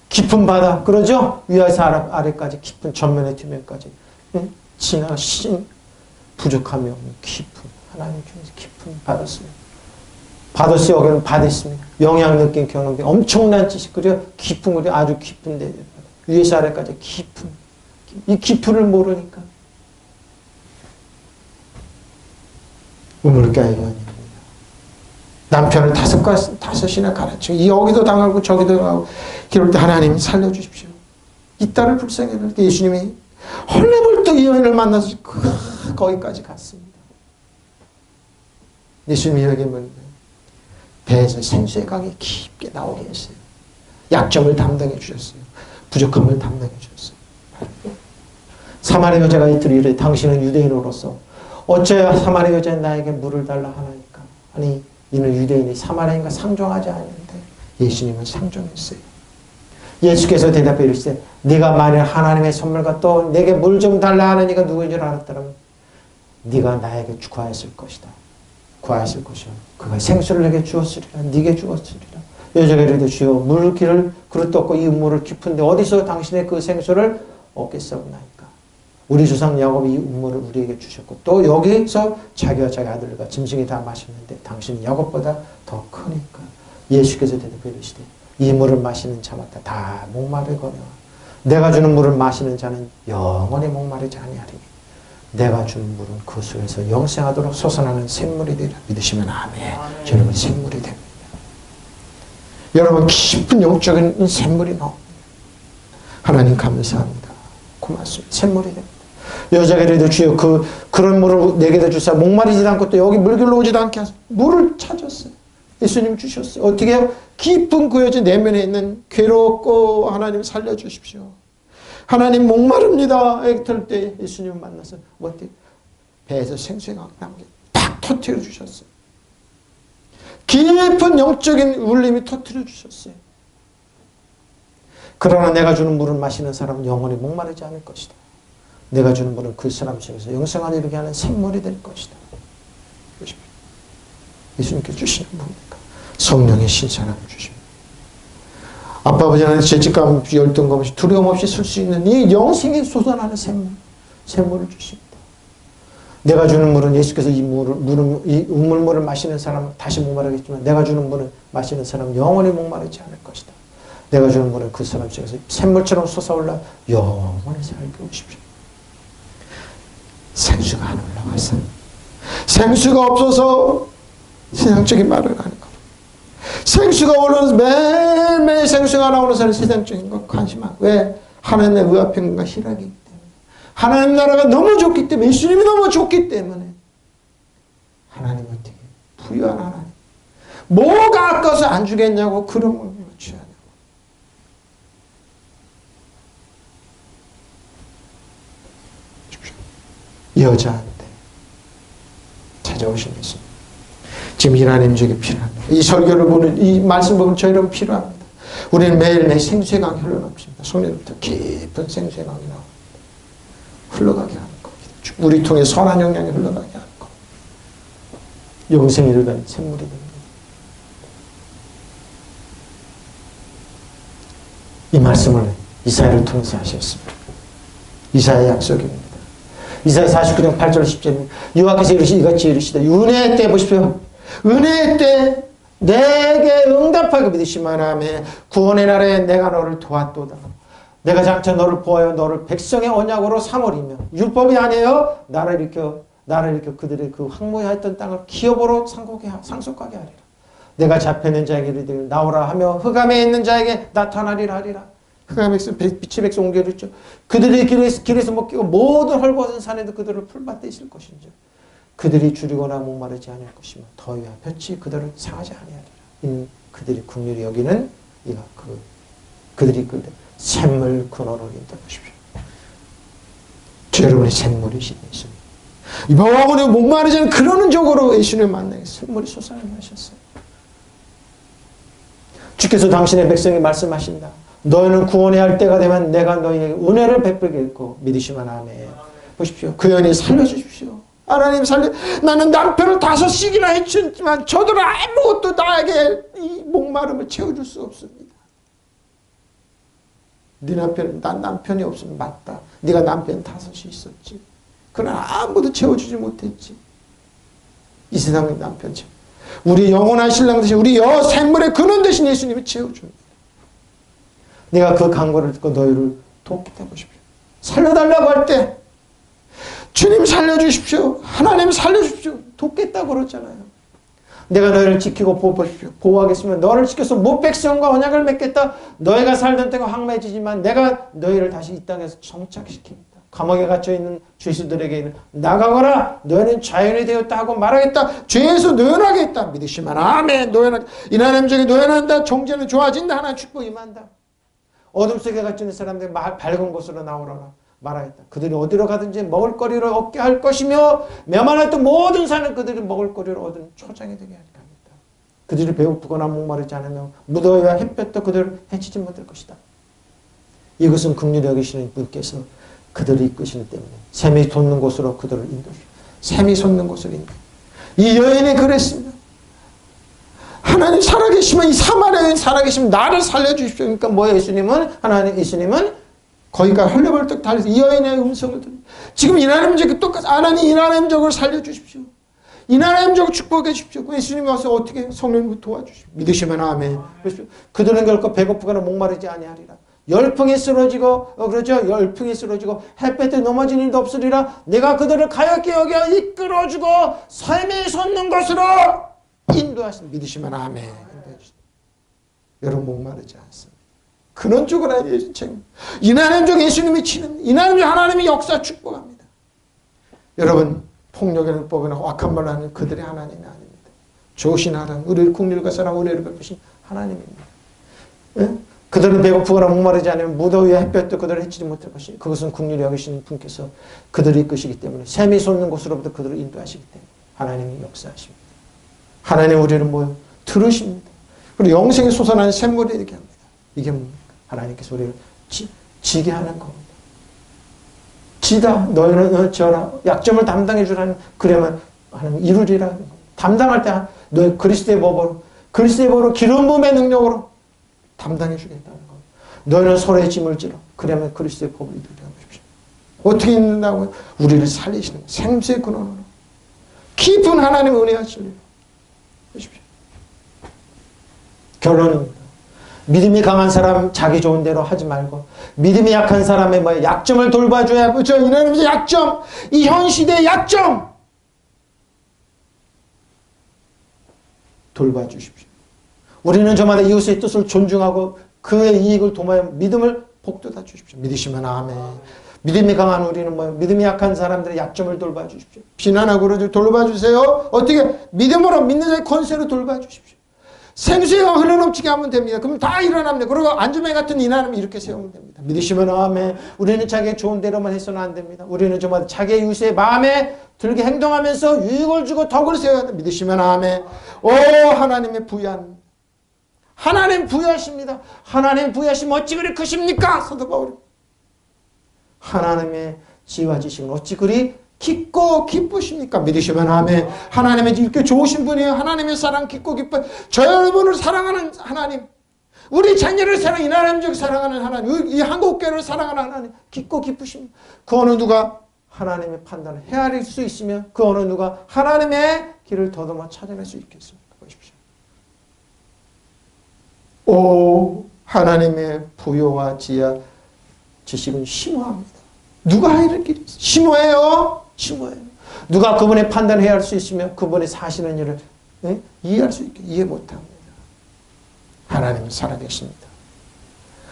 Speaker 1: 깊은 바다 그러죠? 위에서 아래까지 깊은 전면의 뒷면까지 지나신 부족함이 없는 깊은 하나님 중에서 깊은 받았습니다. 받았어요. 여기는 받았습니다. 영향 느낀 경험이 엄청난 지식 그래요. 깊은 거리 아주 깊은데 위에서 아래까지 깊은 이 깊이를 모르니까 우물가의 여인입니다. 남편을 다섯이나 가르치고 여기도 당하고 저기도 당하고 그럴 때 하나님 살려주십시오. 이 딸을 불쌍히 여길 때 예수님이 헐레벌떡 이 여인을 만나서 거기까지 갔습니다. 예수님이 여기 뭐 배에서 생수의 강이 깊게 나오게 했어요. 약점을 담당해 주셨어요. 부족함을 담당해 주셨어요. 사마리 여자가 이틀 이르되 당신은 유대인으로서 어째야 사마리 여자는 나에게 물을 달라 하나니까. 아니 이는 유대인이 사마리아인과 상종하지 않는데 예수님은 상종했어요. 예수께서 대답해 이르시되 네가 만일 하나님의 선물과 또 내게 물 좀 달라 하는 이가 누구인 줄 알았더라면 네가 나에게 구하였을 것이다. 구하였을 것이요. 그가 생수를 내게 주었으리라. 네게 주었으리라. 여자가 이르되 주여 물기를 그릇도 없고 이 우물을 깊은데 어디서 당신의 그 생수를 얻겠사옵나이까. 우리 조상 야곱이 이 우물을 우리에게 주셨고 또 여기서 자기와 자기 아들과 짐승이 다 마셨는데 당신이 야곱보다 더 크니까. 예수께서 대답해 이르시되 이 물을 마시는 자마다 다 목마르거니와 내가 주는 물을 마시는 자는 영원히 목마르지 아니하리니 내가 주는 물은 그 속에서 영생하도록 솟아나는 샘물이 되리라. 믿으시면 아멘. 여러분 샘물이 됩니다. 여러분 깊은 영적인 샘물이 나옵니다. 하나님 감사합니다. 고맙습니다. 샘물이 됩니다. 여자가 이르되 주여 그런 물을 내게도 주사 목마르지도 않고 또 여기 물길로 오지도 않게 하소서. 물을 찾았어요. 예수님 주셨어요. 어떻게 해요? 깊은 그 여자 내면에 있는 괴롭고 하나님 살려주십시오. 하나님 목마릅니다. 애들 때 예수님 만나서 어떻게 배에서 생수가 나오게 딱 터뜨려 주셨어요. 깊은 영적인 울림이 터뜨려 주셨어요. 그러나 내가 주는 물을 마시는 사람은 영원히 목마르지 않을 것이다. 내가 주는 물은 그 사람 속에서 영생을 이루게 하는 샘물이 될 것이다. 예수님께서 주시는 분입니까? 성령의 신선함을 주십니다. 아빠 아버지는 죄책감 없이 열등감 없이 두려움 없이 쓸 수 있는 이 영생이 솟아나는 샘물을 주십니다. 내가 주는 물은 예수께서 이 우물물을 마시는 사람은 다시 목마르겠지만 내가 주는 물을 마시는 사람은 영원히 목마르지 않을 것이다. 내가 주는 물은 그 사람 속에서 샘물처럼 솟아올라 영원히 살게 오십시오. 생수가 안 올라와서 생수가 없어서 세상적인 말을 하는 거. 생수가 올라와서 매일매일 생수가 나오는 사람은 세상적인 거 관심 안. 왜? 하나님의 의화평강과 희락이기 때문에, 하나님 나라가 너무 좋기 때문에, 예수님이 너무 좋기 때문에 하나님 어떻게 부유한 하나님, 뭐가 아까워서 안 주겠냐고 그런 걸 취하냐고. 여자한테 찾아오신 예수님, 지금 이 하나님 중에 필요합니다. 이 설교를 보는, 이 말씀 보면 저희는 필요합니다. 우리는 매일매일 생수의 강이 흘러넘칩니다. 손에부터 깊은 생수의 강이 나옵니다. 흘러가게 하는 겁니다. 우리 통해 선한 영향이 흘러가게 하는 겁니다. 영생이 이르는 샘물이 됩니다. 이 말씀을 이사야를 통해서 하셨습니다. 이사야의 약속입니다. 이사야 49장 8절 10절입니다. 여호와께서 이같이 이르시되 은혜의 때 보십시오. 은혜의 때 내게 응답하게 믿으시면 하며 구원의 날에 내가 너를 도왔도다. 내가 장차 너를 보아여 너를 백성의 언약으로 삼으리며, 율법이 아니에요. 나를 일으켜 그들의 그 황무했던 땅을 기업으로 상속하게 하리라. 내가 잡혀있는 자에게 이르되 나오라 하며 흑암에 있는 자에게 나타나리라 하리라. 흑암에서 빛의 백성 옮겨 이르죠. 그들이 길에서 먹히고 모든 헐벗은 산에도 그들을 풀밭에 있을 것인지 그들이 줄이거나 목마르지 않을 것이며 더위와 볕이 그들을 상하지 아니하리라. 그들이 긍휼히 여기는 이가 그들이 그들 샘물 근원으로 인도하십시오. 여러분의 샘물이신 예수님, 이번에 목마르지 않은 그러는 적으로 예수님을 만나게 샘물이 솟아나게 하셨어요. 주께서 당신의 백성에게 말씀하신다. 너희는 구원해야 할 때가 되면 내가 너희에게 은혜를 베풀겠고 믿으시면 아멘. 보십시오. 그 연인 살려주십시오. 하나님 나는 남편을 5씩이나 해쳤지만 저들은 아무것도 나에게 이 목마름을 채워줄 수 없습니다. 난 남편이 없으면 맞다. 네가 남편 5이 있었지. 그러나 아무도 채워주지 못했지. 이 세상의 남편 채워. 우리 영원한 신랑 대신 우리 샘물의 근원 대신 예수님이 채워줍니다. 내가 그 간구를 듣고 너희를 돕겠다 보십시오. 살려달라고 할 때 주님 살려주십시오. 하나님 살려주십시오. 돕겠다고 그러잖아요. 내가 너희를 지키고 보호하겠으면 너를 지켜서 모백성과 언약을 맺겠다. 너희가 살던 때가 황폐해지지만 내가 너희를 다시 이 땅에서 정착시킵니다. 감옥에 갇혀있는 죄수들에게는 나가거라. 너희는 자연이 되었다 하고 말하겠다. 죄에서 노연하겠다. 믿으시면 아멘. 이 하나님 중에 노연한다. 정죄는 좋아진다. 하나님 축복 임한다. 어둠 속에 갇혀있는 사람들 밝은 곳으로 나오라라 말하겠다. 그들이 어디로 가든지 먹을거리를 얻게 할 것이며 메마랐던 모든 산은 그들이 먹을거리를 얻은 초장이 되게 할 겁니다. 그들이 배고프거나 목마르지 않으며 무더위와 햇볕도 그들을 해치지 못할 것이다. 이것은 긍휼히 여기시는 분께서 그들을 이끄시기 때문에 샘이 솟는 곳으로 그들을 인도하십니다. 샘이 솟는 곳을 인도하십니다. 이 여인이 그랬습니다. 하나님 살아계시면, 이 사마리아 여인 살아계시면 나를 살려주십시오. 그러니까 뭐예요? 예수님은 거기가 헐레벌떡 달려서 이 여인의 음성을 들으니 지금 이 하나님적 똑같이 하나님 이 하나님적으로 살려주십시오. 이 하나님적으로 축복해 주십시오. 예수님이 와서 어떻게 성령님을 도와주십시오. 믿으시면 아멘. 그들은 결코 배고프거나 목마르지 아니하리라. 열풍이 쓰러지고 열풍이 쓰러지고 햇볕에 넘어진 일도 없으리라. 내가 그들을 가볍게 여겨 이끌어주고 샘이 솟는 곳으로 인도하시니 믿으시면 아멘. 여러분 목마르지 않습니다. 그런 쪽은 아니에요. 이 하나님적 예수님이 치는, 이 하나님적 하나님이 역사 축복합니다. 여러분 폭력이나 율법이나 악한 말을 하는 그들의 하나님이 아닙니다. 좋으신 하나님, 우리를 국률과 사랑 은혜를 베푸신 하나님입니다. 예? 그들은 배고프거나 목마르지 않으면 무더위와 햇볕도 그들을 해치지 못할 것이니 그것은 국률이 여기시는 분께서 그들을 이끄시기 때문에 샘이 솟는 곳으로부터 그들을 인도하시기 때문에 하나님이 역사하십니다. 하나님 우리를 들으십니다. 그리고 영생에 솟아나는 샘물이 이렇게 합니다. 이게 뭡니까? 하나님께서 우리를 지게 하는 겁니다. 지다. 너희는 저라. 약점을 담당해 주라는, 그러면 하나님 이루리라. 담당할 때 너희 그리스도의 법으로 기름 부음의 능력으로 담당해 주겠다는 겁니다. 너희는 서로의 짐을 지라. 그러면 그리스도의 법을 이루게 하십시오. 어떻게 있는다고요? 우리를 살리시는 생수의 근원으로 깊은 하나님의 은혜하시리라. 보십시오. 결론입니다. 믿음이 강한 사람 자기 좋은 대로 하지 말고 믿음이 약한 사람의 약점을 돌봐줘야 하죠. 이런 약점, 이 현 시대의 약점 돌봐주십시오. 우리는 저마다 이웃의 뜻을 존중하고 그의 이익을 도모하여 믿음을 복도 다 주십시오. 믿으시면 아멘. 믿음이 강한 우리는 뭐예요? 믿음이 약한 사람들의 약점을 돌봐주십시오. 비난하고 돌봐주세요. 어떻게? 믿음으로 믿는 자의 권세로 돌봐주십시오. 생수가 흘러넘치게 하면 됩니다. 그럼 다 일어납니다. 그리고 안주매 같은 인하는 이렇게 세우면 됩니다. 믿으시면 아멘. 우리는 자기의 좋은 대로만 해서는 안 됩니다. 우리는 정말 자기의 유세 마음에 들게 행동하면서 유익을 주고 덕을 세워야 됩니다. 믿으시면 아멘. 오 하나님의 부여합니다. 하나님 부여하십니다. 하나님 부여하시면 어찌 그리 크십니까? 사도 바울이 하나님의 지혜와 지식은 어찌 그리 깊고 기쁘십니까? 믿으시면 아멘. 하나님의 이렇게 좋으신 분이에요. 하나님의 사랑 깊고 기뻐. 저 여러분을 사랑하는 하나님, 우리 자녀를 사랑하는 하나님적 사랑하는 하나님, 이 한국교회를 사랑하는 하나님 깊고 기쁘십니다. 그 어느 누가 하나님의 판단을 헤아릴 수 있으면 그 어느 누가 하나님의 길을 더듬어 찾아낼 수 있겠습니까? 보십시오. 오 하나님의 부요와 지혜와 지식은 심오합니다. 누가 이런 길이 있어요? 심오해요. 심오해요. 누가 그분의 판단을 헤아릴 수 있으면 그분의 사시는 일을 이해할 수 있게 이해 못합니다. 하나님은 살아계십니다.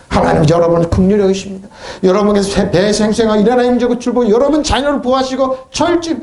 Speaker 1: 하나님 여러분을 긍휼히 여기십니다. 여러분께서 배생생하고 일어나 임재고 출보 여러분 자녀를 보호하시고 철저히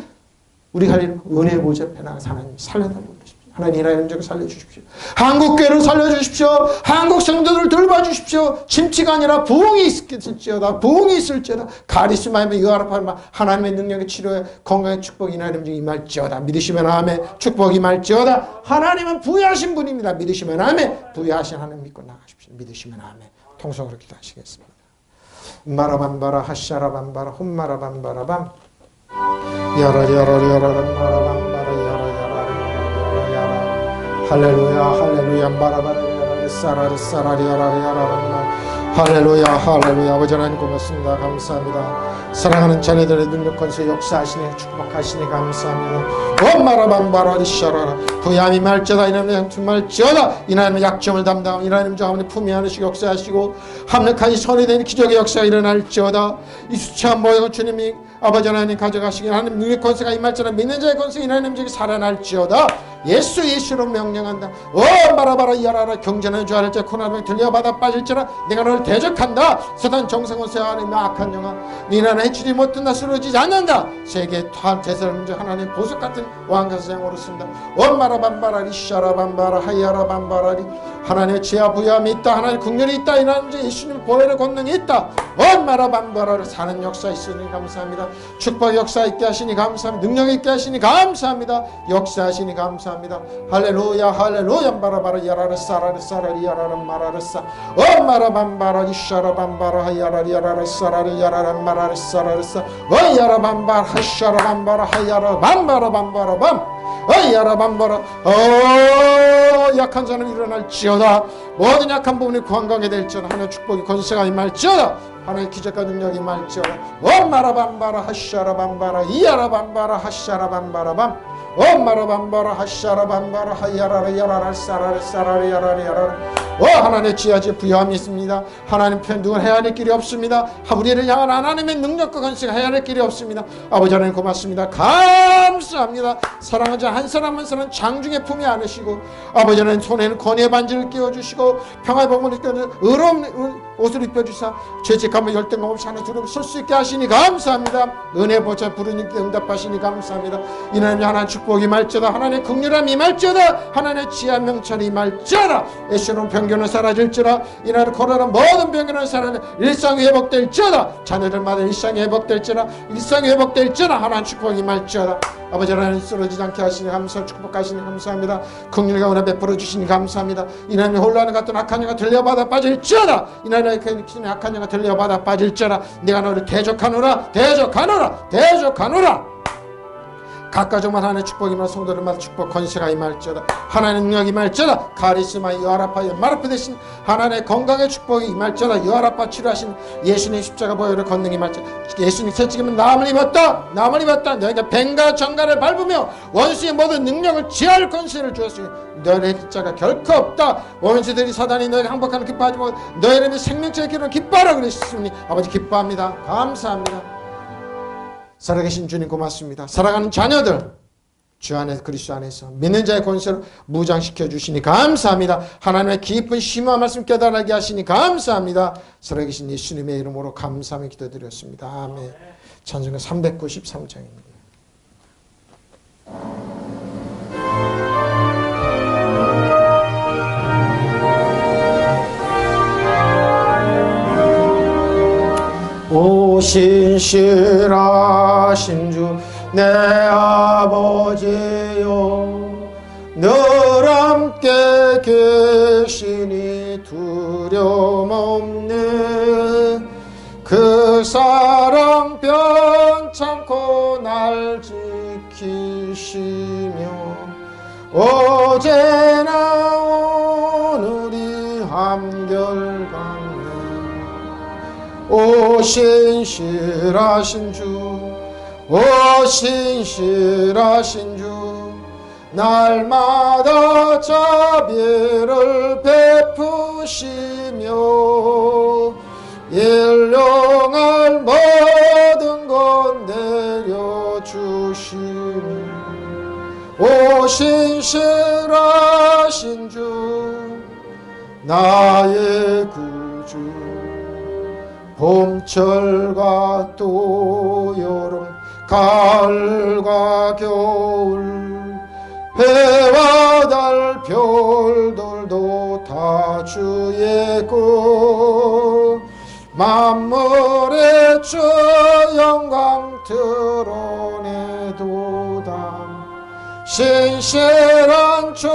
Speaker 1: 우리가 할 일은 은혜의 보좌 앞에 나가서 하나님 살려달라고 그러십시오. 하나님 일어나 임재고 살려주십시오. 한국교회를 살려주십시오. 한국 성도들을 돌봐주십시오. 침치가 아니라 부흥이 있을지어다. 부흥이 있을지어다. 가리스마의 유아라파마 하나님의 능력의 치료에 건강의 축복이 하나님 중에 임할지어다. 믿으시면 아멘. 축복이 임할지어다. 하나님은 부여하신 분입니다. 믿으시면 아멘. 부여하신 하나님 믿고 나가십시오. 믿으시면 아멘. 통성으로 기도하시겠습니다. 마라밤바라 하샤라밤바라 홈마라밤바라밤 야라야라야라밤바라밤바라 야라야라야라야라 할렐루야 할렐루야 마라바라야라 사라리사라리야라야라밤바 할렐루야 할렐루야 아버지 하나님 고맙습니다. 감사합니다. 사랑하는 자녀들의 능력 권세 역사하시네 축복하시네 감사합니다. 엄마라밤바라리샤라라 부야미 말쩌다 이나님의 양투 말쩌다 이나님의 약점을 담당하고 이나님 저 아버지 품위 하나씩 역사하시고 합력하니 선이 되는 기적의 역사가 일어날지어다. 이 수치한 모형을 주님이 아버지 하나님 가져가시기 하나님 능력 권세가 임할지어다. 믿는 자의 권세 이나님 저기 살아날지어다. 예수로 명령한다. 마라바라 이하라라 경전하는 줄 알자 코나병 들려받아 빠질지라 내가 너를 대적한다. 사단 정상원세 하나님의 악한 영아 니나는 해치지 못한다. 쓰러지지 않는다. 세계 대설문제 하나님 보석 같은 왕가사장으로 쓴다. 마라밤바라리 샤라밤바라 하야라밤바라리 하나님의 지하 부여함이 있다. 하나님의 긍휼이 있다. 이나님 예수님 보혈의 권능이 있다. 마라밤바라를 사는 역사 있으니 감사합니다. 축복 역사 있게 하시니 감사합니다. 능력 있게 하시니 감사합니다. 역사하시니 감사합니다. 할렐루야 할렐루야 바라바라 야라르 사라르 사라리 야라르 마라르사 마라밤바라 샤라밤바라 하야라리 야라르 사라리 야라르 마라르 사라르사 야라밤바라 하샤라밤바라 하야라 밤바라밤바라밤 야라밤바라 약한 자는 일어날지어다. 모든 약한 부분이 건강하게 될지어다. 하나님의 축복이 권세가 임할지어다. 하나님의 기적과 능력이 임할지어다. 마라밤바라 하샤라밤바라 이야라밤바라 하샤라밤바라밤 마라밤바라 하샤라밤바라 하야라라 야라라 사라라 사라라 야라라 야라라 하나님의 지하지 부여함이 있습니다. 하나님 편둥을 헤아릴 길이 없습니다. 우리를 향한 하나님의 능력과 권세가 헤아릴 길이 없습니다. 아버지 하나님 고맙습니다. 감사합니다. 사랑하는 자 한 사람 한 사람 장중에 품이 안으시고 아버지 하나님 손에는 권위의 반지를 끼워주시고 평화의 복문을 끼워주시고 의로운 옷을 입혀주사 죄책감과 열등감 없이 하나 두려움 설 수 있게 하시니 감사합니다. 은혜 보좌 부르니 응답하시니 감사합니다. 이나님 하나님 축복이 말쩌다 하나님의 긍휼함이 말쩌다 하나님의 지하 명철이 말쩌다 애쉬론 병균은 사라질지라 이나를 코로나 모든 병균은 사라져 일상이 회복될지어다. 자녀들마다 일상이 회복될지라 일상이 회복될지어다. 하나님 축복이 말쩌다. 아버지 하나님 쓰러지지 않게 하시니 감사 축복하시니 감사합니다. 긍휼과 은혜 베풀어 주시니 감사합니다. 이나님의 혼란을 같은 악한 영가 들려받아 빠질지어다. 이나님의 악한 영가 들려받아 빠질지어다. 내가 너를 대적하노라 대적하노라 대적하노라. 각가정만 하나님의 축복이나 성도들마다 축복 권세가 임할지어다. 하나님의 능력이 임할지어다. 카리스마 유아라파 마라파 대신 하나님의 건강의 축복이 임할지어다. 유아라파 치료하신 예수님 십자가 보혈의 권능이 임할지어다. 예수님 새치기면 나음을 입었다. 나음을 입었다. 너희가 뱀과 정갈을 밟으며 원수의 모든 능력을 제할 권세를 주었으니 너희의 자가 결코 없다. 원수들이 사단이 너희를 항복하는 기뻐하지 못하고 너희 이름의 생명체의 길을 기뻐하라 그러셨으니 아버지 기뻐합니다. 감사합니다. 살아계신 주님 고맙습니다. 사랑하는 자녀들 주 안에서 그리스도 안에서 믿는 자의 권세로 무장시켜 주시니 감사합니다. 하나님의 깊은 심오한 말씀 깨달게 하시니 감사합니다. 살아계신 예수님의 이름으로 감사하며 기도드렸습니다. 아멘. 찬송가 393장입니다. 오 신실하신 주 내 아버지요 늘 함께 계시니 두려움 없네 그 사랑 변찮고 날 지키시며 어제나 오늘이 한결같네 오 신실하신 주 오 신실하신 주 날마다 자비를 베푸시며 일용할 모든 것 내려주시니 오 신실하신 주 나의 구주 봄철과 또 여름 가을과 겨울 해와 달 별들도 다 주의 것 만물의 주 영광 드러내도다 신실한 주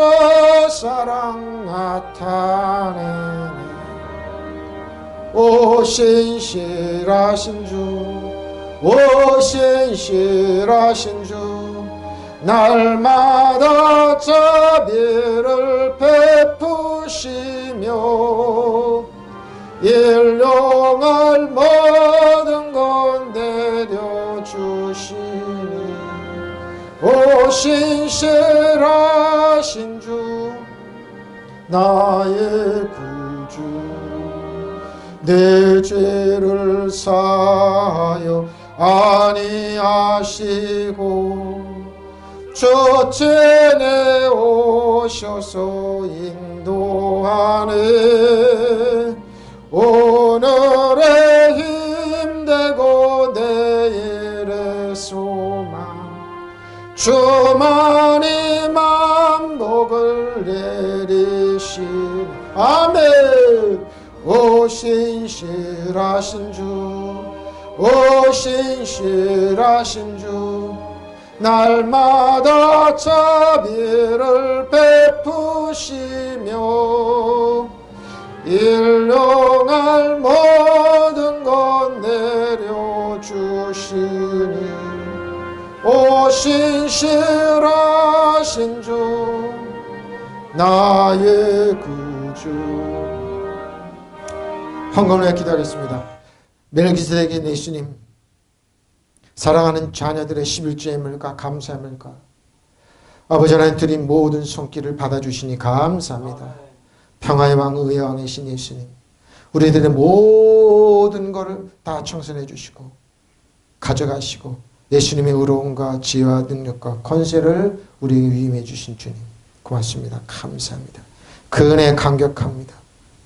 Speaker 1: 사랑 나타내네 오 신실하신 주 오 신실하신 주 날마다 자비를 베푸시며 일용할 모든 것 내려주시니 오 신실하신 주 나의 구주 내 죄를 사하여 아니하시고 첫째 내오셔서 인도하네 오늘의 힘되고 내일의 소망 주만이 만복을 내리시네 아멘 오 신실하신 주 오 신실하신 주 날마다 자비를 베푸시며 일용할 모든 것 내려주시니 오 신실하신 주 나의 구주 헌금을 기도하겠습니다. 멜기세덱의 예수님 사랑하는 자녀들의 11조의 물과 감사의 물과 아버지 하나님 드린 모든 손길을 받아주시니 감사합니다. 평화의 왕 의의 왕이신 예수님 우리들의 모든 것을 다 청산해 주시고 가져가시고 예수님의 의로움과 지혜와 능력과 권세를 우리에게 위임해 주신 주님 고맙습니다. 감사합니다. 그 은혜 감격합니다.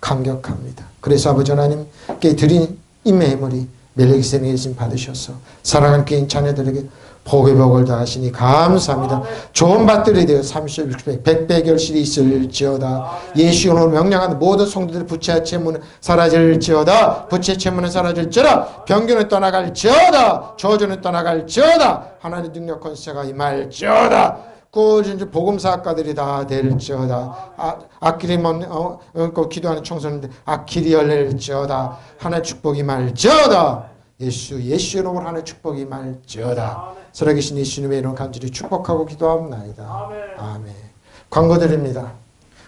Speaker 1: 감격합니다. 그래서 아버지 하나님께 드린 인매의 머리 멜기세덱의 예수님 받으셔서 사랑하는 교인 자녀들에게 복의 복을 다하시니 감사합니다. 좋은 밭들이 되어 30, 60배, 100배 결실이 있을지어다. 예수 이름으로 명령하는 모든 성도들의 부채와 채무는 사라질지어다. 부채 채무는 사라질지어다. 병균은 떠나갈지어다. 저주는 떠나갈지어다. 하나님의 능력 권세가 임할지어다. 꾸준히 복음사학과들이 다 될지어다. 악길이만 기도하는 청소년들 악길이 열릴지어다. 하나의 축복이 말지어다. 예수 이름으로 하나의 축복이 말지어다. 살아계신 예수님의 이름 간절히 축복하고 기도합니다. 아멘. 광고 드립니다.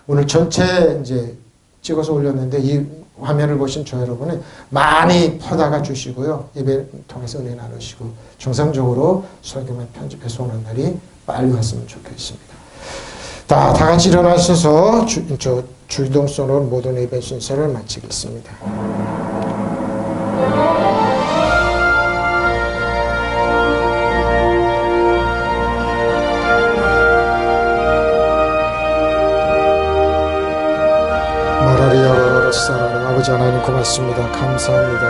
Speaker 1: 오늘 전체 이제 찍어서 올렸는데 이 화면을 보신 저 여러분은 많이 퍼다가 주시고요. 예배 통해서 은혜 나누시고 정상적으로 설교만 편집해서 오는 날이 빨리 왔으면 좋겠습니다. 다 같이 일어나셔서 주동선으로 모든 예배 순서를 마치겠습니다. 아버지 하나님 고맙습니다. 감사합니다.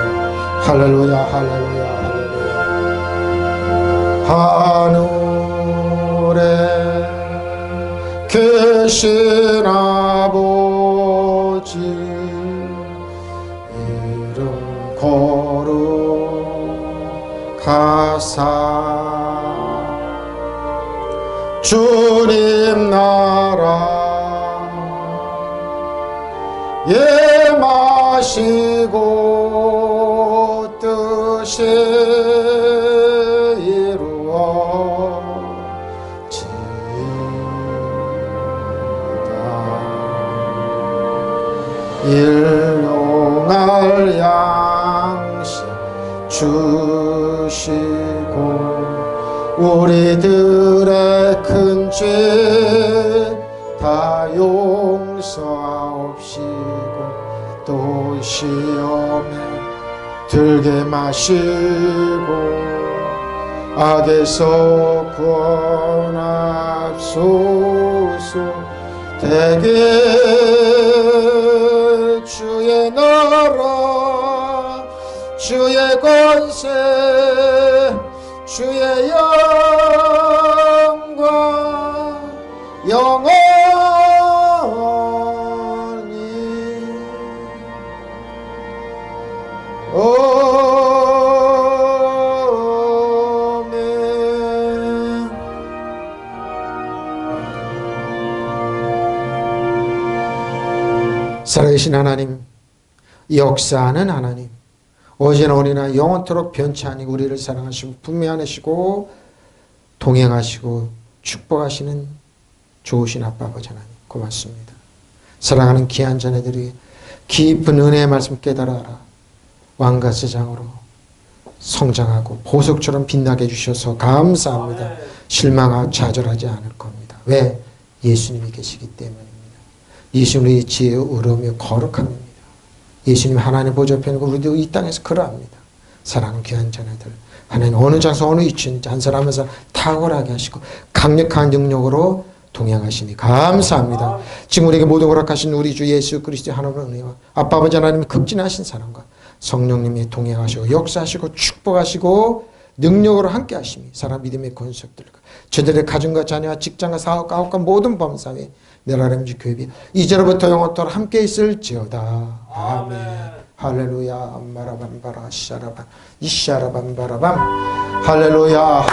Speaker 1: 할렐루야 할렐루야 할렐루야. 하늘에 계신 아버지 이름 거룩하사 주님 나라 예마시고 뜻이 이루어지이다. 일용할 양식 주시고 우리들의 큰 죄 다 용서하옵시고 또 시험에 들게 마시고 악에서 구원하옵소서. 대개 주의 나라 주의 권세 주의 영광 영원히 아멘. 살아계신 하나님, 역사하는 하나님, 어제나 오늘이나 영원토록 변치 아니고 우리를 사랑하시고 분명하시고 동행하시고 축복하시는 좋으신 아빠 아버지 하나님 고맙습니다. 사랑하는 귀한 자녀들이 깊은 은혜의 말씀 깨달아라 왕과 세상으로 성장하고 보석처럼 빛나게 해주셔서 감사합니다. 실망하고 좌절하지 않을 겁니다. 왜? 예수님이 계시기 때문입니다. 예수님의 지혜의 의로우며 거룩함입니다. 예수님 하나님 보좌 편이고 우리도 이 땅에서 그러합니다. 사랑하는 귀한 자녀들 하나님 어느 장소 어느 위치인지 한 사람 한 사람 탁월하게 하시고 강력한 능력으로 동행하시니 감사합니다. 지금 우리에게 모든 허락하신 우리 주 예수 그리스도의 하나님의 은혜와 아빠 아버지 하나님의 극진하신 사랑과 성령님이 동행하시고 역사하시고 축복하시고 능력으로 함께 하심이 사람 믿음의 권속들과 저들의 가정과 자녀와 직장과 사업과 아홉과 모든 범사에 내라렘지 교회비 이제로부터 영원토록 함께 있을지어다. 아멘. 할렐루야. 마라밤바라 샤라밤 이샤라밤바라밤 할렐루야.